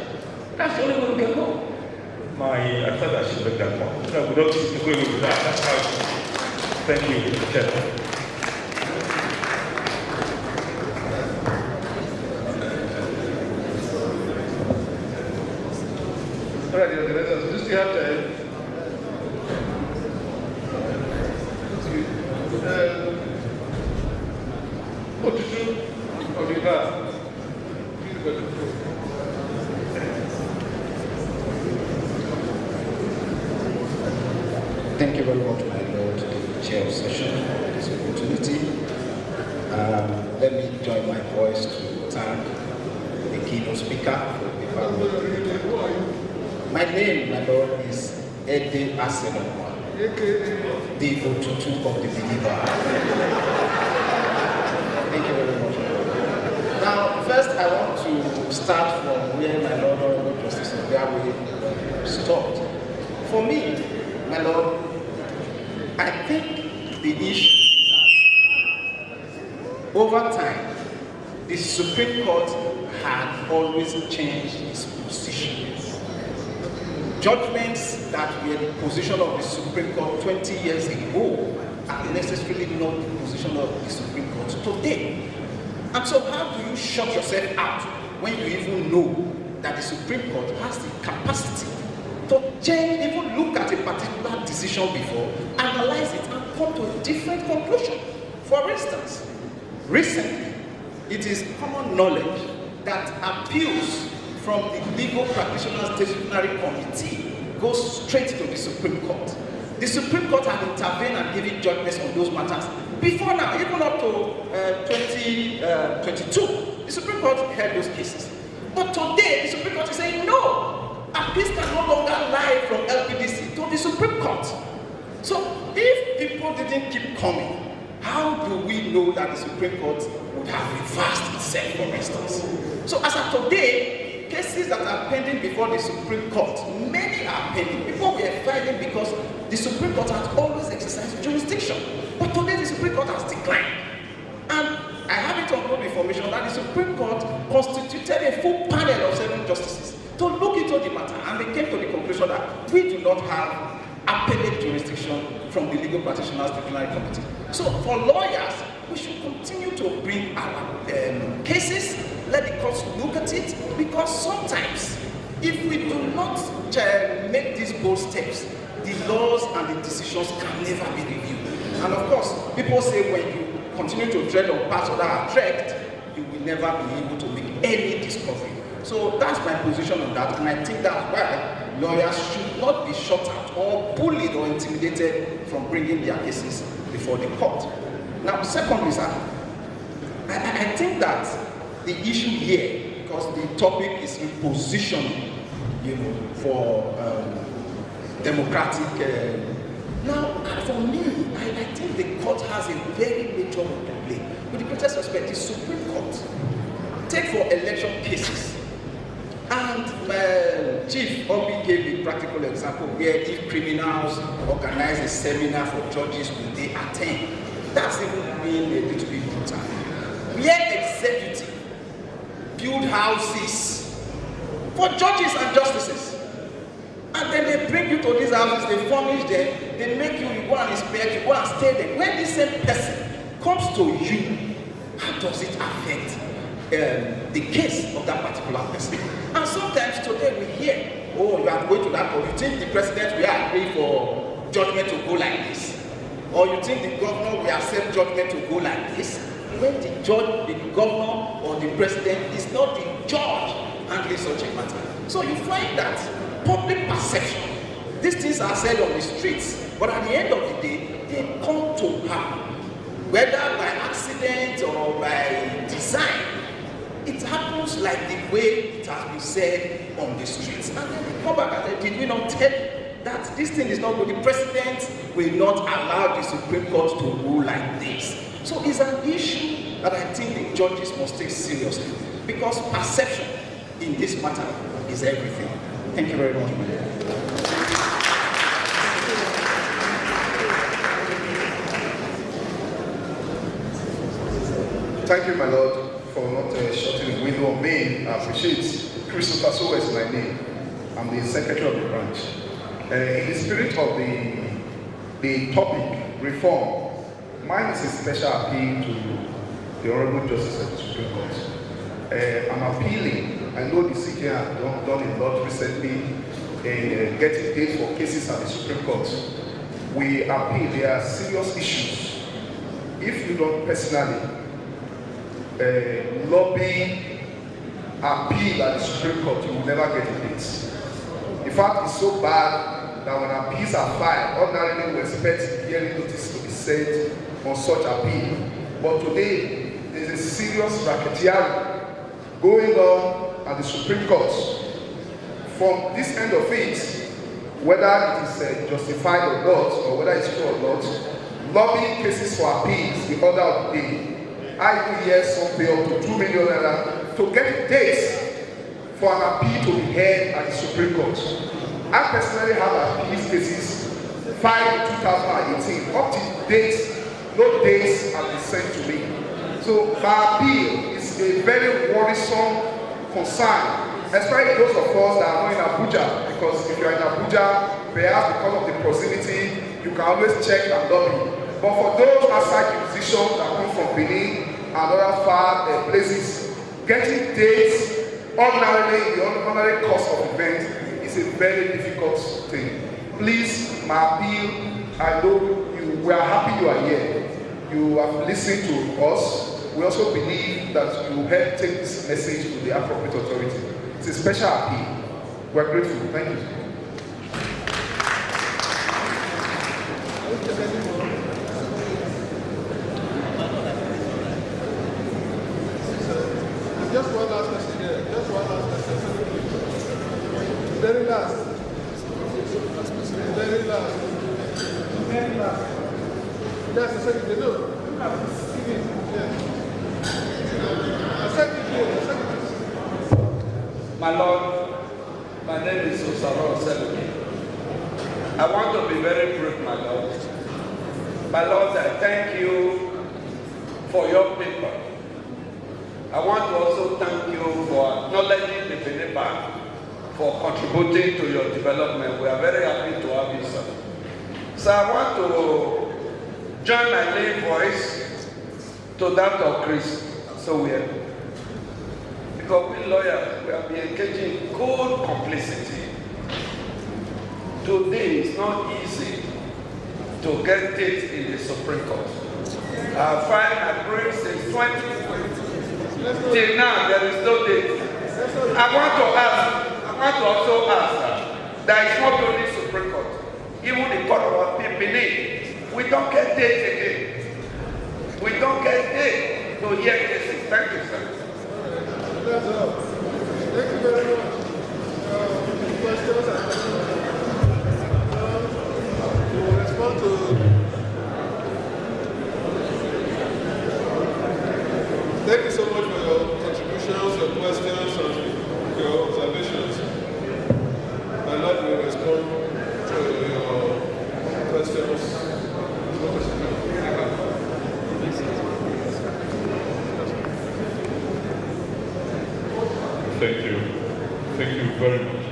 That's the only way we can go. I thought I should make that point. No, we don't need to go with that. That's how it is. Thank you, Mr. Chairman. All right, the organizers, just you have time. Thank you very much, my Lord, the Chair of Session, for this opportunity. Let me join my voice to thank the keynote speaker for the panel. My name, my Lord, is Ede Arsenal, the Otutu of the believer. Thank you very much, my Lord. Now, first I want to start from where my Lord, Honorable Justice Obiawe stopped. For me, my Lord, I think the issue is that over time, the Supreme Court had always changed its position. Judgments that were the position of the Supreme Court 20 years ago are necessarily not the position of the Supreme Court today. And so how do you shut yourself out when you even know that the Supreme Court has the capacity to change, even look at a particular decision before, analyze it, and come to a different conclusion? For instance, recently, it is common knowledge that appeals from the Legal Practitioners Disciplinary Committee goes straight to the Supreme Court. The Supreme Court had intervened and given judgments on those matters before now, even up to 2022. The Supreme Court heard those cases. But today, the Supreme Court is saying no, appeals can no longer lie from LPDC to the Supreme Court. So if people didn't keep coming, how do we know that the Supreme Court would have reversed itself, for instance? So as of today, cases that are pending before the Supreme Court, many are pending. People were fighting because the Supreme Court has always exercised jurisdiction. But today the Supreme Court has declined. And I have it on good information that the Supreme Court constituted a full panel of 7 justices to look into the matter, and they came to the conclusion that we do not have appellate jurisdiction from the Legal Practitioners Disciplinary Committee. So for lawyers, we should continue to bring our cases, let the courts look at it, because sometimes if we do not make these bold steps, the laws and the decisions can never be reviewed. And of course, people say when you continue to tread on paths that are trekked, you will never be able to make any discovery. So that's my position on that, and I think that's why lawyers should not be shut out or bullied or intimidated from bringing their cases before the court. Now, secondly, sir, I think that the issue here, because the topic is repositioning, you know, for democratic. Now, for me, I think the court has a very major role to play. With the greatest respect, the Supreme Court, take for election cases. And Chief Obi gave a practical example where if criminals organize a seminar for judges, will they attend? That's even being a little bit brutal. Where executive build houses for judges and justices, and then they bring you to these houses, they furnish them, they make you go and inspect, you go and stay there. When this same person comes to you, how does it affect the case of that particular person? And sometimes today we hear, oh, you are going to that court, you think the president will agree for judgment to go like this? Or you think the governor will accept judgment to go like this? When the judge, the governor, or the president is not the judge handling such a matter. So you find that public perception, these things are said on the streets, but at the end of the day, they come to happen. Whether by accident or by design, it happens like the way it has been said on the streets. And then they come back and say, did we not tell you that this thing is not good? The president will not allow the Supreme Court to rule like this. So it's an issue that I think the judges must take seriously, because perception in this matter is everything. Thank you very much. Thank you, my Lord, for not shutting the window on me. I appreciate. Christopher So is my name. I'm the secretary of the branch. In the spirit of the topic, reform, mine is a special appeal to the Honorable Justice of the Supreme Court. I'm appealing. I know the CK has done a lot recently in getting dates for cases at the Supreme Court. We appeal. There are serious issues. If you don't personally lobby, appeal at the Supreme Court, you will never get a date. In fact, it's so bad that when appeals are filed, ordinarily we expect hearing notice to be sent on such appeal. But today, there's a serious racketeering going on at the Supreme Court. From this end of it, whether it is justified or not, or whether it's true or not, lobbying cases for appeals the order of the day. I even hear some pay up to 2 million naira to get dates for an appeal to be heard at the Supreme Court. I personally have appeals cases filed in 2018. Up to date, no dates have been sent to me. So my appeal is a very worrisome concern, especially those of us that are not in Abuja, because if you are in Abuja, perhaps because of the proximity, you can always check and lobby. But for those outside jurisdictions that come from Benin and other far places, getting dates ordinarily in the ordinary course of events is a very difficult thing. Please, my appeal, I know we are happy you are here. You have listened to us. We also believe that you will help take this message to the appropriate authority. It's a special appeal. We are grateful. Thank you. Just one last question there. Just one last question. Very last. Very last. Very last. That's the second. No. Look at this. Yeah. My Lord, my name is Osaro Selumi. I want to be very brief, my Lord. My Lord, I thank you for your paper. I want to also thank you for acknowledging the Benin Bank for contributing to your development. We are very happy to have you, sir. So I want to join my lay voice to that of Chris. So we are, because we lawyers, we have been engaging in good complicity. Today it's not easy to get dates in the Supreme Court. I find my brief since 2020. Till now, there is no date. I want to also ask that it's not only Supreme Court, even the Court of Benin, we don't get dates again. We don't get dates to hear cases. Thank you, sir. Thank you very much. Questions and questions. We will respond to. Thank you so much for your contributions, your questions, and your observations. My Lord will respond to your questions. Thank you. Thank you very much.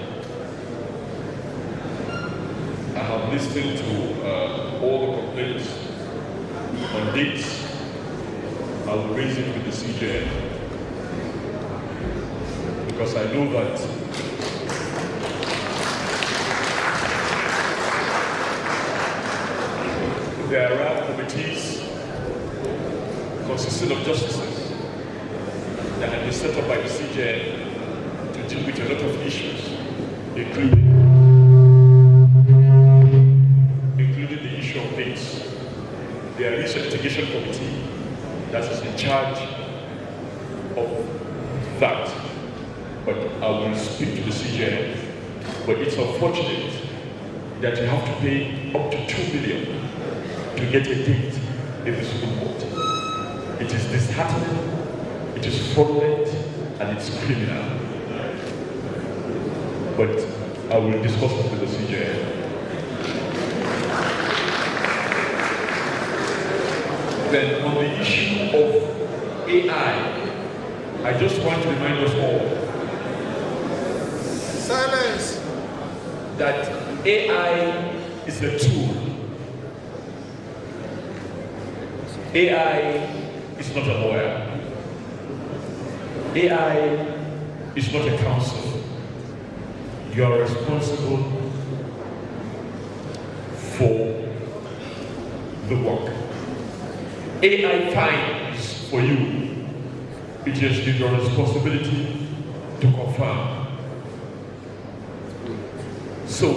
I have listened to all the complaints on dates. I will raise it with the CJN because I know that there are committees consisting of justices that have been set up by the CJN to deal with a lot of issues, including the issue of dates. There is a litigation committee that is in charge of that, but I will speak to the CJN. But it's unfortunate that you have to pay up to 2 million to get a date in the Supreme Court. It is disheartening, it is fraudulent, and it's criminal. But I will discuss it with the CJN. Then on the issue of AI, I just want to remind us all silence, that AI is a tool. AI is not a lawyer. AI is not a counsel. You are responsible for the work. AI finds for you. It is your responsibility to confirm. So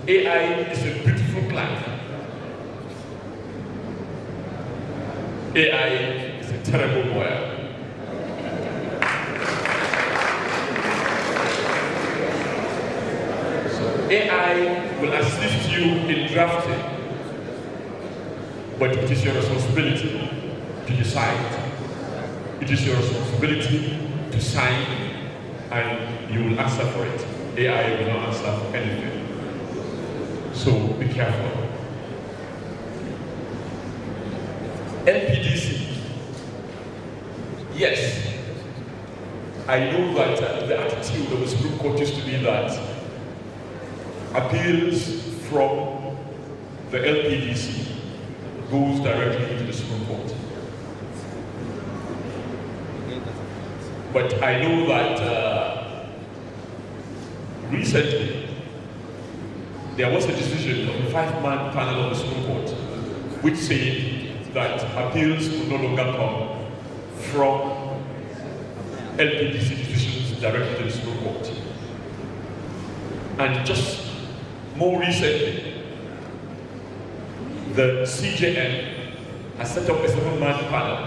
AI is a beautiful plant. AI is a terrible lawyer. So AI will assist you in drafting, but it is your responsibility to decide. It is your responsibility to sign, and you will answer for it. AI will not answer for anything. So be careful. LPDC. Yes, I know that the attitude of the Supreme Court used to be that appeals from the LPDC goes directly into the Supreme Court. But I know that recently there was a decision of a 5-man panel of the Supreme Court which said that appeals will no longer come from LPDC decisions directly to the Supreme Court. And just more recently, the CJN has set up a 7-man panel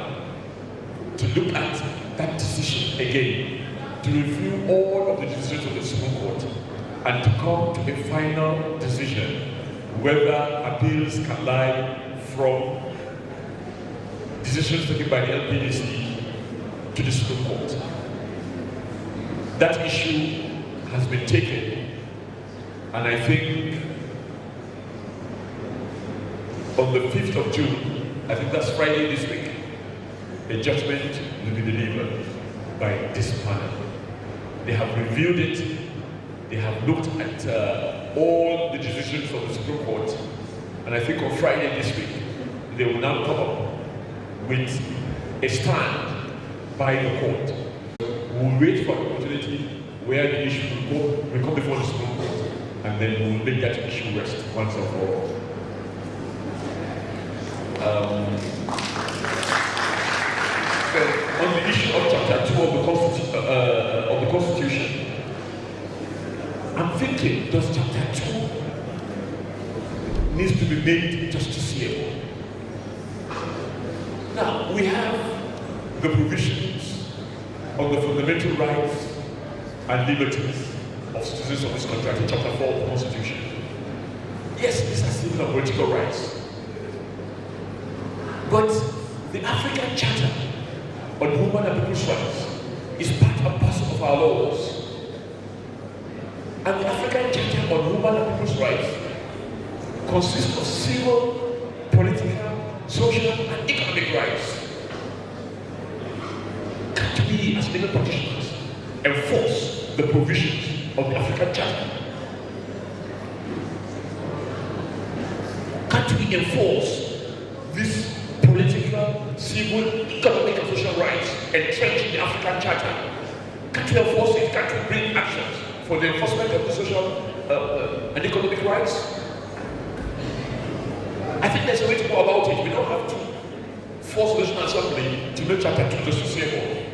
to look at that decision again, to review all of the decisions of the Supreme Court, and to come to a final decision whether appeals can lie from decisions taken by the LPDC to the Supreme Court. That issue has been taken, and I think on the 5th of June, I think that's Friday this week, a judgment will be delivered by this panel. They have reviewed it, they have looked at all the decisions of the Supreme Court, And I think on Friday this week, they will now come up with a stand by the court. We'll wait for an opportunity where the issue will come before the Supreme Court, and then we'll make that issue rest once and for all. On the issue of Chapter 2 of the Constitution, I'm thinking, does Chapter 2 needs to be made justiciable? Now, we have the provisions on the fundamental rights and liberties of citizens of this country in Chapter 4 of the Constitution. Yes, these are civil and political rights. But the African Charter on Human and People's Rights is part and parcel of our laws. And the African Charter on Human and People's Rights consists of civil, political, social, and economic rights. Can't we, as legal practitioners, enforce the provisions of the African Charter? Can't we enforce these political, civil, economic, and social rights entrenched in the African Charter? Can't we enforce it? Can't we bring actions for the enforcement of the social and economic rights? I think there's a way to go about it. We don't have to force the National Assembly to make Chapter 2 justiciable.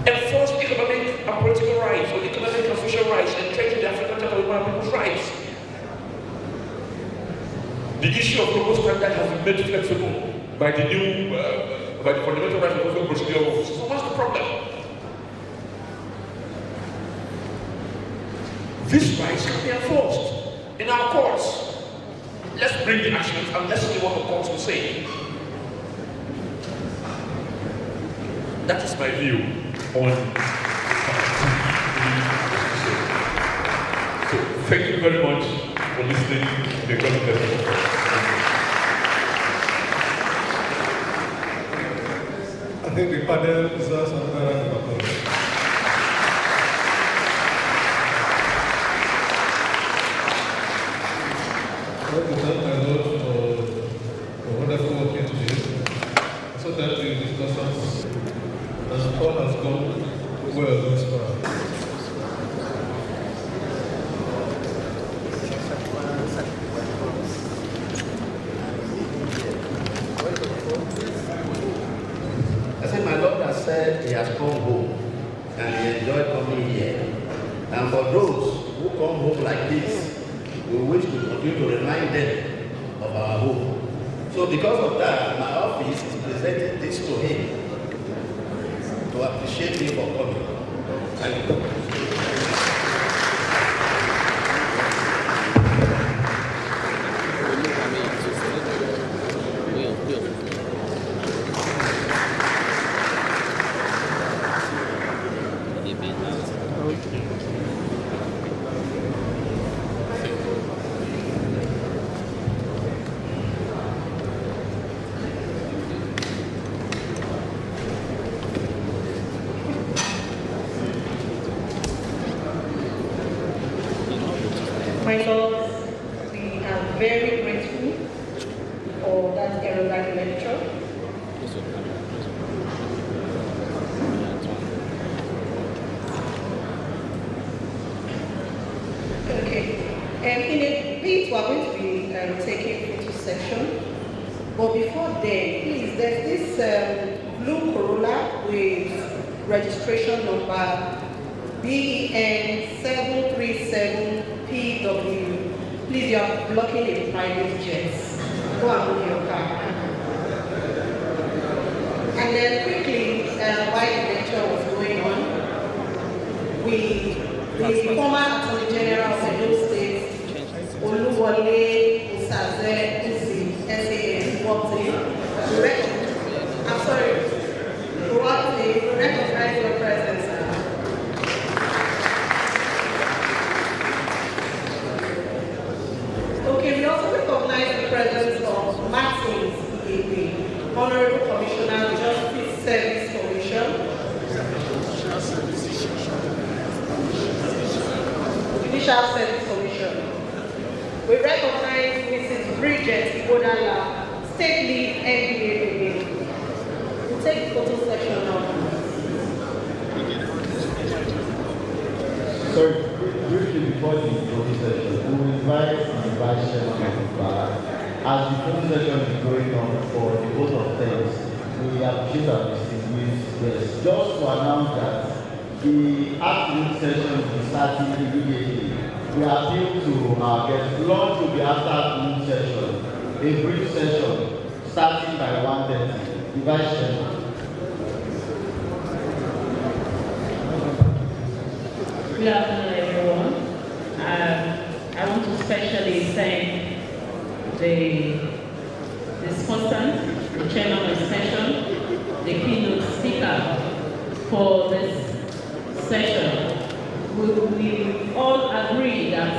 Enforce economic and political rights, or economic and social rights, entrenched in the African Charter of Human and People's Rights. The issue of global standard has been made flexible by the new, by the Fundamental Rights Enforcement Procedure Office. So what's the problem? These rights can be enforced in our courts. Let's bring the actions and let's see what the courts will say. That is my view on. So thank you very much for listening to the conversation. I think the panel deserves another round of applause. I want to thank my Lord for wonderful working today. So that the discussions and all has gone well thus far. Said he has come home and he enjoyed coming here. And for those who come home like this, we wish to continue to remind them of our home. So because of that, my office is presenting this to him to appreciate him for coming. Thank you. My Lord, we are very grateful for that erudite lecture. Okay, in a bit we are going to be taking photo section, but before then, please, there's this blue Corolla with registration number BEN 737 PW. Please, you are blocking a private jet. Go and move your car. And then quickly, while the lecture was going on, the former Attorney General of Edo State, Oluwole Osaze Uzi, SAN, walked in. I'm sorry, walked in, recognize your presence. Okay, we also recognize the presence of Martins EAP, Honorable Commissioner, Justice Service Commission, Judicial Service Commission. Bridget Odala, State Lead NBA. We'll take the photo section now. So, briefly before the photo session, we will invite the Vice Chairman of the bar. As the photo session is going on for the vote of thanks, we appreciate our distinguished guests. Just to announce that the afternoon session will be starting immediately. We appeal to our guests. Lunch will be after afternoon session. A brief session starting by 1:30. The Vice Chairman. Good afternoon, everyone. I want to especially thank the discussant, the chairman of the session, the keynote speaker for this session. We all agree that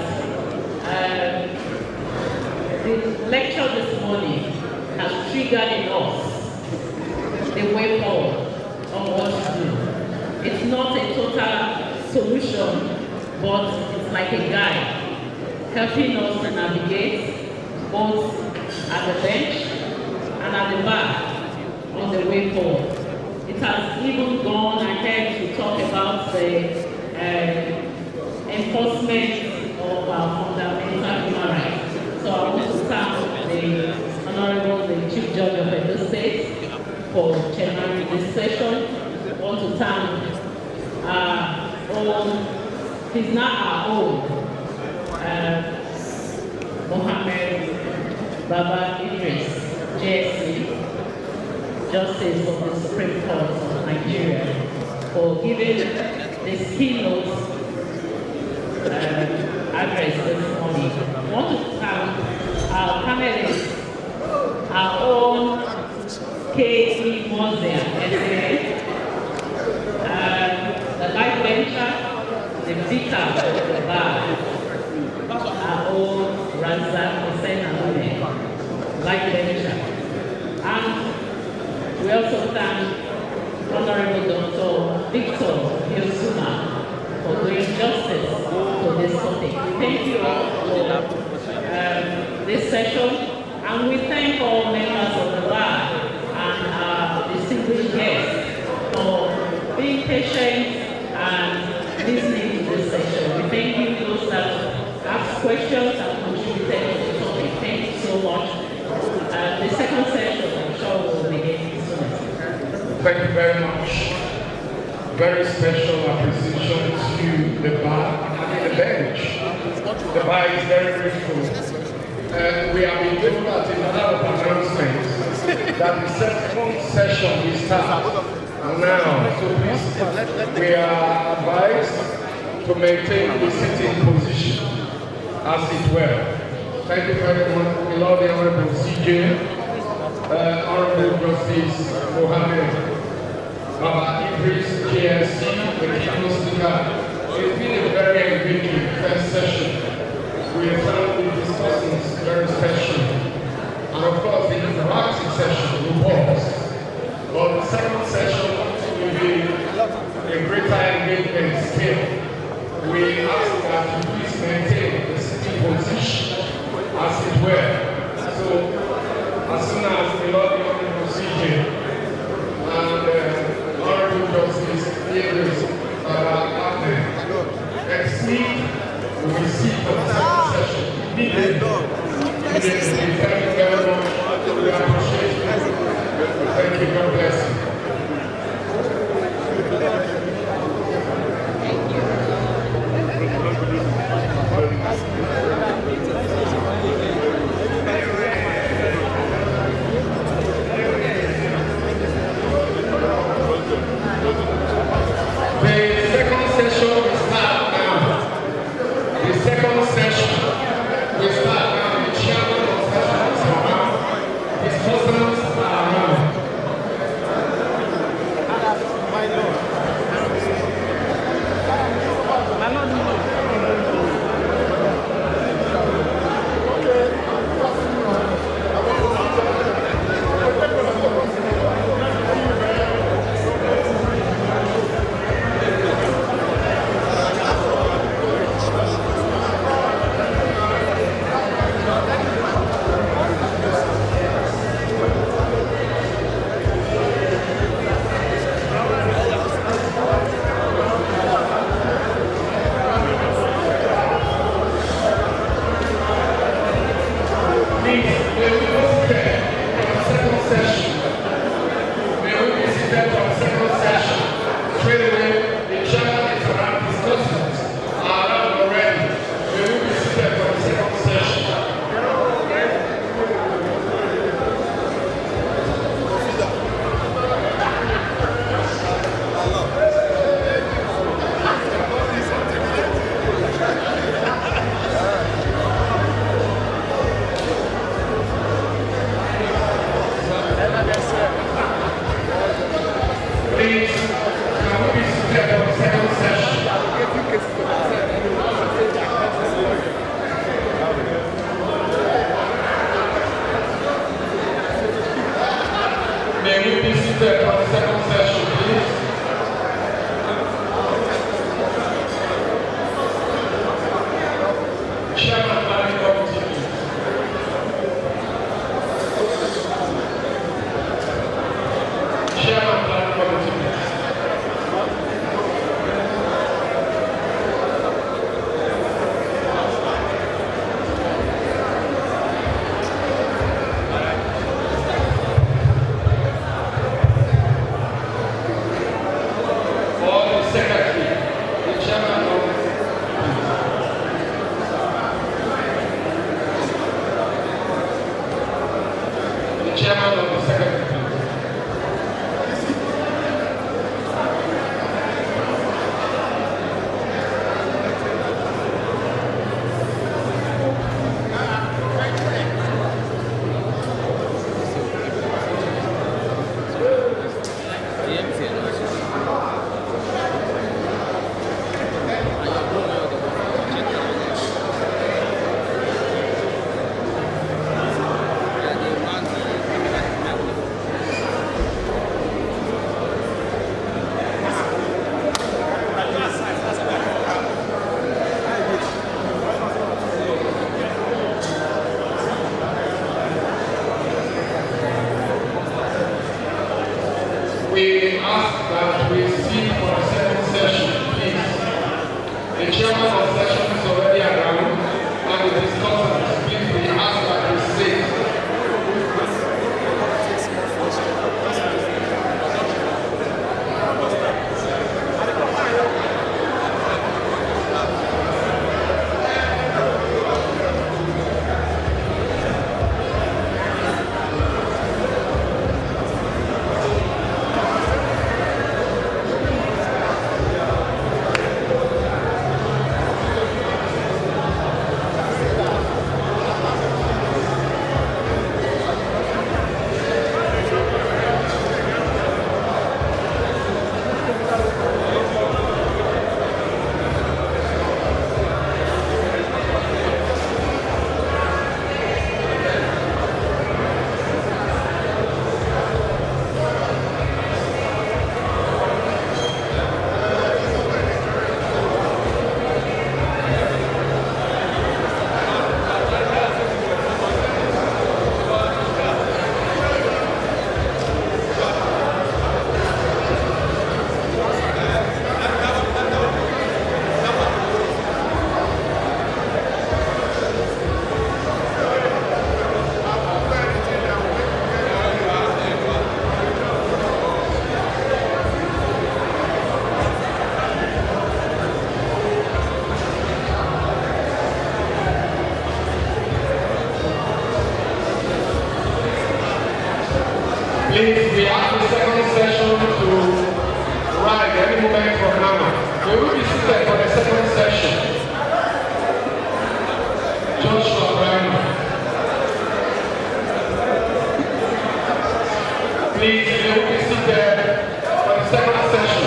the lecture this morning has triggered in us the way forward on what to do. It's not a total solution, but it's like a guide helping us to navigate both at the bench and at the bar on the way forward. It has even gone ahead to talk about the enforcement of our fundamental human rights. So I want to thank the Honorable Chief Judge of Edo State for chairing this session. I want to thank he's not our own, Mohammed Baba Idris, JSC, Justice of the Supreme Court of Nigeria, for giving this keynote address this morning. I want to thank our panelists, our own K.E. Mozia, the light bencher, the vicar of the bar, our own Razak Hussein Alune, light bencher. And we also thank Honorable Dr. Victor Yosuma for doing justice to this topic. We thank you all for this session, and we thank all members of the bar and our distinguished guests for being patient and listening to this session. We thank you those that asked questions and contributed to the topic. Thank you so much. The second session, I'm sure, will begin soon. Thank you very much. Very special appreciation to the bar and the bench. The bar is very grateful. We have been told that in another announcement that the second session will start now. So please, we are advised to maintain the sitting position as it were. Thank you very much. We love the Honorable CJ, Honorable Justice Mohammed Baba Idris, JSC, the keynote speaker. It's been a very engaging first session. We have found the discussions very special. And of course, the interactive session will pause. But the second session will be a greater engagement still. We ask that you please maintain the sitting position as it were. So, as soon as the Lord the Honorable CJ and Honorable Justice Idris exceed, we will see for the second session. Thank you very much. We appreciate you. Thank you. God bless you. The second session will start now. The second session will start now. The chairman of the session is second session, please. Chairman Planning Committee, please. Chairman Planning Committee, please. Chairman of the secretary, please. We ask that we sit for the second session, please. The chairman of the session is already around, and the discussants, please, we ask that we sit. Please, we have the second session to rise any moment from now. We will be seated for the second session. Joshua Brown. Please, we will be seated for the second session.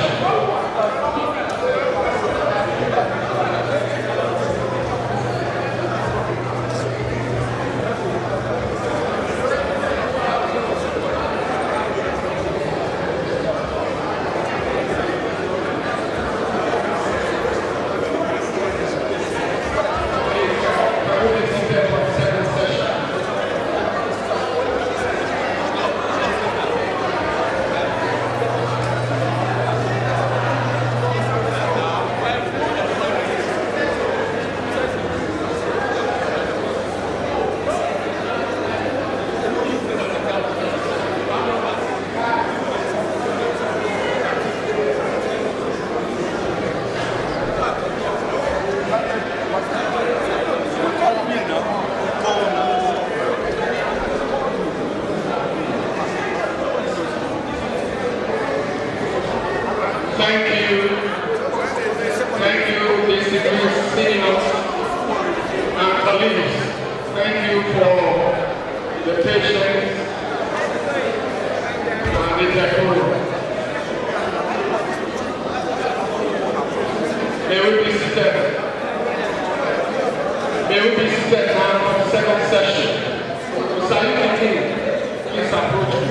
Thank you, distinguished seniors and colleagues. Thank you for the patience and the decorum. May we be seated. May we be seated now for the second session. We salute the King. Please approach me.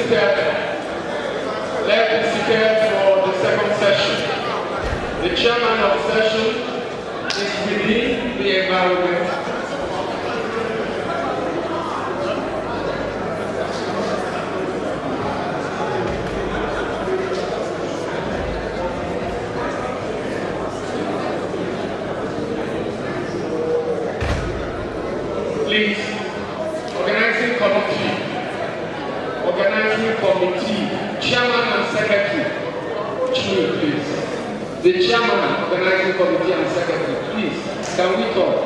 seated. Let's be seated for the second session. The chairman of the session is within the environment. Please, organizing committee, chairman and secretary, please. The chairman, organizing committee and secretary, please, can we talk?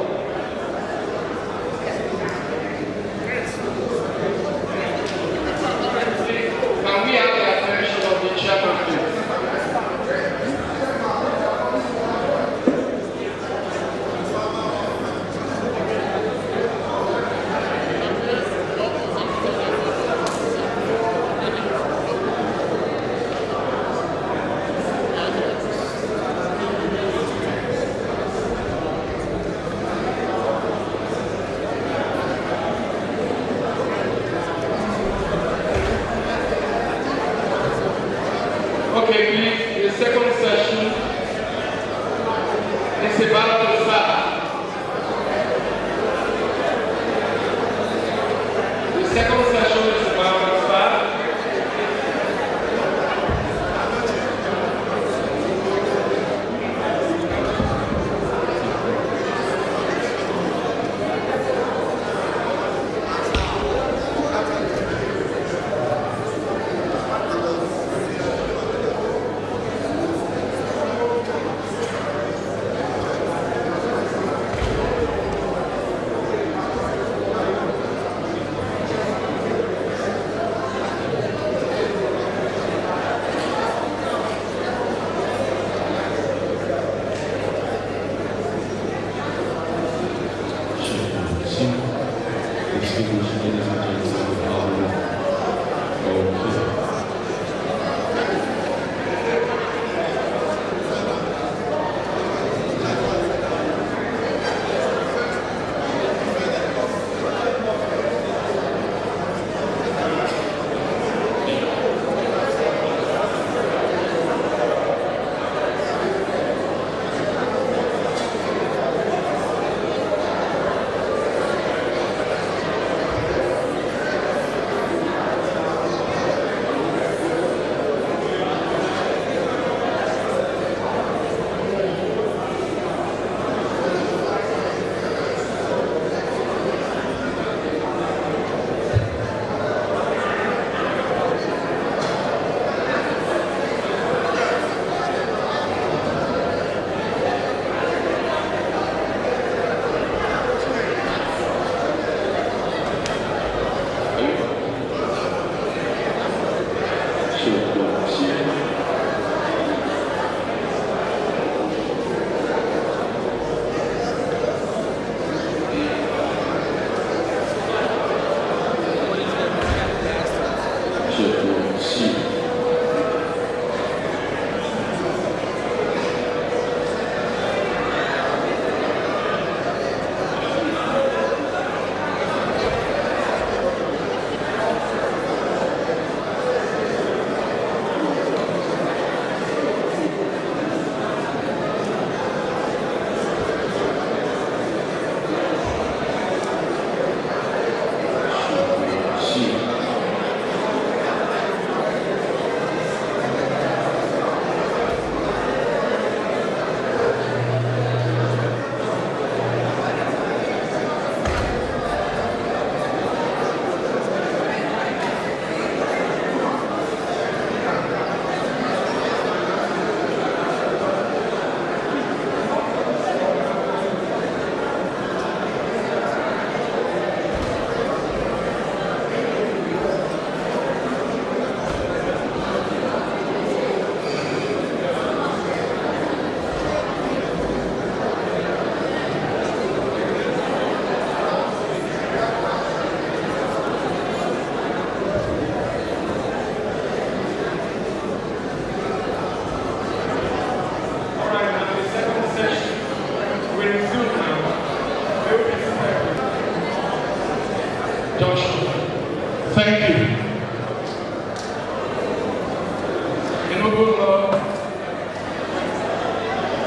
Can we have the attention of the chairman, please? Okay, please, the second session is about to start. The second session is about to start.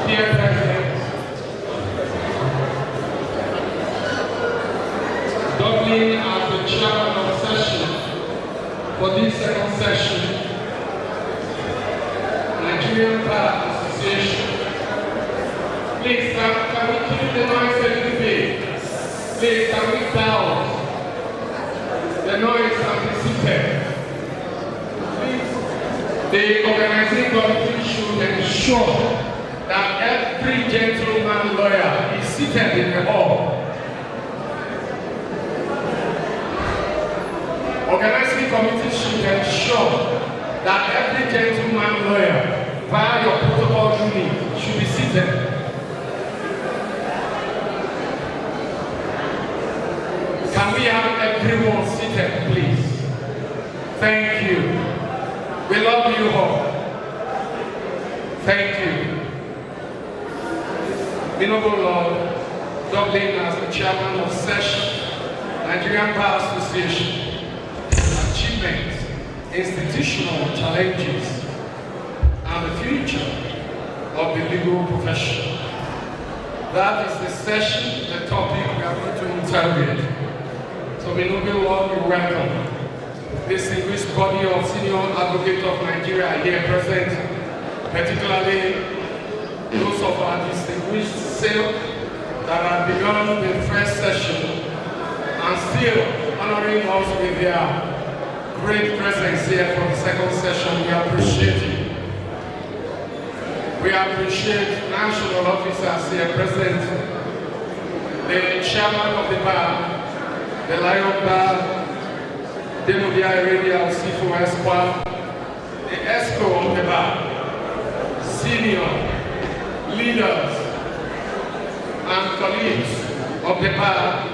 Dear President, Dublin as the chairman of session for this second session, Nigerian Bar Association. Please, can we keep the noise a little bit? Please, can we down the noise and be seated? Please, the organizing committee should ensure that every gentleman lawyer is seated in the hall. Organizing committee should ensure that every gentleman lawyer via your protocol unit should be seated. Can we have everyone seated, please? Thank you. We love you all. Thank you. Honorable Lord, Dublin as the chairman of session, Nigerian Bar Association. Achievements, institutional challenges, and the future of the legal profession. That is the session, the topic we are going to interrogate. So, Honorable Lord, you welcome distinguished body of senior advocates of Nigeria here present, particularly those of our distinguished self that have begun the first session and still honoring us with their great presence here for the second session. We appreciate it. We appreciate national officers here present, the chairman of the bar, the Lion Bar, Demodia Area Sifu Esquire, the ESCO of the bar, senior leaders and colleagues of the bar.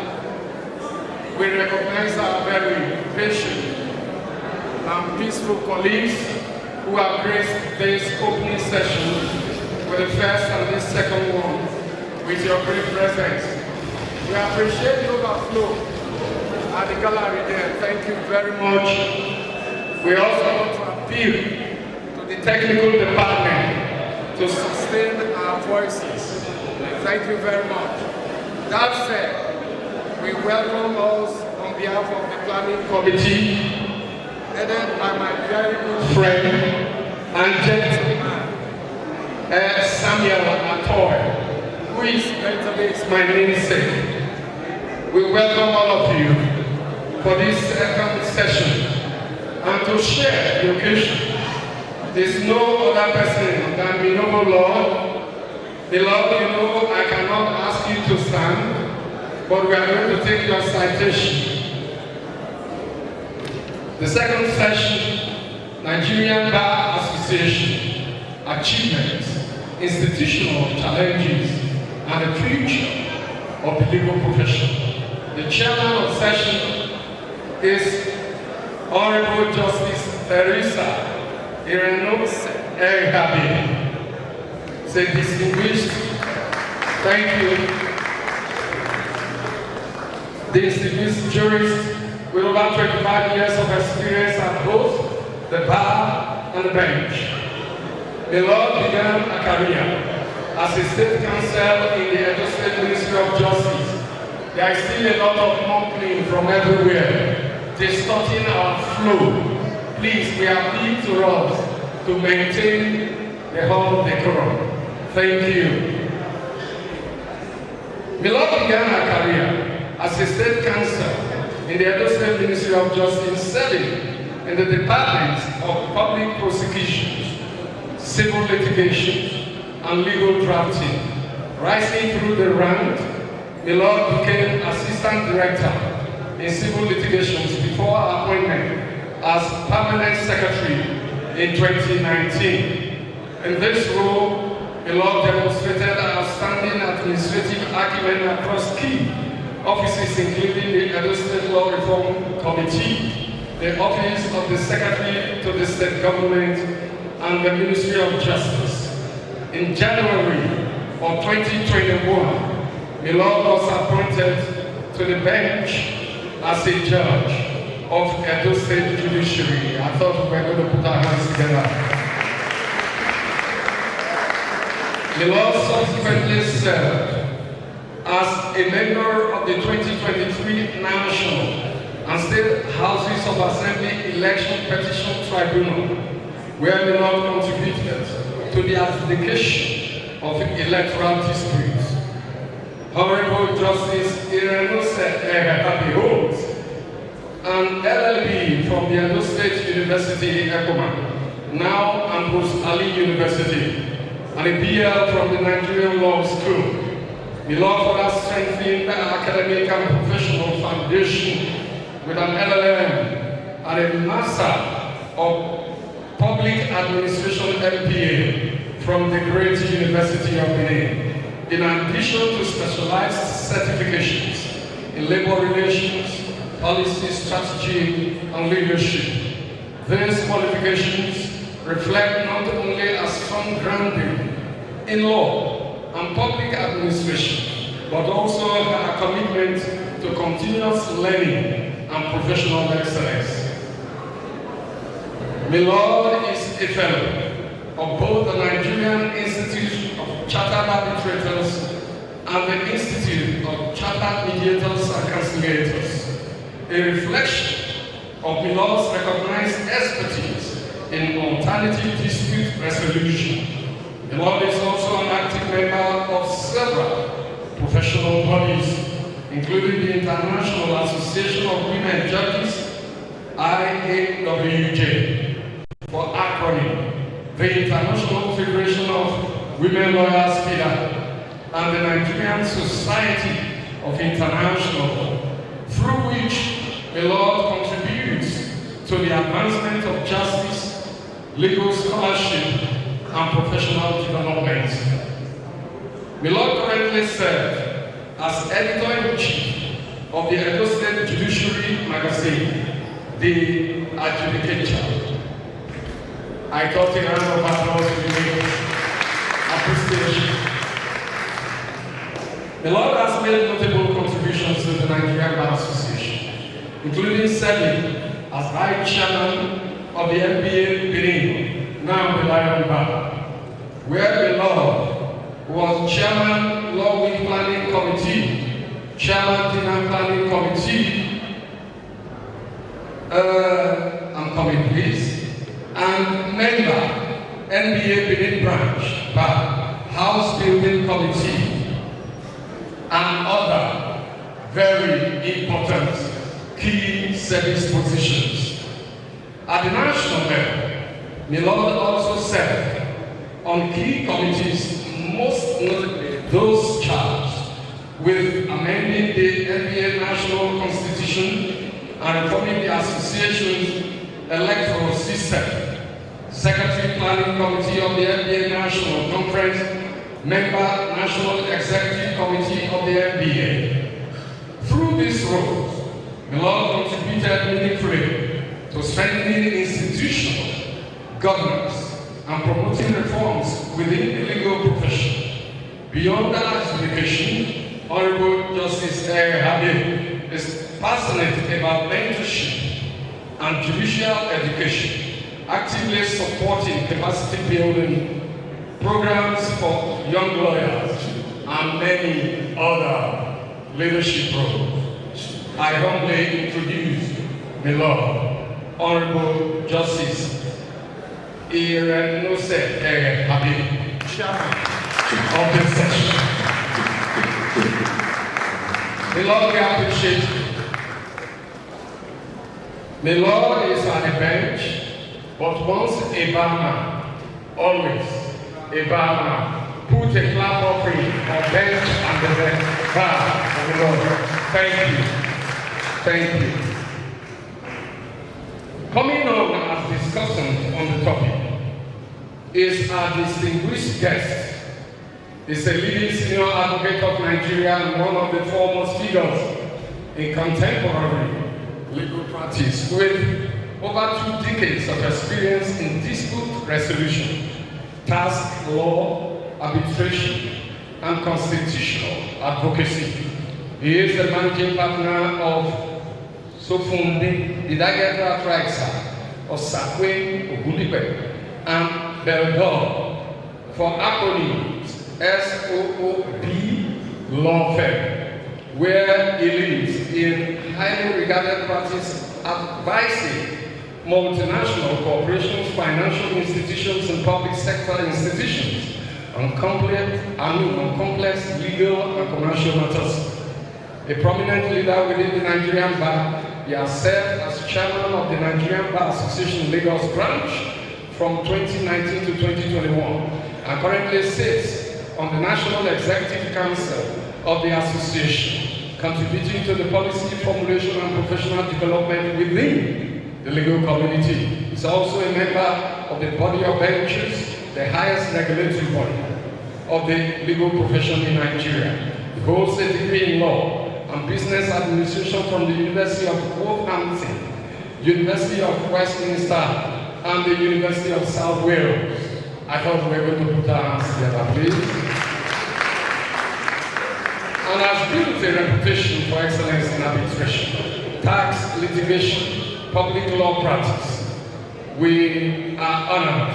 We recognize our very patient and peaceful colleagues who have graced this opening session with the first and this second one with your great presence. We appreciate the overflow at the gallery there. Thank you very much. We also want to appeal to the technical department to sustain our voices. Thank you very much. That said, we welcome us on behalf of the planning committee, headed by my very good friend and gentleman, Samuel Atoy, who is my namesake. We welcome all of you for this second session and to share the occasion. There's no other person than the noble Lord. The Lord, you know, I cannot ask you to stand, but we are going to take your citation. The second session, Nigerian Bar Association, achievements, institutional challenges, and the future of the legal profession. The chairman of session is Honorable Justice Teresa Irenos Ergabi. Say distinguished, thank you. The distinguished jurist with over 25 years of experience at both the bar and the bench. The Lord began a career as a state counsel in the Edo State Ministry of Justice. There is still a lot of mumbling from everywhere, distorting our flow. Please, we appeal to us to maintain the hall decorum. Thank you. Milord began her career as a state counsel in the Edo State Ministry of Justice, serving in the Department of Public Prosecutions, Civil Litigation, and Legal Drafting. Rising through the rank, Milord became Assistant Director in Civil Litigations before her appointment as Permanent Secretary in 2019. In this role, Milord demonstrated outstanding administrative acumen across key offices including the Edo State Law Reform Committee, the Office of the Secretary to the State Government, and the Ministry of Justice. In January of 2021, Milord was appointed to the bench as a judge of Edo State Judiciary. I thought we were going to put our hands together. Milord subsequently served as a member of the 2023 National and State Houses of Assembly Election Petition Tribunal, where Milord contributed to the adjudication of electoral disputes. Honorable Justice Irenose Erehabi holds an LLB from the Edo State University, Ekoma, now Ambrose Ali University, and a BL from the Nigerian Law School. Milord further strengthened the academic and professional foundation with an LLM and a Master of Public Administration MPA from the Great University of Benin, in addition to specialized certifications in labor relations, policy, strategy, and leadership. These qualifications reflect not only a strong grounding in law and public administration, but also a commitment to continuous learning and professional excellence. Milord is a fellow of both the Nigerian Institute of Chartered Arbitrators and the Institute of Chartered Mediators and Conciliators, a reflection of Milord's recognized expertise in alternative dispute resolution. Milord is also an active member of several professional bodies, including the International Association of Women Judges, IAWJ, for acronym, the International Federation of Women Lawyers, FIDA, and the Nigerian Society of International Law, through which Milord contributes to the advancement of justice, legal scholarship, and professional development. Milord currently serves as editor-in-chief of the Edo State Judiciary magazine, The Adjudicator. I thought a round of applause would be appreciation. Milord has made notable contributions to the Nigerian Bar Association, including serving as Vice Chairman of the MBA Benin, now the Lion Bar, where Milord was Chairman Law Week Planning Committee, Chairman Dinner Planning Committee, I'm coming please, and member NBA Benin Branch Bar House Building Committee, and other very important key service positions. At the national level, Milord also served on key committees, most notably those charged with amending the NBA National Constitution and reforming the association's electoral system, Secretary Planning Committee of the NBA National Conference, member National Executive Committee of the NBA. Through these roles, Milord contributed meaningfully to strengthening institutional governance and promoting reforms within the legal profession. Beyond that adjudication, Honorable Justice Habib is passionate about mentorship and judicial education, actively supporting capacity building programs for young lawyers and many other leadership roles. I humbly introduce Milord, Honorable Justice Irenose Habib, Chairman of this session. Milord, we appreciate you. Milord is on a bench, but once a barman, always a barman. Put a clap offering on bench and the bench bar for Milord. Thank you. Thank you. Coming on as discussant on the topic is our distinguished guest. He's a leading senior advocate of Nigeria and one of the foremost figures in contemporary legal practice with over 2 decades of experience in dispute resolution, task law, arbitration, and constitutional advocacy. He is the managing partner of Sofunde, the Dagatra Traxa of Sakwe, Ogundipe, and Beldor, for acronyms SOOB law firm, where he leads in highly regarded practice advising multinational corporations, financial institutions, and public sector institutions on complex legal and commercial matters. A prominent leader within the Nigerian bar, he has served as chairman of the Nigerian Bar Association Lagos branch from 2019 to 2021, and currently sits on the National Executive Council of the association, contributing to the policy formulation and professional development within the legal community. He's also a member of the body of benches, the highest regulatory body of the legal profession in Nigeria. He holds a degree in law and business administration from the University of Wolverhampton, University of Westminster, and the University of South Wales. I thought we were going to put our hands together, please. And has built a reputation for excellence in arbitration, tax litigation, public law practice. We are honored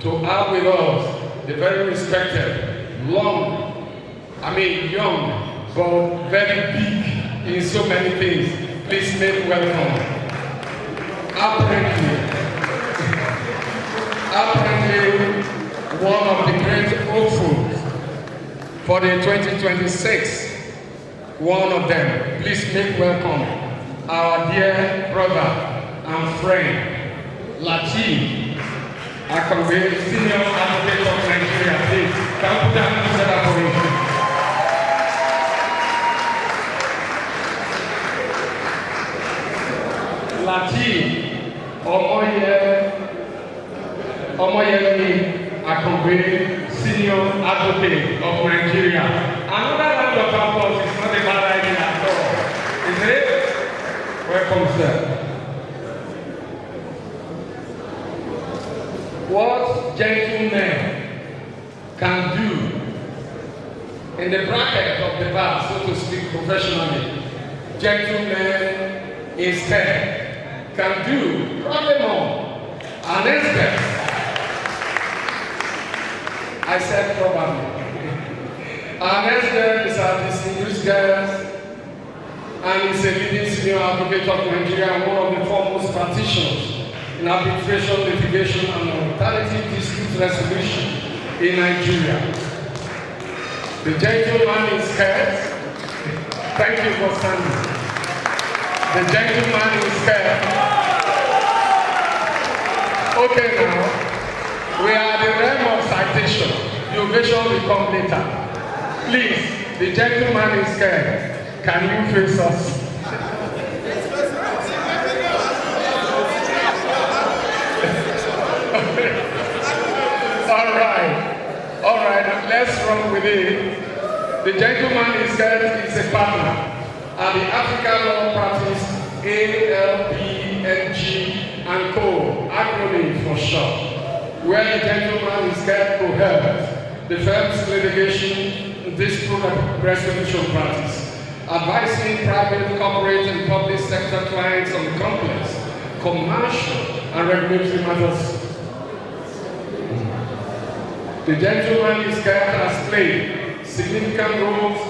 to have with us the very respected, young, but very big in so many things. Please make welcome. Apparently one of the great hopefuls for the 2026. One of them. Please make welcome our dear brother and friend, Latif Akonwe, Senior Advocate of Nigeria. Please, can you put your hands together for him? Latif Omoyemi Akonwe, Senior Advocate of Nigeria. Another round of applause is not a bad idea at all. Is it? Welcome, sir. What gentlemen can do in the bracket of the bar, so to speak professionally, gentlemen instead can do probably more. An expert. I said probably. Our next guest is our distinguished guest, and is a leading senior advocate of Nigeria and one of the foremost practitioners in arbitration, litigation, and alternative dispute resolution in Nigeria. The gentleman is scared. Thank you for standing. The gentleman is scared. Okay, now we are at the realm of citation. The ovation will come later. Please, the gentleman is scared. Can you face us? All right, let's run with it. The gentleman is scared is a partner at the African Law Practice ALPNG and Co. acronym for short, where the gentleman is scared co-head the firm's litigation dispute resolution practice, advising private, corporate, and public sector clients on complex, commercial, and regulatory matters. The gentleman is has played significant roles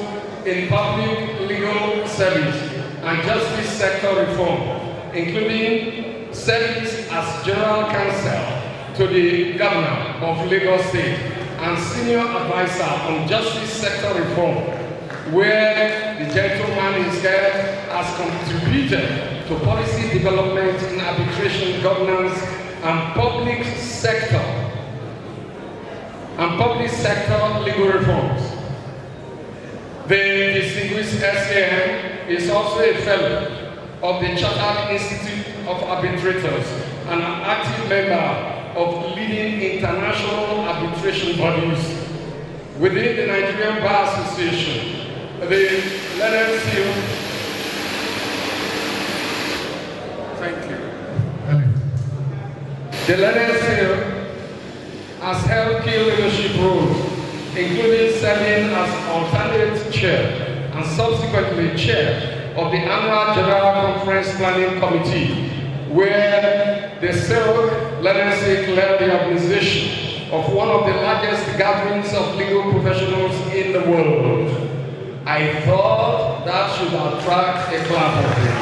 in public legal service and justice sector reform, including service as general counsel to the governor of Lagos State and senior advisor on justice sector reform, where the gentleman has contributed to policy development in arbitration governance and public sector legal reforms. The distinguished SAM is also a fellow of the Chartered Institute of Arbitrators and an active member of leading international arbitration bodies within the Nigerian Bar Association. The learned seal. Thank you. The learned seal has held key leadership roles, including serving as alternate chair and subsequently chair of the annual General Conference Planning Committee, where the CEROC led the organization of one of the largest gatherings of legal professionals in the world. I thought that should attract a clap of them.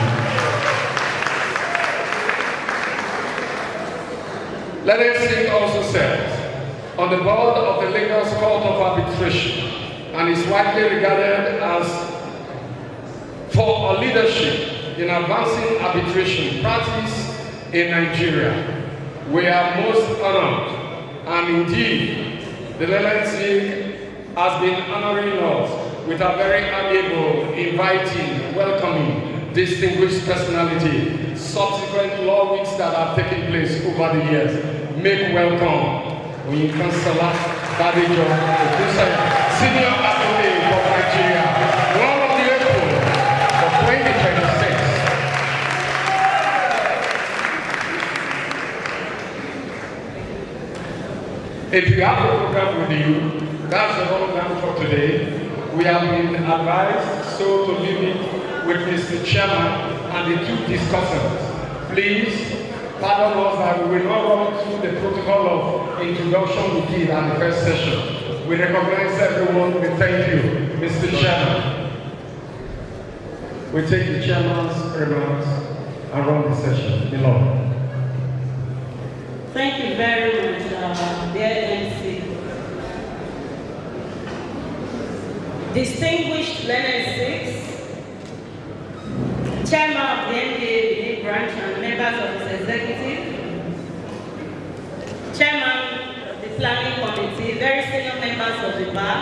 Leonard Singh also said, on the board of the Lagos Court of Arbitration, and is widely regarded as for our leadership in advancing arbitration practice in Nigeria. We are most honored, and indeed, the Leonard Singh has been honoring us with a very amiable, inviting, welcoming, distinguished personality. Subsequent law weeks that have taken place over the years make welcome Oyinkansola Badejo, Senior Advocate of Nigeria, one of the April for 2026. If you have the program with you, that's the program for today. We have been advised so to leave it with Mr. Chairman and the two discussants. Please pardon us that we will not run through the protocol of introduction we did at the first session. We recognize everyone. We thank you, Mr. Chairman. We take the chairman's remarks and run the session. Below. Thank you very much, dear MC. Distinguished Leonard Singh, Chairman of the NBA Benin branch and members of its executive, Chairman of the Planning Committee, very senior members of the bar,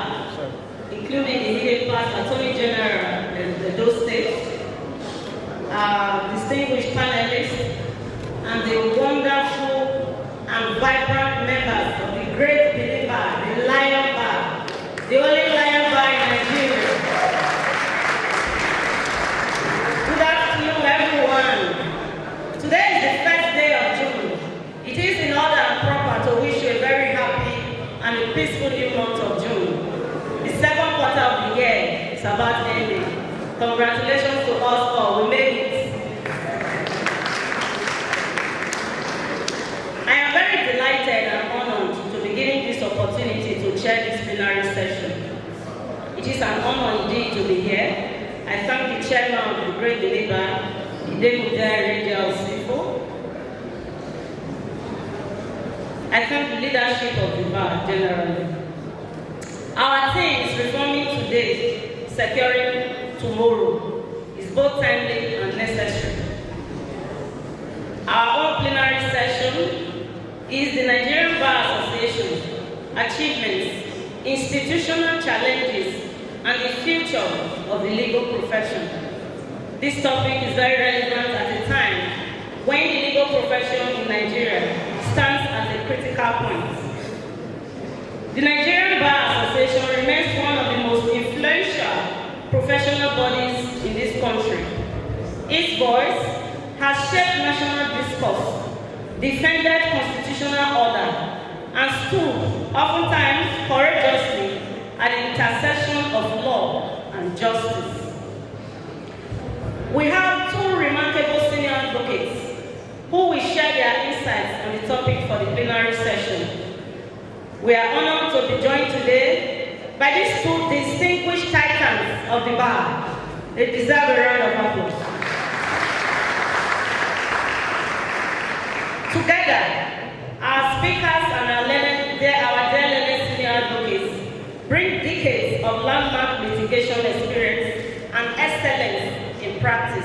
including the Hidden Past Attorney General of the Edo State, distinguished panelists, and the wonderful and vibrant members of the great Benin bar, the Lion Bar, the only Lion bar in Nigeria. Good afternoon, everyone. Today is the first day of June. It is in order and proper to wish you a very happy and a peaceful new month of June. The second quarter of the year is about ending. Congratulations to us all. We made it. I am very delighted and honored to be given this opportunity to chair this plenary session. It is an honor indeed to be here. I thank the chairman of the great Benin bar, I thank the leadership of the bar generally. Our theme is reforming today, securing tomorrow. Is both timely and necessary. Our own plenary session is the Nigerian Bar Association, achievements, institutional challenges, and the future of the legal profession. This topic is very relevant at a time when the legal profession in Nigeria stands at a critical point. The Nigerian Bar Association remains one of the most influential professional bodies in this country. Its voice has shaped national discourse, defended constitutional order, and stood, oftentimes courageously, at the intersection of law and justice. We have two remarkable senior advocates who will share their insights on the topic for the plenary session. We are honored to be joined today by these two distinguished titans of the bar. They deserve a round of applause. Together, our speakers and our dear senior advocates bring decades of landmark litigation experience and excellence in practice.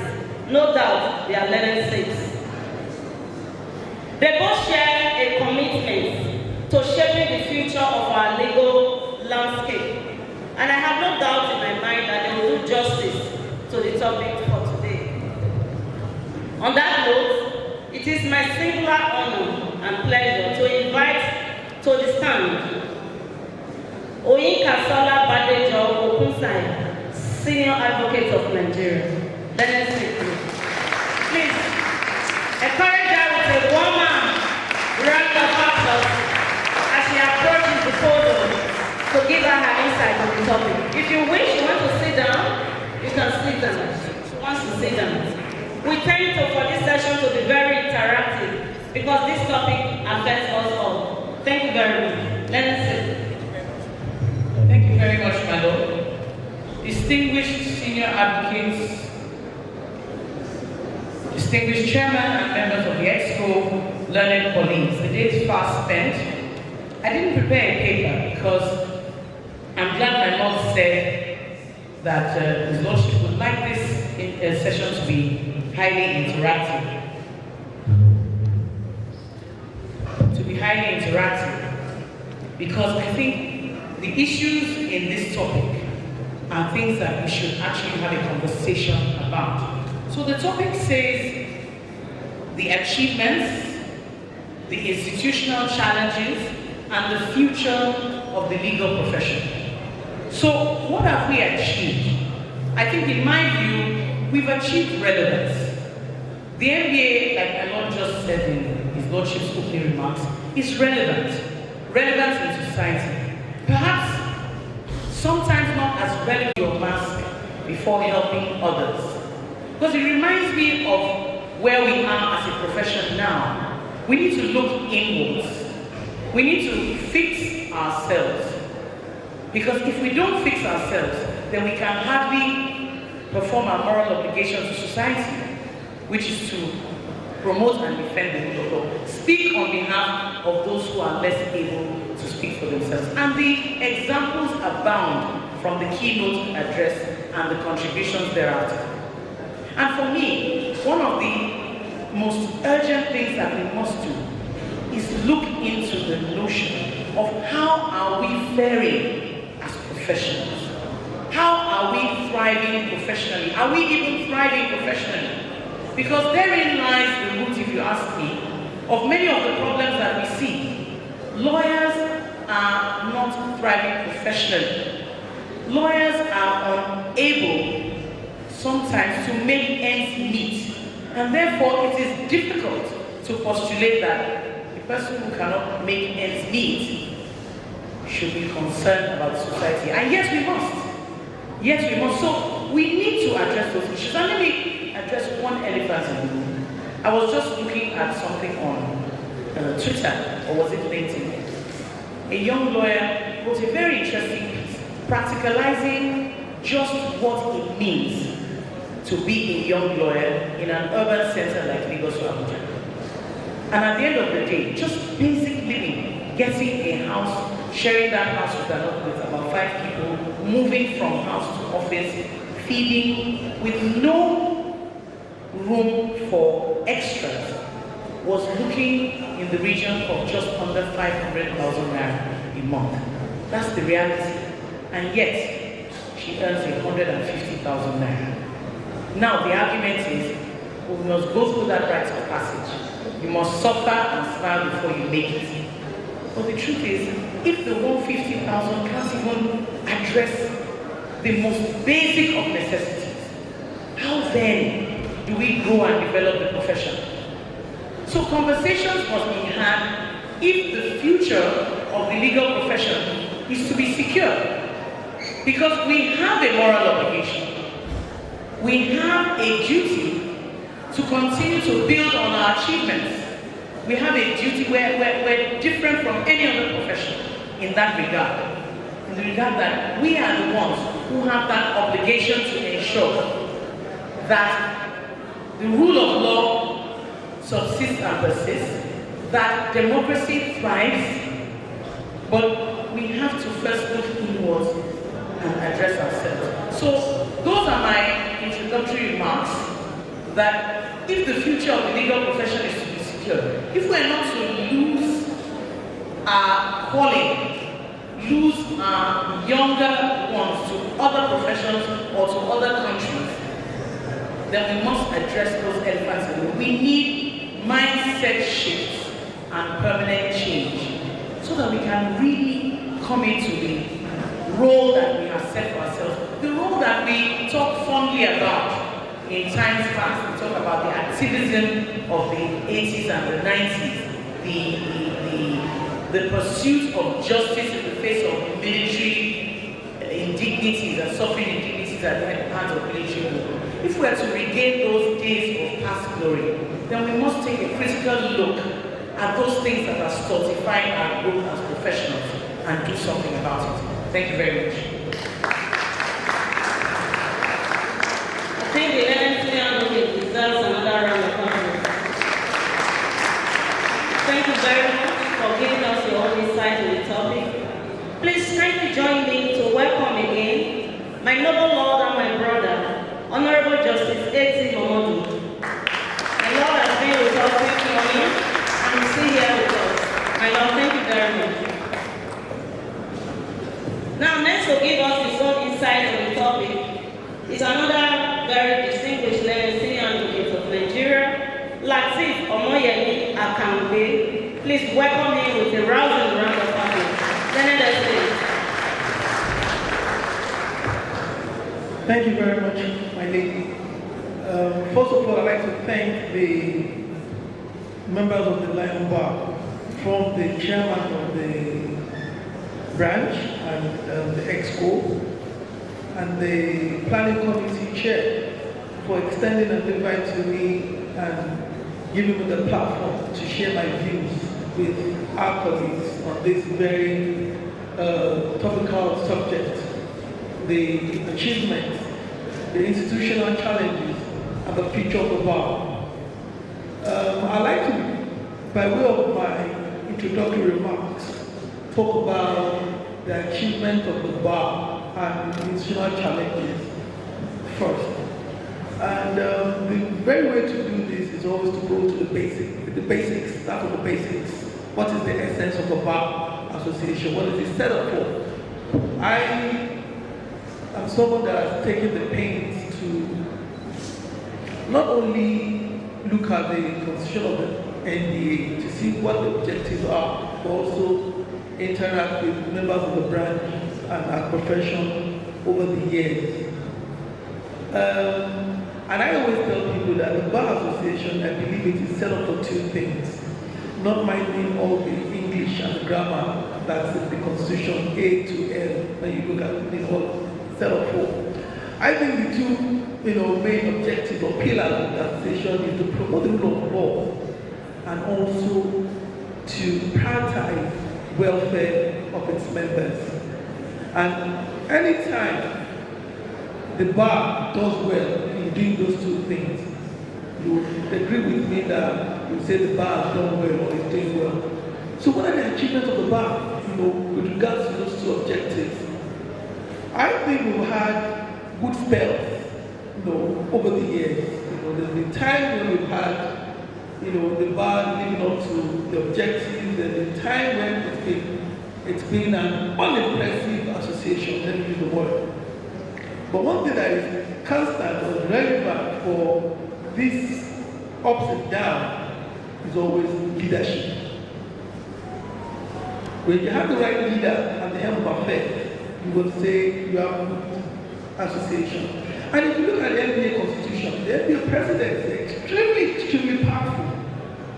No doubt they are Leonard Singh. They both share a commitment to shaping the future of our legal landscape. And I have no doubt in my mind that they will do justice to the topic for today. On that note, it is my singular honor and pleasure to invite to the stand Oyinkansola Badejo, Senior Advocate of Nigeria. Leonard Singh. Please encourage her with a warm round of applause as she approaches the podium to give her insight on the topic. If you wish, you want to sit down, you can sit down. She wants to sit down. We tend for this session to be very interactive because this topic affects us all. Thank you very much. Let us sit. Thank you very much, my Lord. Distinguished senior advocates, distinguished chairman and members of the EXCO learned colleagues, the day is fast spent. I didn't prepare a paper because I'm glad my Lord said that His Lordship would like this session to be highly interactive. Because I think the issues in this topic are things that we should actually have a conversation about. So the topic says the achievements, the institutional challenges, and the future of the legal profession. So what have we achieved? I think in my view, we've achieved relevance. The MBA, like my Lord just said in His Lordship's opening remarks, is relevant in society. Perhaps sometimes not as relevant your mask before helping others. Because it reminds me of where we are as a profession now. We need to look inwards. We need to fix ourselves. Because if we don't fix ourselves, then we can hardly perform our moral obligation to society, which is to promote and defend the rule of law. Speak on behalf of those who are less able to speak for themselves. And the examples abound from the keynote address and the contributions thereafter. And for me, one of the most urgent things that we must do is look into the notion of how are we faring as professionals? How are we thriving professionally? Are we even thriving professionally? Because therein lies the root, if you ask me, of many of the problems that we see. Lawyers are not thriving professionally. Lawyers are unable sometimes to make ends meet. And therefore it is difficult to postulate that the person who cannot make ends meet should be concerned about society. And yes, we must. Yes, we must. So we need to address those issues. And let me address one elephant in the room. I was just looking at something on Twitter, or was it LinkedIn? A young lawyer wrote a very interesting piece, practicalizing just what it means to be a young lawyer in an urban center like Lagos or Abuja. And at the end of the day, just basic living, getting a house, sharing that house with about 5 people, moving from house to office, feeding, with no room for extras, was looking in the region of just under 500,000 naira a month. That's the reality. And yet, she earns 150,000 naira. Now, the argument is, we must go through that rite of passage. You must suffer and smile before you make it. But the truth is, if the 150,000 can't even address the most basic of necessities, how then do we grow and develop the profession? So conversations must be had if the future of the legal profession is to be secure. Because we have a moral obligation. We have a duty to continue to build on our achievements. We have a duty where we're different from any other profession in that regard. In the regard that we are the ones who have that obligation to ensure that the rule of law subsists and persists, that democracy thrives, but we have to first look inwards and address ourselves. So those are my introductory remarks, that if the future of the legal profession is to be secure, if we're not to lose our calling, lose our younger ones to other professions or to other countries, then we must address those elephants. We need mindset shifts and permanent change so that we can really come into the role that we have set for ourselves, the role that we talk fondly about in times past. We talk about the activism of the 80s and the 90s, the pursuit of justice in the face of military indignities and suffering indignities at the hands of military rule. If we are to regain those days of past glory, then we must take a critical look at those things that are stultifying our growth as professionals. and do something about it. Thank you very much. I think the NNC deserves another round of applause. Thank you very much for giving us your own insight on the topic. Please kindly join me to welcome again my noble Lord and my brother, Honorable Justice A.T. Momodu. My Lord has been with us this morning and is still here with us. My Lord, thank you very much. Now, next to give us his own insight on the topic is another very distinguished senior advocate of Nigeria, Lateef Omoyemi Akambe. Please welcome him with a rousing round of applause. Thank you very much, my lady. First of all, I'd like to thank the members of the Lion Bar, from the chairman of the branch and the exco, and the planning committee chair for extending an invite to me and giving me the platform to share my views with our colleagues on this very topical subject, the achievements, the institutional challenges, and the future of the bar. I'd like to, by way of my introductory remarks, talk about the achievement of the bar and the institutional challenges first. And the very way to do this is always to go to the basics, start with the basics. What is the essence of a bar association? What is it set up for? I am someone that has taken the pains to not only look at the constitution of the NBA to see what the objectives are, but also interact with members of the branch and our profession over the years. And I always tell people that the Bar Association, I believe it is set up for two things. Not minding all the English and the grammar that's in the Constitution, A to L, when you look at the whole set up for. I think the two main objectives or pillars of the association is to promote the rule of law and also to prioritize welfare of its members. And anytime the bar does well in doing those two things, you will agree with me that you say the bar has done well or is doing well. So what are the achievements of the bar, with regards to those two objectives? I think we've had good spells, over the years. There's been times when we've had, the bar living up to the objectives. There's been time when it's been an unimpressive association, let me use the word. But one thing that is constant or relevant for these ups and downs is always leadership. When you have the right leader at the helm of affairs, you will say you have a good association. And if you look at the NBA constitution, the NBA president is extremely powerful.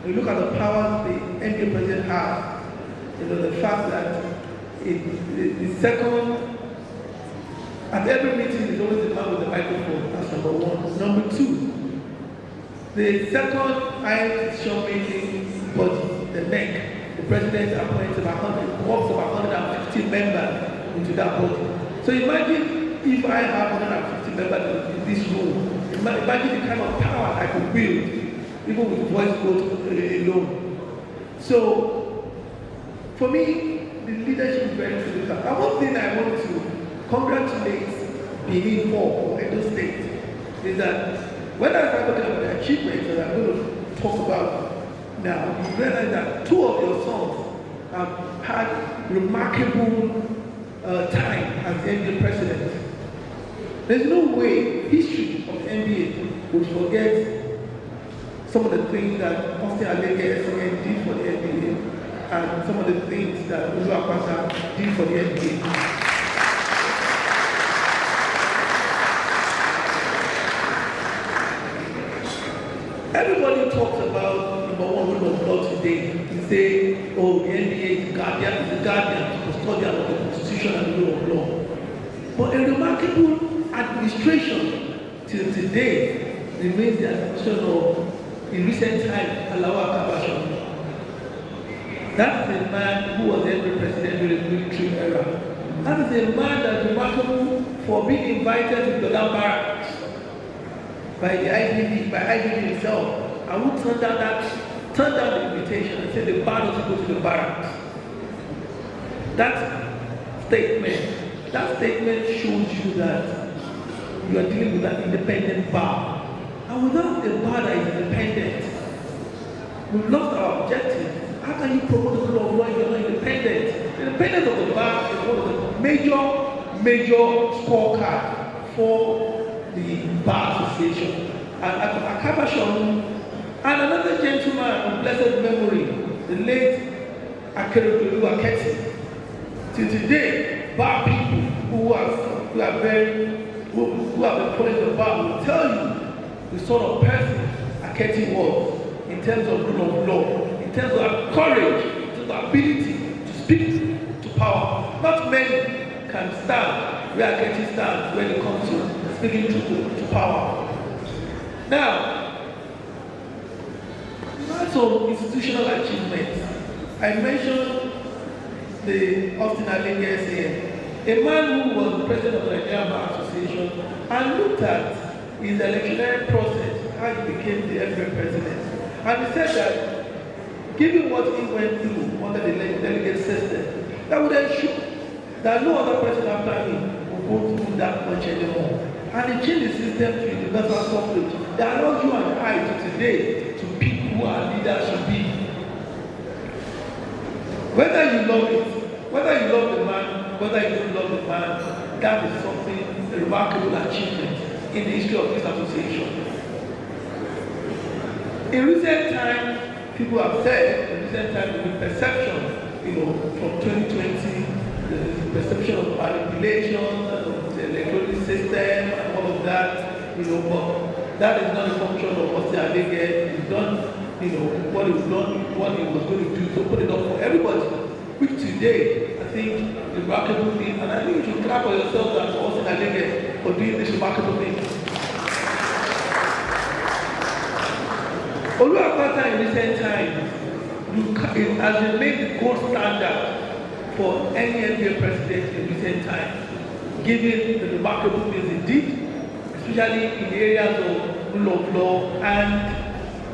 When you look at the powers the NBA president has, the fact that the second, at every meeting is always the man with the microphone, that's number one. Number two, the second highest decision-making body, the NEC, the president appoints about 150 members into that body. So imagine if I have 150 members in this room, imagine the kind of power I could build, even with voice vote alone. So, for me, the leadership is very critical. And one thing I want to congratulate Benin for Edo State is that when I start talking about the achievements that I'm going to talk about now, you realize that two of your sons have had remarkable time as the NBA president. There's no way history of the NBA would forget some of the things that Austin Alege SN did for the NBA and some of the things that Ulu Akwata did for the NBA. Everybody talks about number one rule of law today. They say, oh, the NBA is the guardian, custodian of the Constitution and the rule of law. But a remarkable administration till today remains the administration of, in recent times, Alawa Kabasha. That is a man who was every president during the military era. That is a man that's remarkable for being invited to the barracks by the IDB, by IDB himself. I would turn down the invitation and say the bar doesn't go to the barracks. That statement shows you that you are dealing with an independent bar. And without a bar that is independent, we've lost our objective. How can you promote the rule of law if you're not independent? The independence of the bar is one of the major scorecard for the bar association. And Akaba Shonu and another gentleman of blessed memory, the late Akeredolu Aketi. Till today, bar people who have been following the bar will tell you the sort of person Aketi was in terms of rule of law, in terms of courage, in terms of ability to speak to power. Not many can stand where Aketi stands when it comes to speaking to power. Now, some institutional achievements. I mentioned the Austin Alenge saying, a man who was the president of the Nigerian Bar Association and looked at his electionary process, how he became the ever president. And he said that, given what he went through under the delegate system, that would ensure that no other person after him will go through that much anymore. And he changed the system to universal suffrage that allows you and I to today to pick who our leaders should be. Whether you love it, whether you love the man, whether you don't love the man, that is something, a remarkable achievement in the history of this association. In recent times, people have said, in recent times, the perception, from 2020, the perception of manipulation, the electronic system, and all of that, but that is not a function of what they are doing. He's done, what he was going to do, so put it up for everybody. Which today, I think, is a remarkable thing, and I think you should clap for yourself and for Austin Alenge for doing this remarkable thing. Oluwapata in recent times has remained the gold standard for any NBA president in recent times, given the remarkable things he did, especially in the areas of rule of law and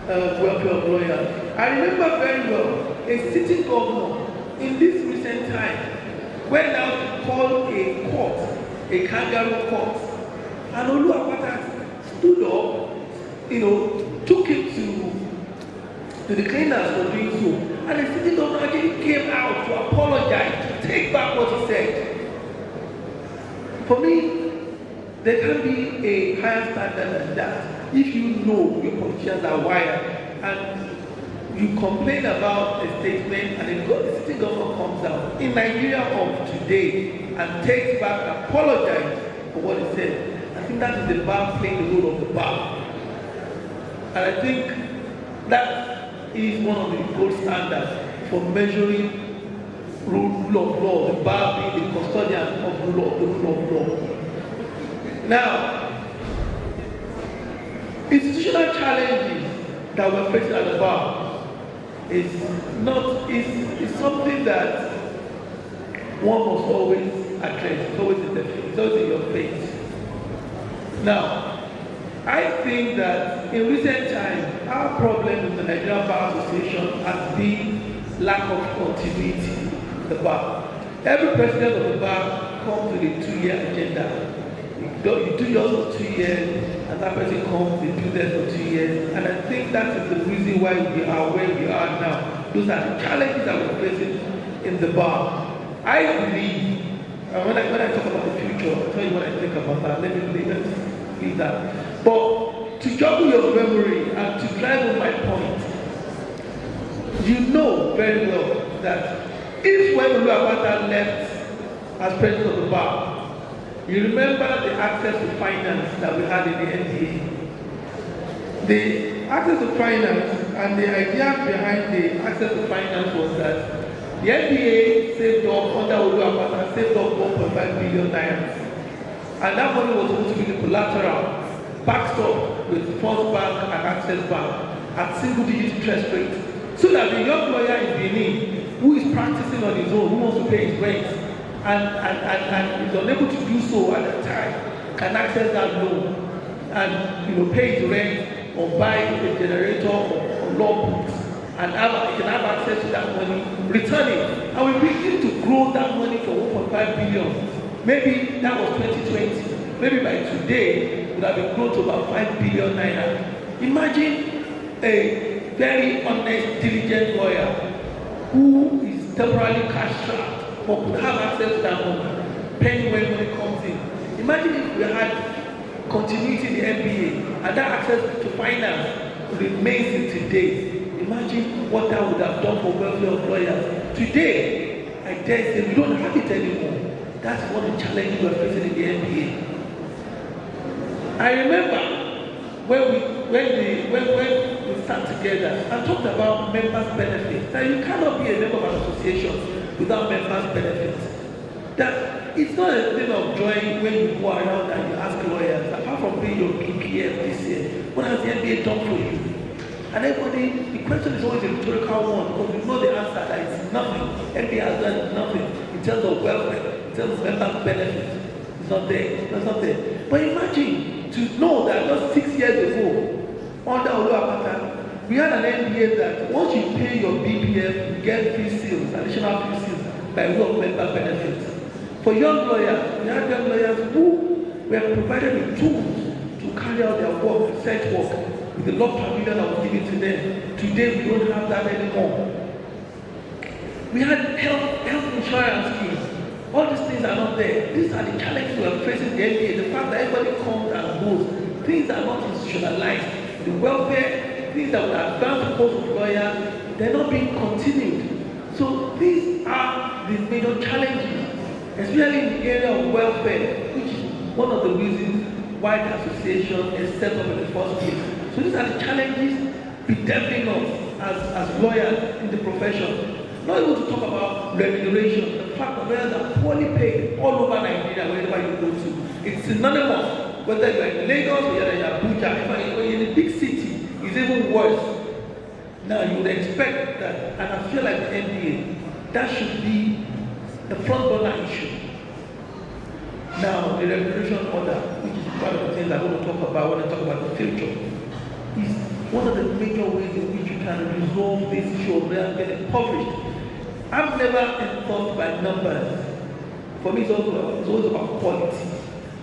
welfare of lawyers. I remember very well a sitting governor in this recent time went out to call a court, a kangaroo court, and Oluwapata stood up, took him to the cleaners for doing so. And the city governor actually came out to apologize, to take back what he said. For me, there can be a higher standard than that. If you know your politicians are wired and you complain about a statement and the city governor comes out in Nigeria of today and takes back and apologizes for what he said, I think that is the bar playing the role of the bar. And I think that is one of the gold standards for measuring rule of law, the bar being the custodian of the rule of law. Now, institutional challenges that we're facing at the bar is something that one must always address. It's always in the face, it's always in your face. Now, I think that in recent times, our problem in the Nigerian Bar Association has been lack of continuity in the bar. Every president of the bar comes with a 2-year agenda. You do yours for 2 years, and that person comes, they do theirs for 2 years. And I think that is the reason why we are where we are now. Those are the challenges that we're facing in the bar. I believe, when I talk about the future, I'll tell you what I think about that. Let me leave that. But to joggle your memory and to drive home my point, you know very well that if when Oluwapata left as president of the bar, you remember the access to finance that we had in the NDA. The access to finance and the idea behind the access to finance was that the NDA saved up, under Oluwapata, saved up 1.5 billion naira. And that money was supposed to be the collateral, backed up with First Bank and Access Bank at single-digit interest rate, so that the young lawyer in Benin who is practicing on his own, who wants to pay his rent, and is unable to do so at that time, can access that loan and pay his rent or buy a generator or law books, and he can have access to that money, return it, and we begin to grow that money for 1.5 billion. Maybe that was 2020. Maybe by today it would have been grown to about 5 billion naira. Imagine a very honest, diligent lawyer who is temporarily cash strapped but could have access to that money, paying when money comes in. Imagine if we had continuity in the MBA and that access to finance remains in today. Imagine what that would have done for welfare of lawyers. Today, I dare say we don't have it anymore. That's one of the challenges we're facing in the MBA. I remember when we sat together and talked about members' benefits. That you cannot be a member of an association without members' benefits. That it's not a thing of joy when you go around and you ask lawyers, apart from paying your PPF this year, what has the MBA done for you? And everybody, the question is always a rhetorical one because we know the answer that it's nothing. MBA has done nothing in terms of welfare, in terms of members' benefits. It's not there. It's not there. But imagine to know that just 6 years ago, under Oluwapata, we had an MBA that once you pay your BPF, you get fee seals, additional fee seals by way of member benefits. For young lawyers, we had young lawyers who were provided with tools to carry out their work, research work, with the law pavilion that was given to them. Today, we don't have that anymore. We had health insurance schemes. All these things are not there. These are the challenges we are facing in the MBA. The fact that everybody comes and goes. Things are not institutionalized. The welfare, things that would advance the course of lawyers, they're not being continued. So these are the major challenges, especially in the area of welfare, which is one of the reasons why the association is set up in the first place. So these are the challenges bedeviling us as lawyers in the profession. Not able to talk about remuneration, the fact that lawyers are poorly paid all over Nigeria, wherever you go to. It's synonymous, whether you're in Lagos or you're in Abuja, if you're in a big city, it's even worse. Now you would expect that, and I feel like the MBA, that should be the front burner issue. Now, the remuneration order, which is one of the things I want to talk about when I talk about the future, is one of the major ways in which you can resolve this issue of lawyers getting impoverished. I'm never enthused by numbers. For me, it's always about quality.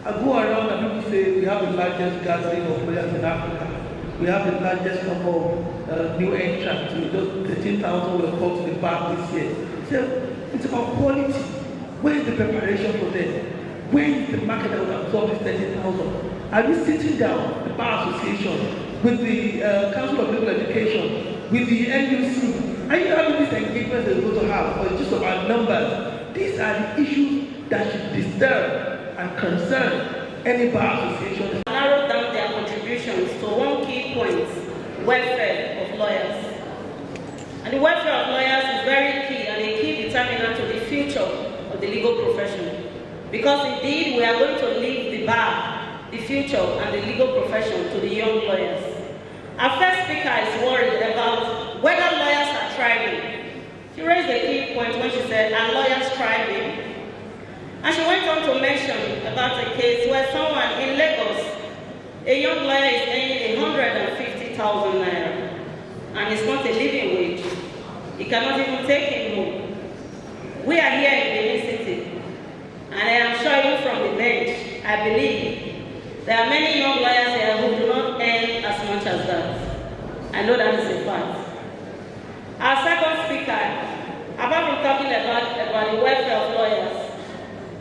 I go around and people say we have the largest gathering of lawyers in Africa. We have the largest number of new entrants. Just 13,000 were called to the bar this year. So it's about quality. Where is the preparation for them? Where is the market that will absorb this 13,000? Are you sitting down, the Bar Association, with the Council of Legal Education, with the NUC? Are you having these engagements that you're going to have, or it's just about numbers? These are the issues that should disturb and concern any bar association. Narrow down their contributions to one key point: welfare of lawyers. And the welfare of lawyers is very key and a key determinant to the future of the legal profession. Because indeed, we are going to leave the bar, the future, and the legal profession to the young lawyers. Our first speaker is worried about whether lawyers are thriving. She raised a key point when she said, "Are lawyers thriving?" And she went on to mention about a case where someone in Lagos, a young lawyer is earning 150,000 naira, and it's not a living wage. He cannot even take him home. We are here in Benin City, and I am sure even from the bench, I believe there are many young lawyers here who do not earn as much as that. I know that is a fact. Our second speaker, apart from talking about the welfare of lawyers,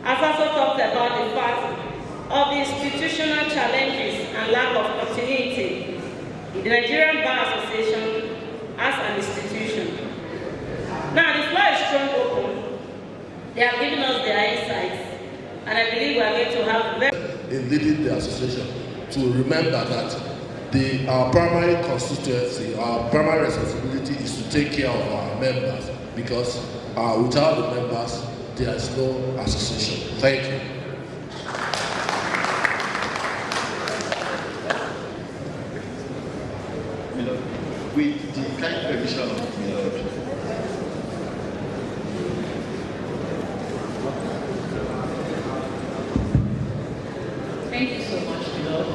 has also talked about the fact of the institutional challenges and lack of continuity in the Nigerian Bar Association as an institution. Now, the floor is thrown open. They have given us their insights, and I believe we are going to have in leading the association to remember that our primary constituency, our primary responsibility is to take care of our members, because without the members, there is no association. Thank you. With the kind permission of the Thank you so much, Lord.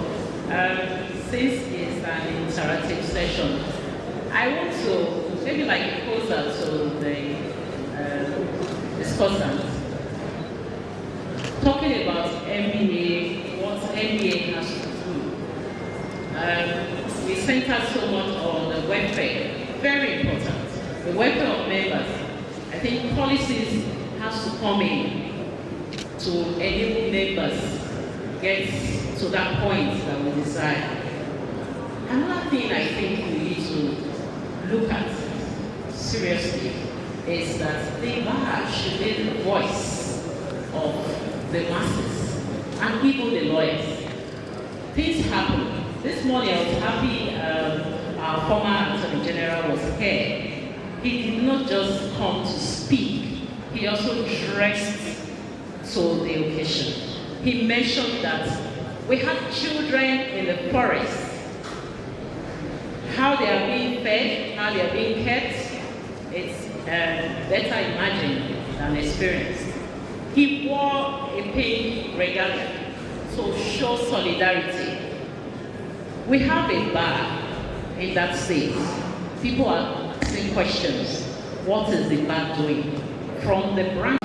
Since it's an interactive session, I want to maybe like pose that to the discussants. Talking about MBA, what MBA has to do. We center so much on the welfare, very important. The welfare of members. I think policies has to come in to enable members get to that point that we desire. Another thing I think we need to look at seriously is that the bar should be the voice of the masses and even the lawyers. Things happen. This morning I was happy our former Attorney General was here. He did not just come to speak, he also dressed to the occasion. He mentioned that we have children in the forest, how they are being fed, how they are being kept. It's better imagined than experienced. He wore a pink regalia to show solidarity. We have a bar in that state. People are asking questions. What is the bar doing? From the branch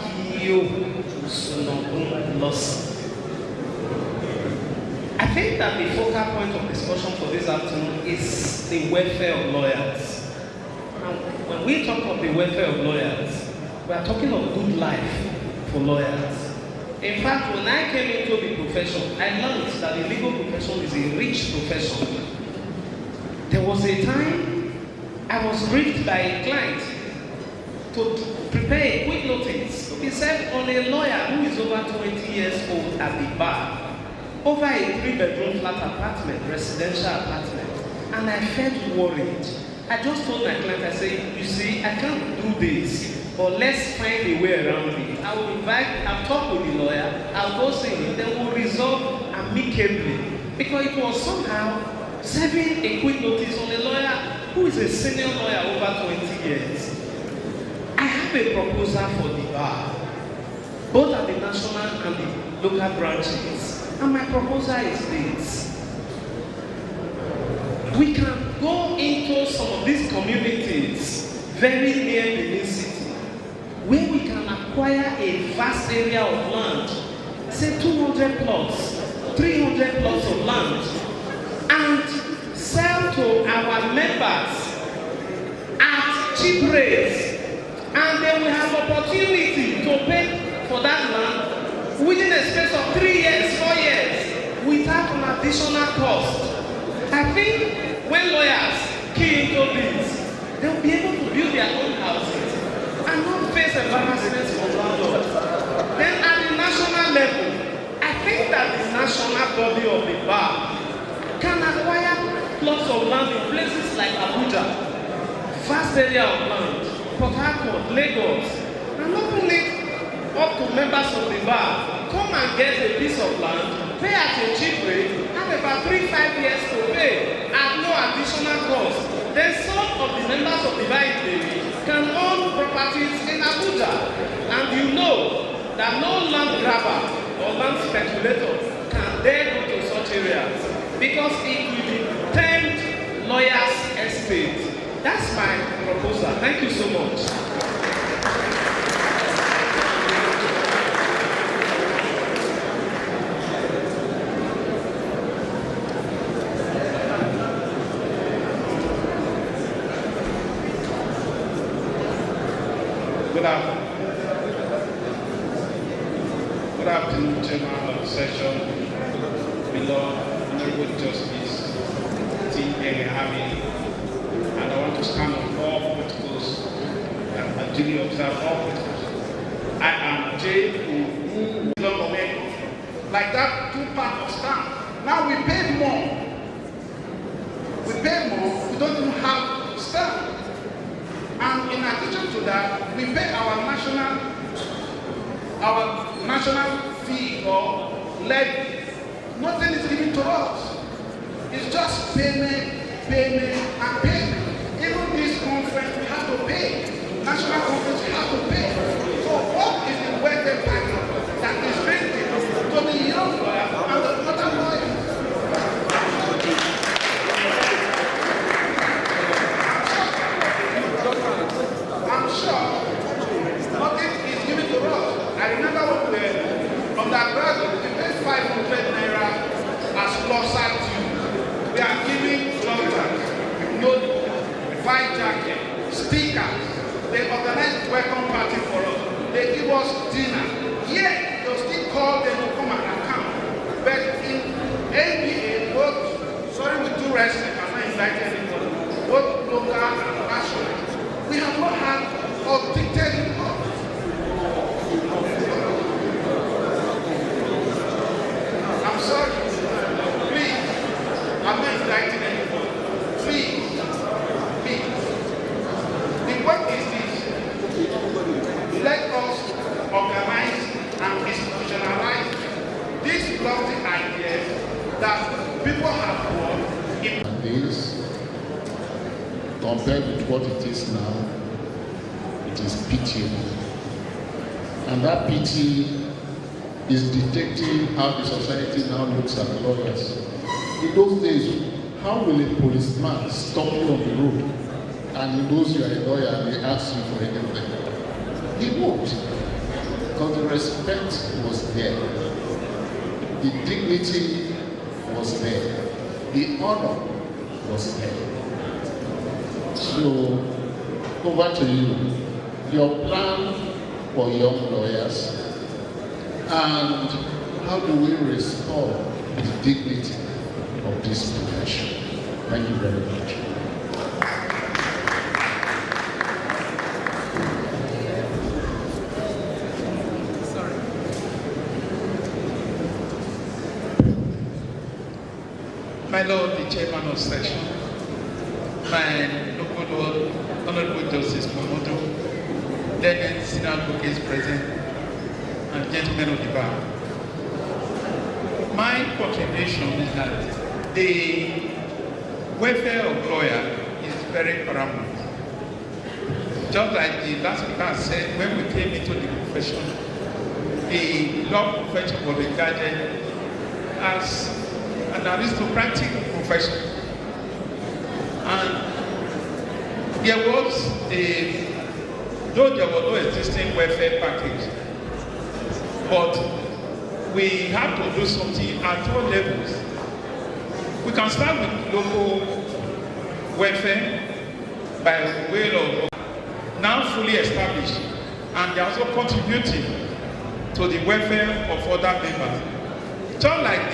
I think that the focal point of discussion for this afternoon is the welfare of lawyers. Now, when we talk of the welfare of lawyers, we are talking of good life for lawyers. In fact, when I came into the profession, I learned that the legal profession is a rich profession. There was a time I was briefed by a client to prepare a quick notice. He said, on a lawyer who is over 20 years old at the bar, over a 3-bedroom flat apartment, residential apartment, and I felt worried. I just told my client, I said, you see, I can't do this, but let's find a way around it. I'll talk with the lawyer, I'll go see him, then we'll resolve amicably. Because it was somehow serving a quick notice on a lawyer who is a senior lawyer over 20 years. I have a proposal for the bar, both at the national and the local branches. And my proposal is this. We can go into some of these communities very near Benin City, where we can acquire a vast area of land, say 200 plots, 300 plots of land, and sell to our members at cheap rates, and they will have opportunity to pay for that land within a space of 3 years, 4 years, without an additional cost. I think when lawyers key into this, they'll be able to build their own houses and not face embarrassments from landlords. Then at the national level, I think that the national body of the bar can acquire plots of land in places like Abuja, vast area of land, Port Harcourt, Lagos, and open it up to members of the bar. Come and get a piece of land, pay at a cheap rate, have about 3-5 years to pay at no additional cost. Then some of the members of the bar can own properties in Abuja. And you know that no land grabber or land speculator can dare go to such areas because it will tempt lawyers' estate. That's my proposal. Thank you so much. Good afternoon, Chairman of the session, beloved Honorable Justice T. Ami, and I want to stand on all protocols and duly observe all protocols. I am J. who long away, like that 2-part of stamp. Now we pay more. We pay more, we don't even have stamp. And in addition to that, we pay our national fee or levy. Nothing is given to us. It's just payment, payment, and payment. Even this conference, we have to pay. National conference, we have to pay. So what is the welfare package that is being given to the young lawyer and the other president has not invited anybody, both local and national. We have not had updated. I'm sorry. Please, I'm not inviting anybody. Please. The point is this. Let us organize and institutionalize these lofty ideas that people have won in this. Compared with what it is now, it is pitiable. And that pity is dictating how the society now looks at lawyers. In those days, how will a policeman stop you on the road and he knows you are a lawyer and he asks you for anything? He won't. Because the respect was there. The dignity was there. The honor was there. So, over to you. Your plan for young lawyers, and how do we restore the dignity of this profession? Thank you very much. My Lord, the Chairman of Session, my local Lord, Honorable Justice Momodo, learned senior advocates present, and gentlemen of the bar. My contribution is that the welfare of lawyers is very paramount. Just like the last speaker said, when we came into the profession, the law profession was regarded as an aristocratic profession. And there was though there was no existing welfare package, but we had to do something at all levels. We can start with local welfare by way of now fully established, and they are also contributing to the welfare of other members. Just like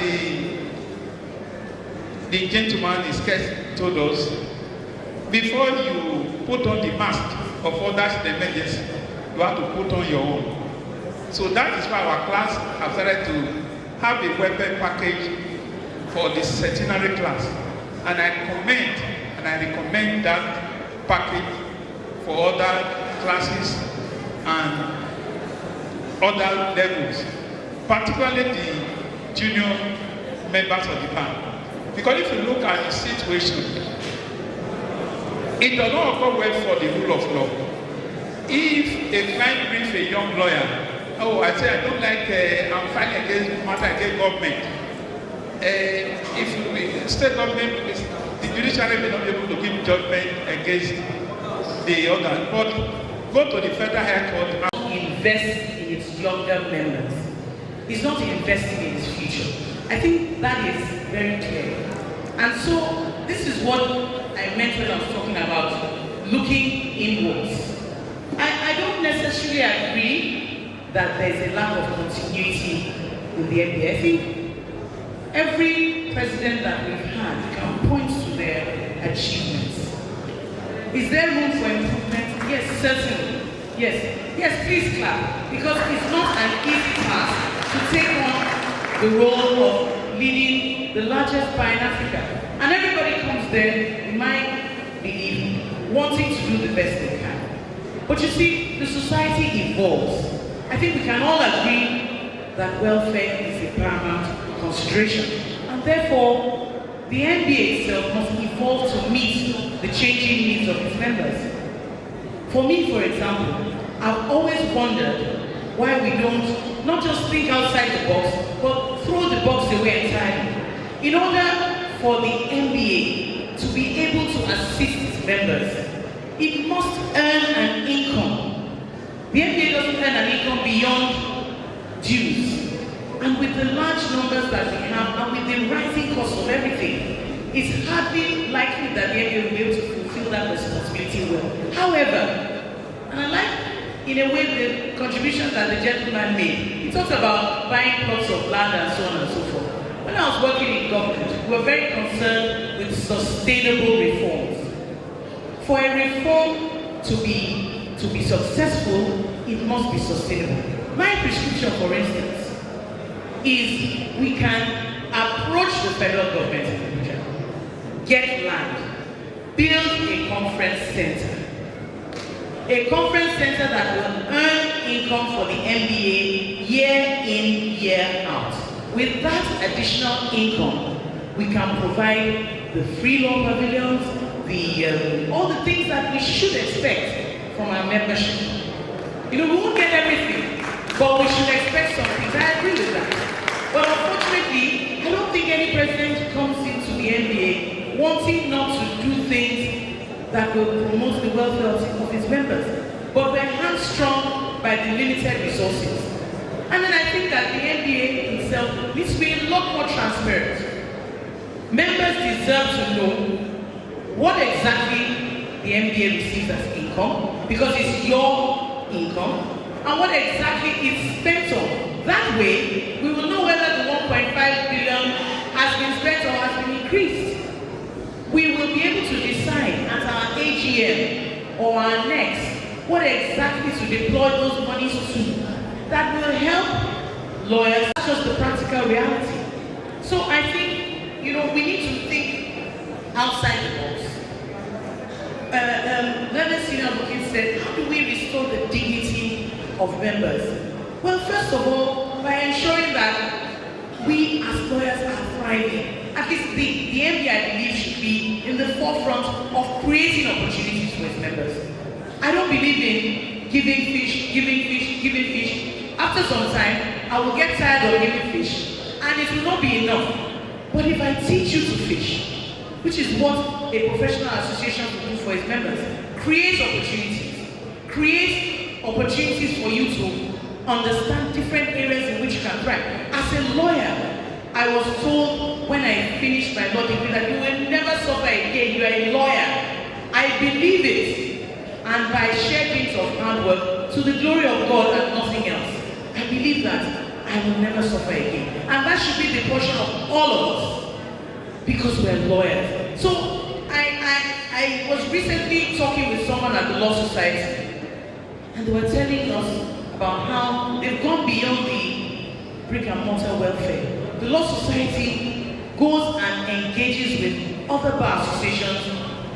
the gentleman in sketch told us, before you put on the mask of others in emergency, you have to put on your own. So that is why our class has started to have a welfare package for the centenary class. And I commend and I recommend that package for other classes and other levels, particularly the junior members of the band. Because if you look at the situation, it does not occur well for the rule of law. If a client brings a young lawyer, oh, I say I don't like, I'm fighting against government. If state government, the judiciary may not be able to give judgment against the other, but go to the federal high court and invest in its younger members. It's not investing in its future. I think that is very clear. And so this is what I meant when I was talking about looking inwards. I don't necessarily agree that there's a lack of continuity in the NBA. I think every president that we've had can point to their achievements. Is there room for improvement? Yes, certainly. Yes, please clap. Because it's not an easy task to take on the role of leading the largest bar in Africa. And everybody comes there, in my belief, wanting to do the best they can. But you see, the society evolves. I think we can all agree that welfare is a paramount consideration. And therefore, the NBA itself must evolve to meet the changing needs of its members. For me, for example, I've always wondered why we don't not just think outside the box, but throw the box away entirely. In order for the NBA to be able to assist its members, it must earn an income. The NBA doesn't earn an income beyond dues. And with the large numbers that we have, and with the rising cost of everything, it's hardly likely that the NBA will be able to fulfill that responsibility well. However, and I like, in a way, the contribution that the gentleman made. He talked about buying plots of land and so on and so forth. When I was working in government, we we're very concerned with sustainable reforms. For a reform to be successful, it must be sustainable. My prescription, for instance, is we can approach the federal government in Abuja, get land, build a conference center. A conference center that will earn income for the NBA year in, year out. With that additional income, we can provide the free law pavilions, all the things that we should expect from our membership. You know, we won't get everything, but we should expect some things. I agree with that. But unfortunately, I don't think any president comes into the NBA wanting not to do things that will promote the welfare of his members. But we're hamstrung by the limited resources. And then I think that the NBA itself needs to be a lot more transparent. Members deserve to know what exactly the NBA receives as income, because it's your income, and what exactly it's spent on. That way, we will know whether the 1.5 billion has been spent or has been increased. We will be able to decide at our AGM or our next what exactly to deploy those monies to that will help lawyers, not just the practical reality. So I think, you know, we need to think outside the box. Leonard Senior Advocate said, how do we restore the dignity of members? Well, first of all, by ensuring that we as lawyers are thriving. At least the NBA, I believe, should be in the forefront of creating opportunities for its members. I don't believe in giving fish, giving fish, giving fish. After some time, I will get tired of giving fish, and it will not be enough. But if I teach you to fish, which is what a professional association will do for its members, create opportunities for you to understand different areas in which you can thrive. As a lawyer, I was told when I finished my law degree that you will never suffer again, you are a lawyer. I believe it, and by sheer dint of hard work, to the glory of God and nothing else, I believe that I will never suffer again. And that should be the portion of all of us, because we're lawyers. So I was recently talking with someone at the Law Society, and they were telling us about how they've gone beyond the brick and mortar welfare. The Law Society goes and engages with other bar associations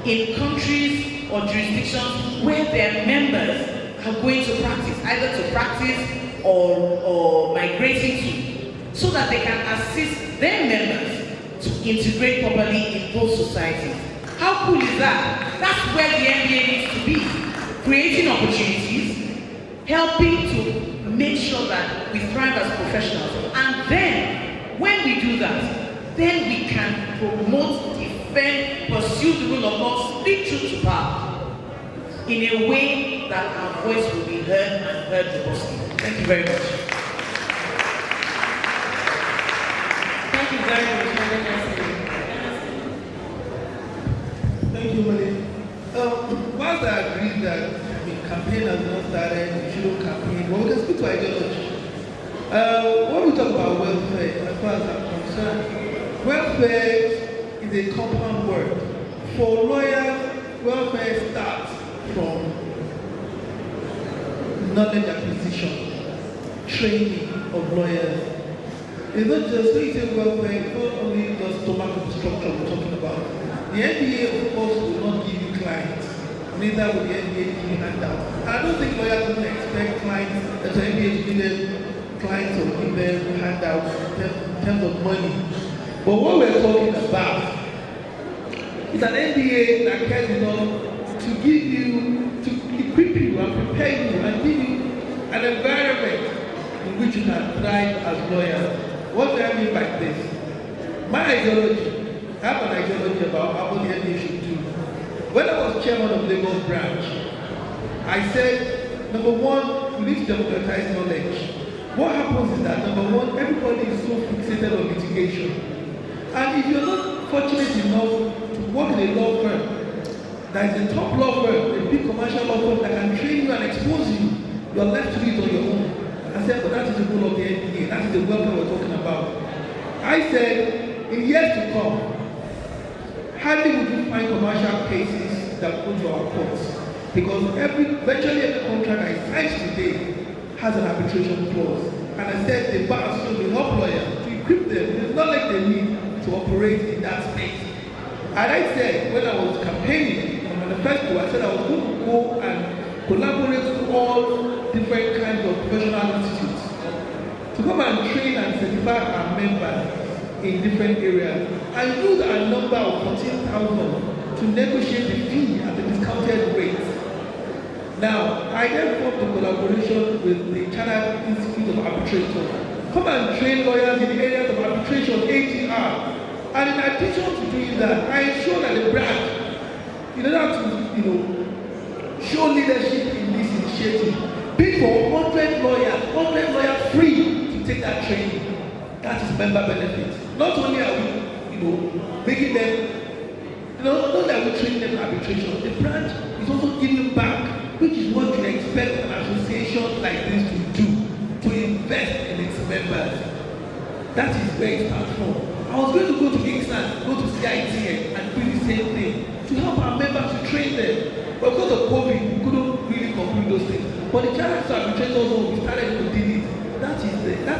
in countries or jurisdictions where their members are going to practice, either to practice or migrating to, so that they can assist their members to integrate properly in those societies. How cool is that? That's where the NBA needs to be. Creating opportunities, helping to make sure that we thrive as professionals. And then, when we do that, then we can promote, defend, pursue the rule of law, speak truth to power, in a way that our voice will be heard and heard robustly. Thank you very much. Thank you very much. Thank you, Mali. Whilst I agree that campaign has not started, we shouldn't campaign, but we can speak to ideology. When we talk about welfare, as far as I'm concerned, welfare is a compound word. For lawyers, welfare starts from knowledge acquisition, training of lawyers. It's not just, when you say welfare, it's not only just stomach structure we're talking about. The NBA, of course, will not give you clients. Neither will the NBA give you handouts. I don't think lawyers don't expect clients, that the NBA to give them clients or give them handouts in terms of money. But what we're talking about is an NBA that cares enough to give you, to equip you and prepare you and give you an environment in which you can thrive as lawyers. What do I mean by this? My ideology, I have an ideology about how the NBA should do. When I was chairman of Lagos branch, I said, number one, we need to democratize knowledge. What happens is that, number one, everybody is so fixated on litigation. And if you're not fortunate enough to work in a law firm, that is a top law firm, a big commercial law firm that can train you and expose you, you're left to do it on your own. I said, but that is the goal of the NBA. That is the welfare we're talking about. I said, in years to come, hardly would you find commercial cases that go to our courts. Because virtually every contract I signed today has an arbitration clause. And I said the bar association will help lawyers to equip them with the knowledge they need to operate in that space. And I said, when I was campaigning in the manifesto, I said I was going to go and collaborate with all different kinds of professional institutes to come and train and certify our members in different areas and use our number of 14,000 to negotiate the fee at the discounted rate. Now, I then formed a collaboration with the China Institute of Arbitration. Come and train lawyers in the areas of arbitration, ATR. And in addition to doing that, I ensure that the branch, in order to, show leadership in this initiative, pay for 100 lawyers free to take that training. That is member benefits. Not only are we, making them, not that we train them in arbitration, the branch is also giving back, which is what you expect an association like this to do, to invest in its members. That is where it starts from. I was going to go to ICSAN, go to CITN, and do the same thing to help our members to train them. But because of COVID, we couldn't really complete those things. But the China Arbitration also, we started to do it. That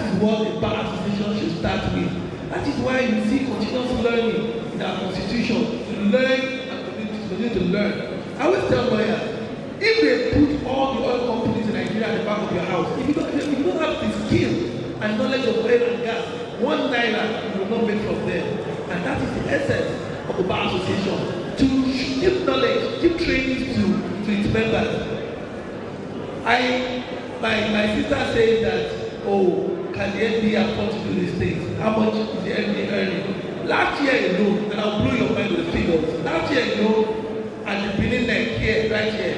is what the bar association should start with. That is why you see continuous learning in our constitution, to learn and continue to learn. I always tell lawyers, if they put all the oil companies in Nigeria at the back of your house, if you don't have the skill and knowledge of oil and gas, 1 naira you will not make from them. And that is the essence of the bar association, to give knowledge, give trainings to its members. My sister says that, can the NBA afford to do these things? How much is the NBA earning? Last year alone, and I'll blow your mind with the figures. Last year alone, at the Benin neck here, right here,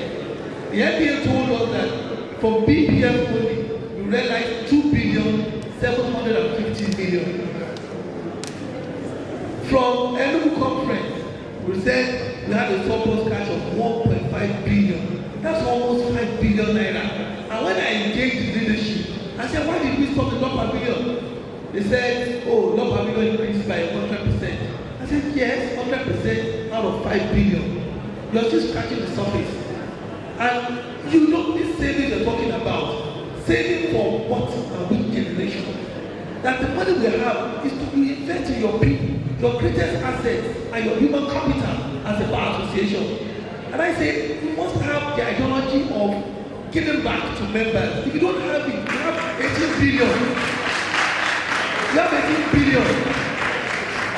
the NBA told us that from BPF only, we realized 2,750,000,000. From Enugu conference, we said we had a surplus cash of 1.5 billion. That's almost 5 billion naira. And when I engaged the leadership, I said, why did we stop the law pavilion? They said, law pavilion increased by 100%. I said, yes, 100% out of 5 billion. You're just scratching the surface. And you know this saving you're talking about, saving for what and which generation? That the money we have is to be invested in your people, your greatest assets, and your human capital as a bar association. And I say, you must have the ideology of giving back to members. If you don't have it, you have 18 billion. You have 18 billion.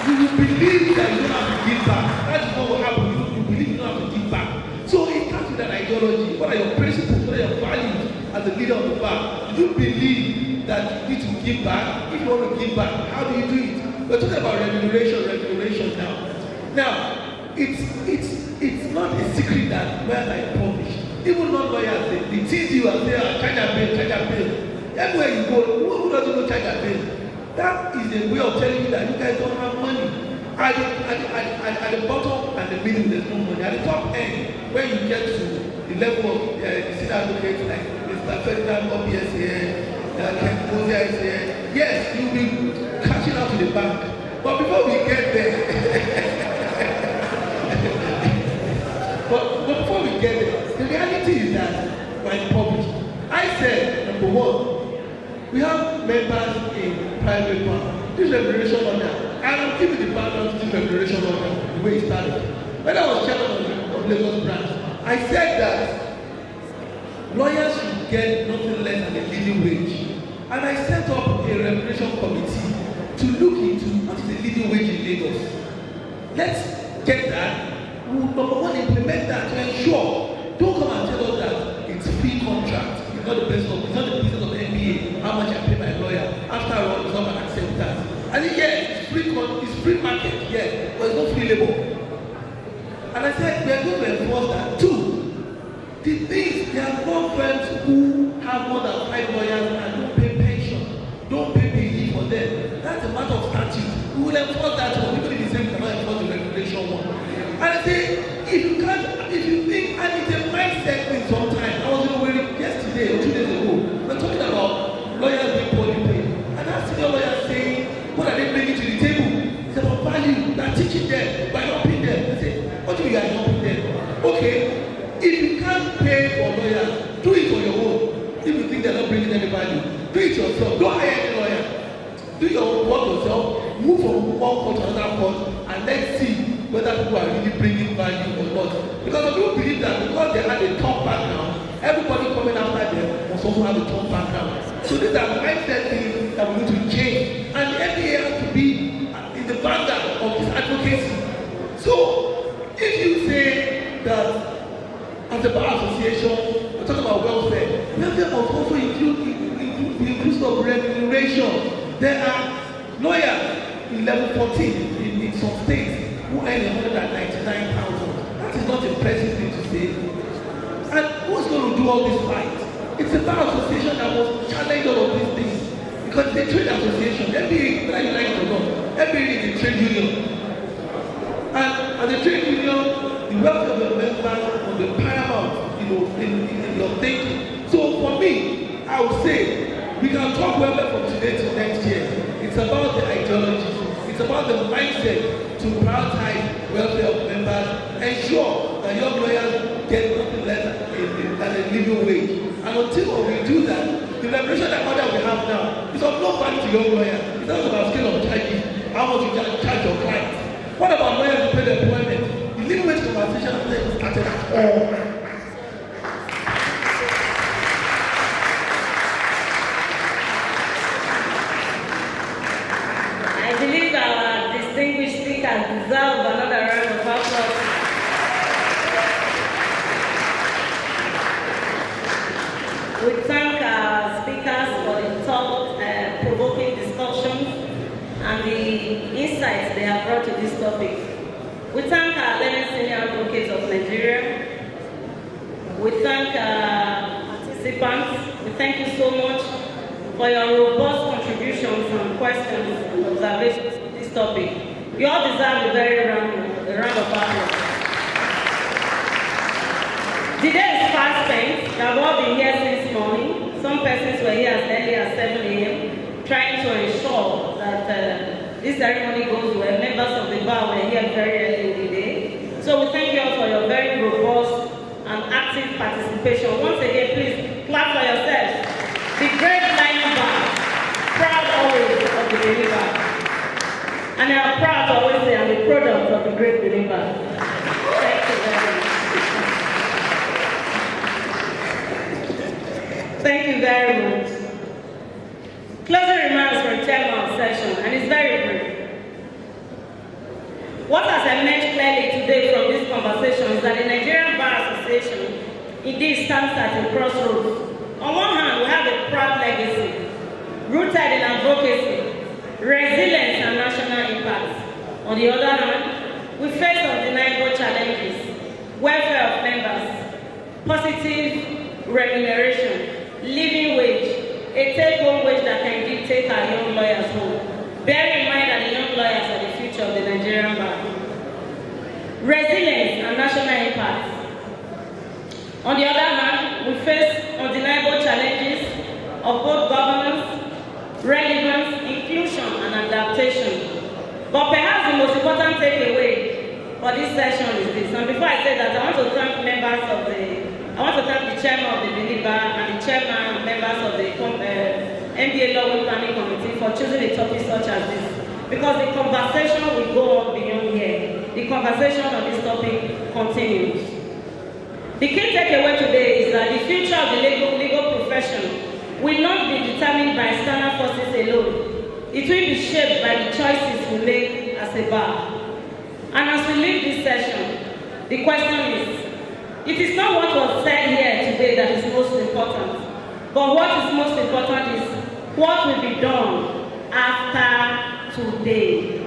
You will believe that you don't have to give back. That is what will happen. You believe you don't have to give back. So it starts with an ideology. What are your principles? What are your values as a leader of the bar? Do you believe that you need to give back? If you want to give back, how do you do it? We're talking about regulation now. Now, it's not a secret that lawyers are impoverished. Even non-lawyers, they tease you and say, charge a bill. Everywhere you go, who doesn't know charge a bill? That is a way of telling you that you guys don't have money. At the bottom and the middle, there's no money. At the top end, when you get to the level of the senior advocates like Mr. Ferdinand OBS here, Kemposia is here, yes, you'll be catching up to the bank. But before we get there, but before we get there, the reality is that we're impoverished. I said, number one, we have members in private bank. This regulation order, and I'll give you the background to this regulation order, the way it started. When I was chairman of Lagos branch, I said that lawyers should get nothing less than a living wage. And I set up a regulation committee to look into what is the living wage in Lagos. Let's get that. We'll, number one, implement that to ensure. Don't come and tell us that it's free contract. It's not the business of the NBA. How much I pay my lawyer. After all, it's not an acceptance. And yes, it's free market, yes, but it's not free labor. And I said we are going to enforce that. Two, the things there are law firms who have more than 5 lawyers and don't pay pension, don't pay PE for them. That's a matter of statute. We will enforce that one. Even if the same cannot enforce the regulation one. And I say, if you think, and it's a mindset thing sometimes. I was in a way yesterday or 2 days ago, we're talking about lawyers being poorly paid. And that senior lawyer saying, what are they bringing to the table? It's about value. are teaching them, by helping them. They say, what do you mean you are helping them? Okay, if you can't pay for lawyers, do it on your own. If you think they're not bringing any value, do it yourself. Don't hire any lawyer. Do your work yourself. Move from one court to another court, and let's see whether people are really bringing value or not. Because I do believe that because they had a top background, everybody coming after them must also have a top background. So these are mindset things that we need to change. And the NBA has to be in the vanguard of this advocacy. So if you say that as a bar association, we're talking about welfare, welfare must also include the inclusion of remuneration. There are lawyers in level 14 in some states who earn 199,000. That is not impressive thing to say. And who's going to do all this fight? It's a bar association that must challenge all of these things. Because it's a trade association. NBA, whether you like it or not, NBA is a trade union. And as a trade union, the welfare of your members will be paramount, in your thinking. So for me, I would say we can talk welfare from today to next year. It's about the ideology. It's about the mindset to prioritize welfare of members, ensure that young lawyers get nothing less than a living wage. And until we do that, the remuneration that order we have now is of no value to young lawyers. It's not about scale of charges, how much you charge your clients. What about lawyers who pay the employment? The living wage conversation has never started at all. I believe our distinguished speakers deserve another round of applause. We thank our speakers for the thought-provoking discussions and the insights they have brought to this topic. We thank our 11 senior advocates of Nigeria. We thank our participants. We thank you so much for your robust contributions and questions and observations to this topic. You all deserve a round of applause. The day is fast spent. You have all been here since morning. Some persons were here as early as 7 a.m. trying to ensure that this ceremony goes well. Members of the bar were here very early in the day. So we thank you all for your very robust and active participation. Once again, please clap for yourselves. The great Lion Bar, proud always of the Benin Bar. And I am proud to always say I'm a product of the great Benin Bar. Thank you very much. Thank you very much. Closing remarks from chairman of session, and it's very brief. What has emerged clearly today from this conversation is that the Nigerian Bar Association indeed stands at a crossroads. On one hand, we have a proud legacy, rooted in advocacy, resilience, and national impact. On the other hand, we face undeniable challenges, welfare of members, positive remuneration, living wage, a take-home wage that can indeed take our young lawyers home. Bear in mind that the young lawyers are the future of the Nigerian bar. Resilience and national impact. On the other hand, we face undeniable challenges of both governance, relevance, inclusion, and adaptation. But perhaps the most important takeaway for this session is this. And before I say that, I want to thank the chairman of the Benin Bar and the chairman and members of the NBA Law Planning Committee for choosing a topic such as this. Because the conversation will go on beyond here. The conversation on this topic continues. The key takeaway today is that the future of the legal profession will not be determined by external forces alone. It will be shaped by the choices we make as a bar. And as we leave this session, the question is, it is not what was said here today that is most important, but what is most important is what will be done after today.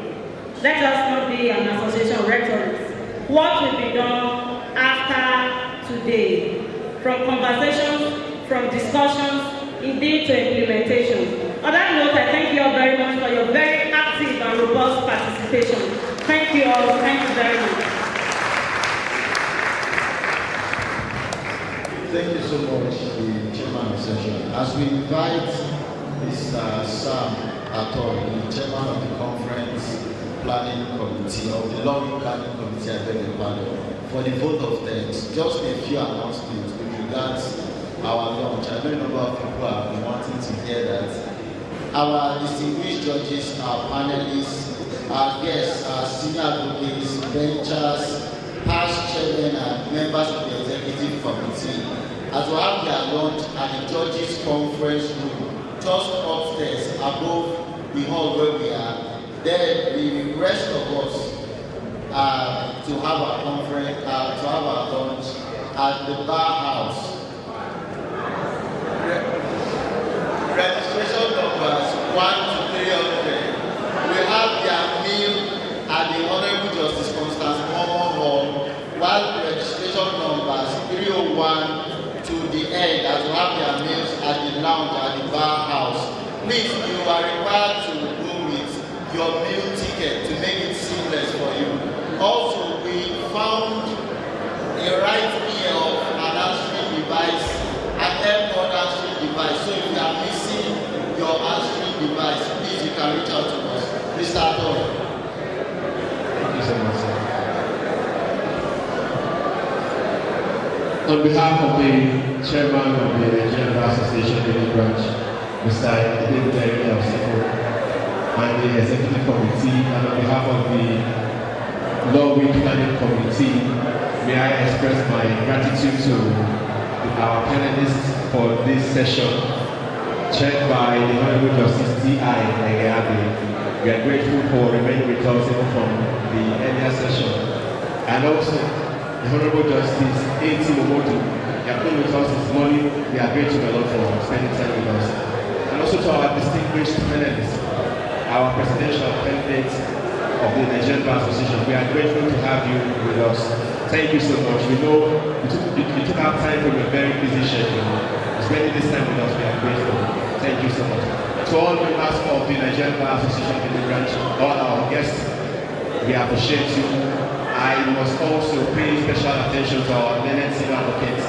Let us not be an association of rhetoric. What will be done after today? From conversations, from discussions, indeed to implementation. On that note, I thank you all very much for your very active and robust participation. Thank you all. Thank you very much. Thank you so much, the chairman of the session. As we invite Mr. Sam Aton, the chairman of the conference, planning committee, of the long planning committee I beg your pardon, for the vote of thanks. Just a few announcements with regards our launch. I know a number of people have been wanting to hear that. Our distinguished judges, our panelists, our guests, our senior advocates, benchers, past chairmen and members of the executive committee, as will have their launch at the judges conference room, just upstairs above the hall where we are. Then the rest of us to have our conference, to have our lunch at the bar house. Registration numbers 1 to 300. We have their meal at the Honorable Justice Constance Momo Hall, while the registration numbers 301 to the end, as we have their meals at the lounge at the bar house. Please, you are required to go with your meal ticket to make it seamless for you. Also, we found a right ear of an answering device, an airport answering device. So if you are missing your answering device, please, you can reach out to us. Mr. Adol. Thank you so much, sir. On behalf of the chairman of the Nigerian Bar Association Benin branch, Mr. David and the executive committee, and on behalf of the Law Week Planning Committee, may I express my gratitude to our panelists for this session, chaired by the Honorable Justice T.I. Egeabi. We are grateful for remaining with us even from the earlier session. And also, the Honorable Justice A.T. Momodu, they have been with us this morning. We are grateful a lot for spending time with us. And also to our distinguished panelists, our presidential candidates of the Nigerian Bar Association. We are grateful to have you with us. Thank you so much. We know you took our time from a very busy schedule. Spending this time with us, we are grateful. Thank you so much. To all members of the Nigerian Bar Association in the branch, all our guests, we appreciate you. I must also pay special attention to our Benin senior advocates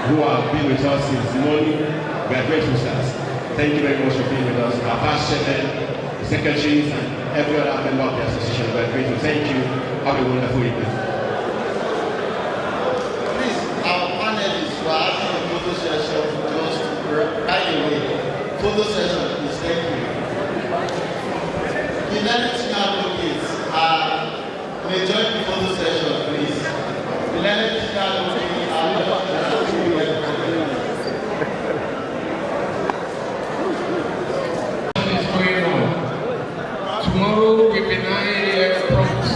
who have been with us since morning. We are grateful, sirs. Thank you very much for being with us. Our past chairmen, secretaries, and every other member of the association, we are grateful. Thank you. Have a wonderful evening. Please, our panelists were having a photo session just right away. Photo session, please. Thank you. The next advocates may join the photo session, please. The next advocates Tomorrow will be 9 a.m. prompt.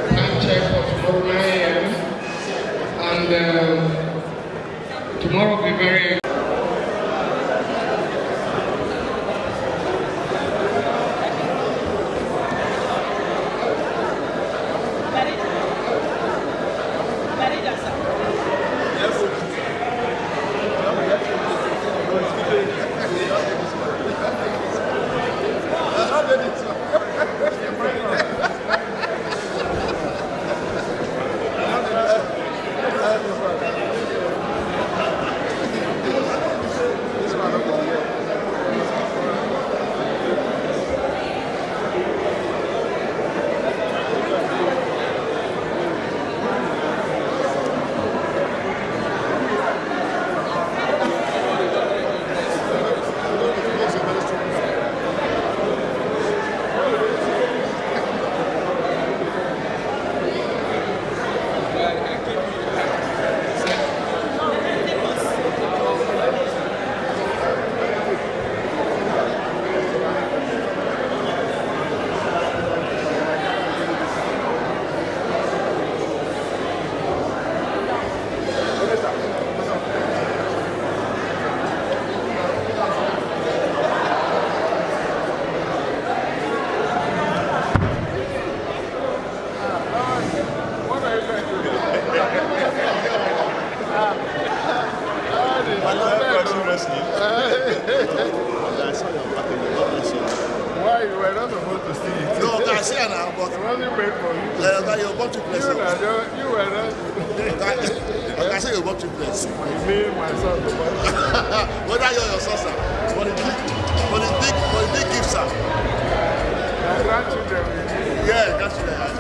Time check for tomorrow 9 a.m. And tomorrow will be very Why you were not supposed to see it? No, I see it now, but it wasn't made for you. You're about to place. You were not. I say you're about to place. Me, my son, whether you're your son, sir, for the big gifts, sir. My grandchildren. Yeah, that's right.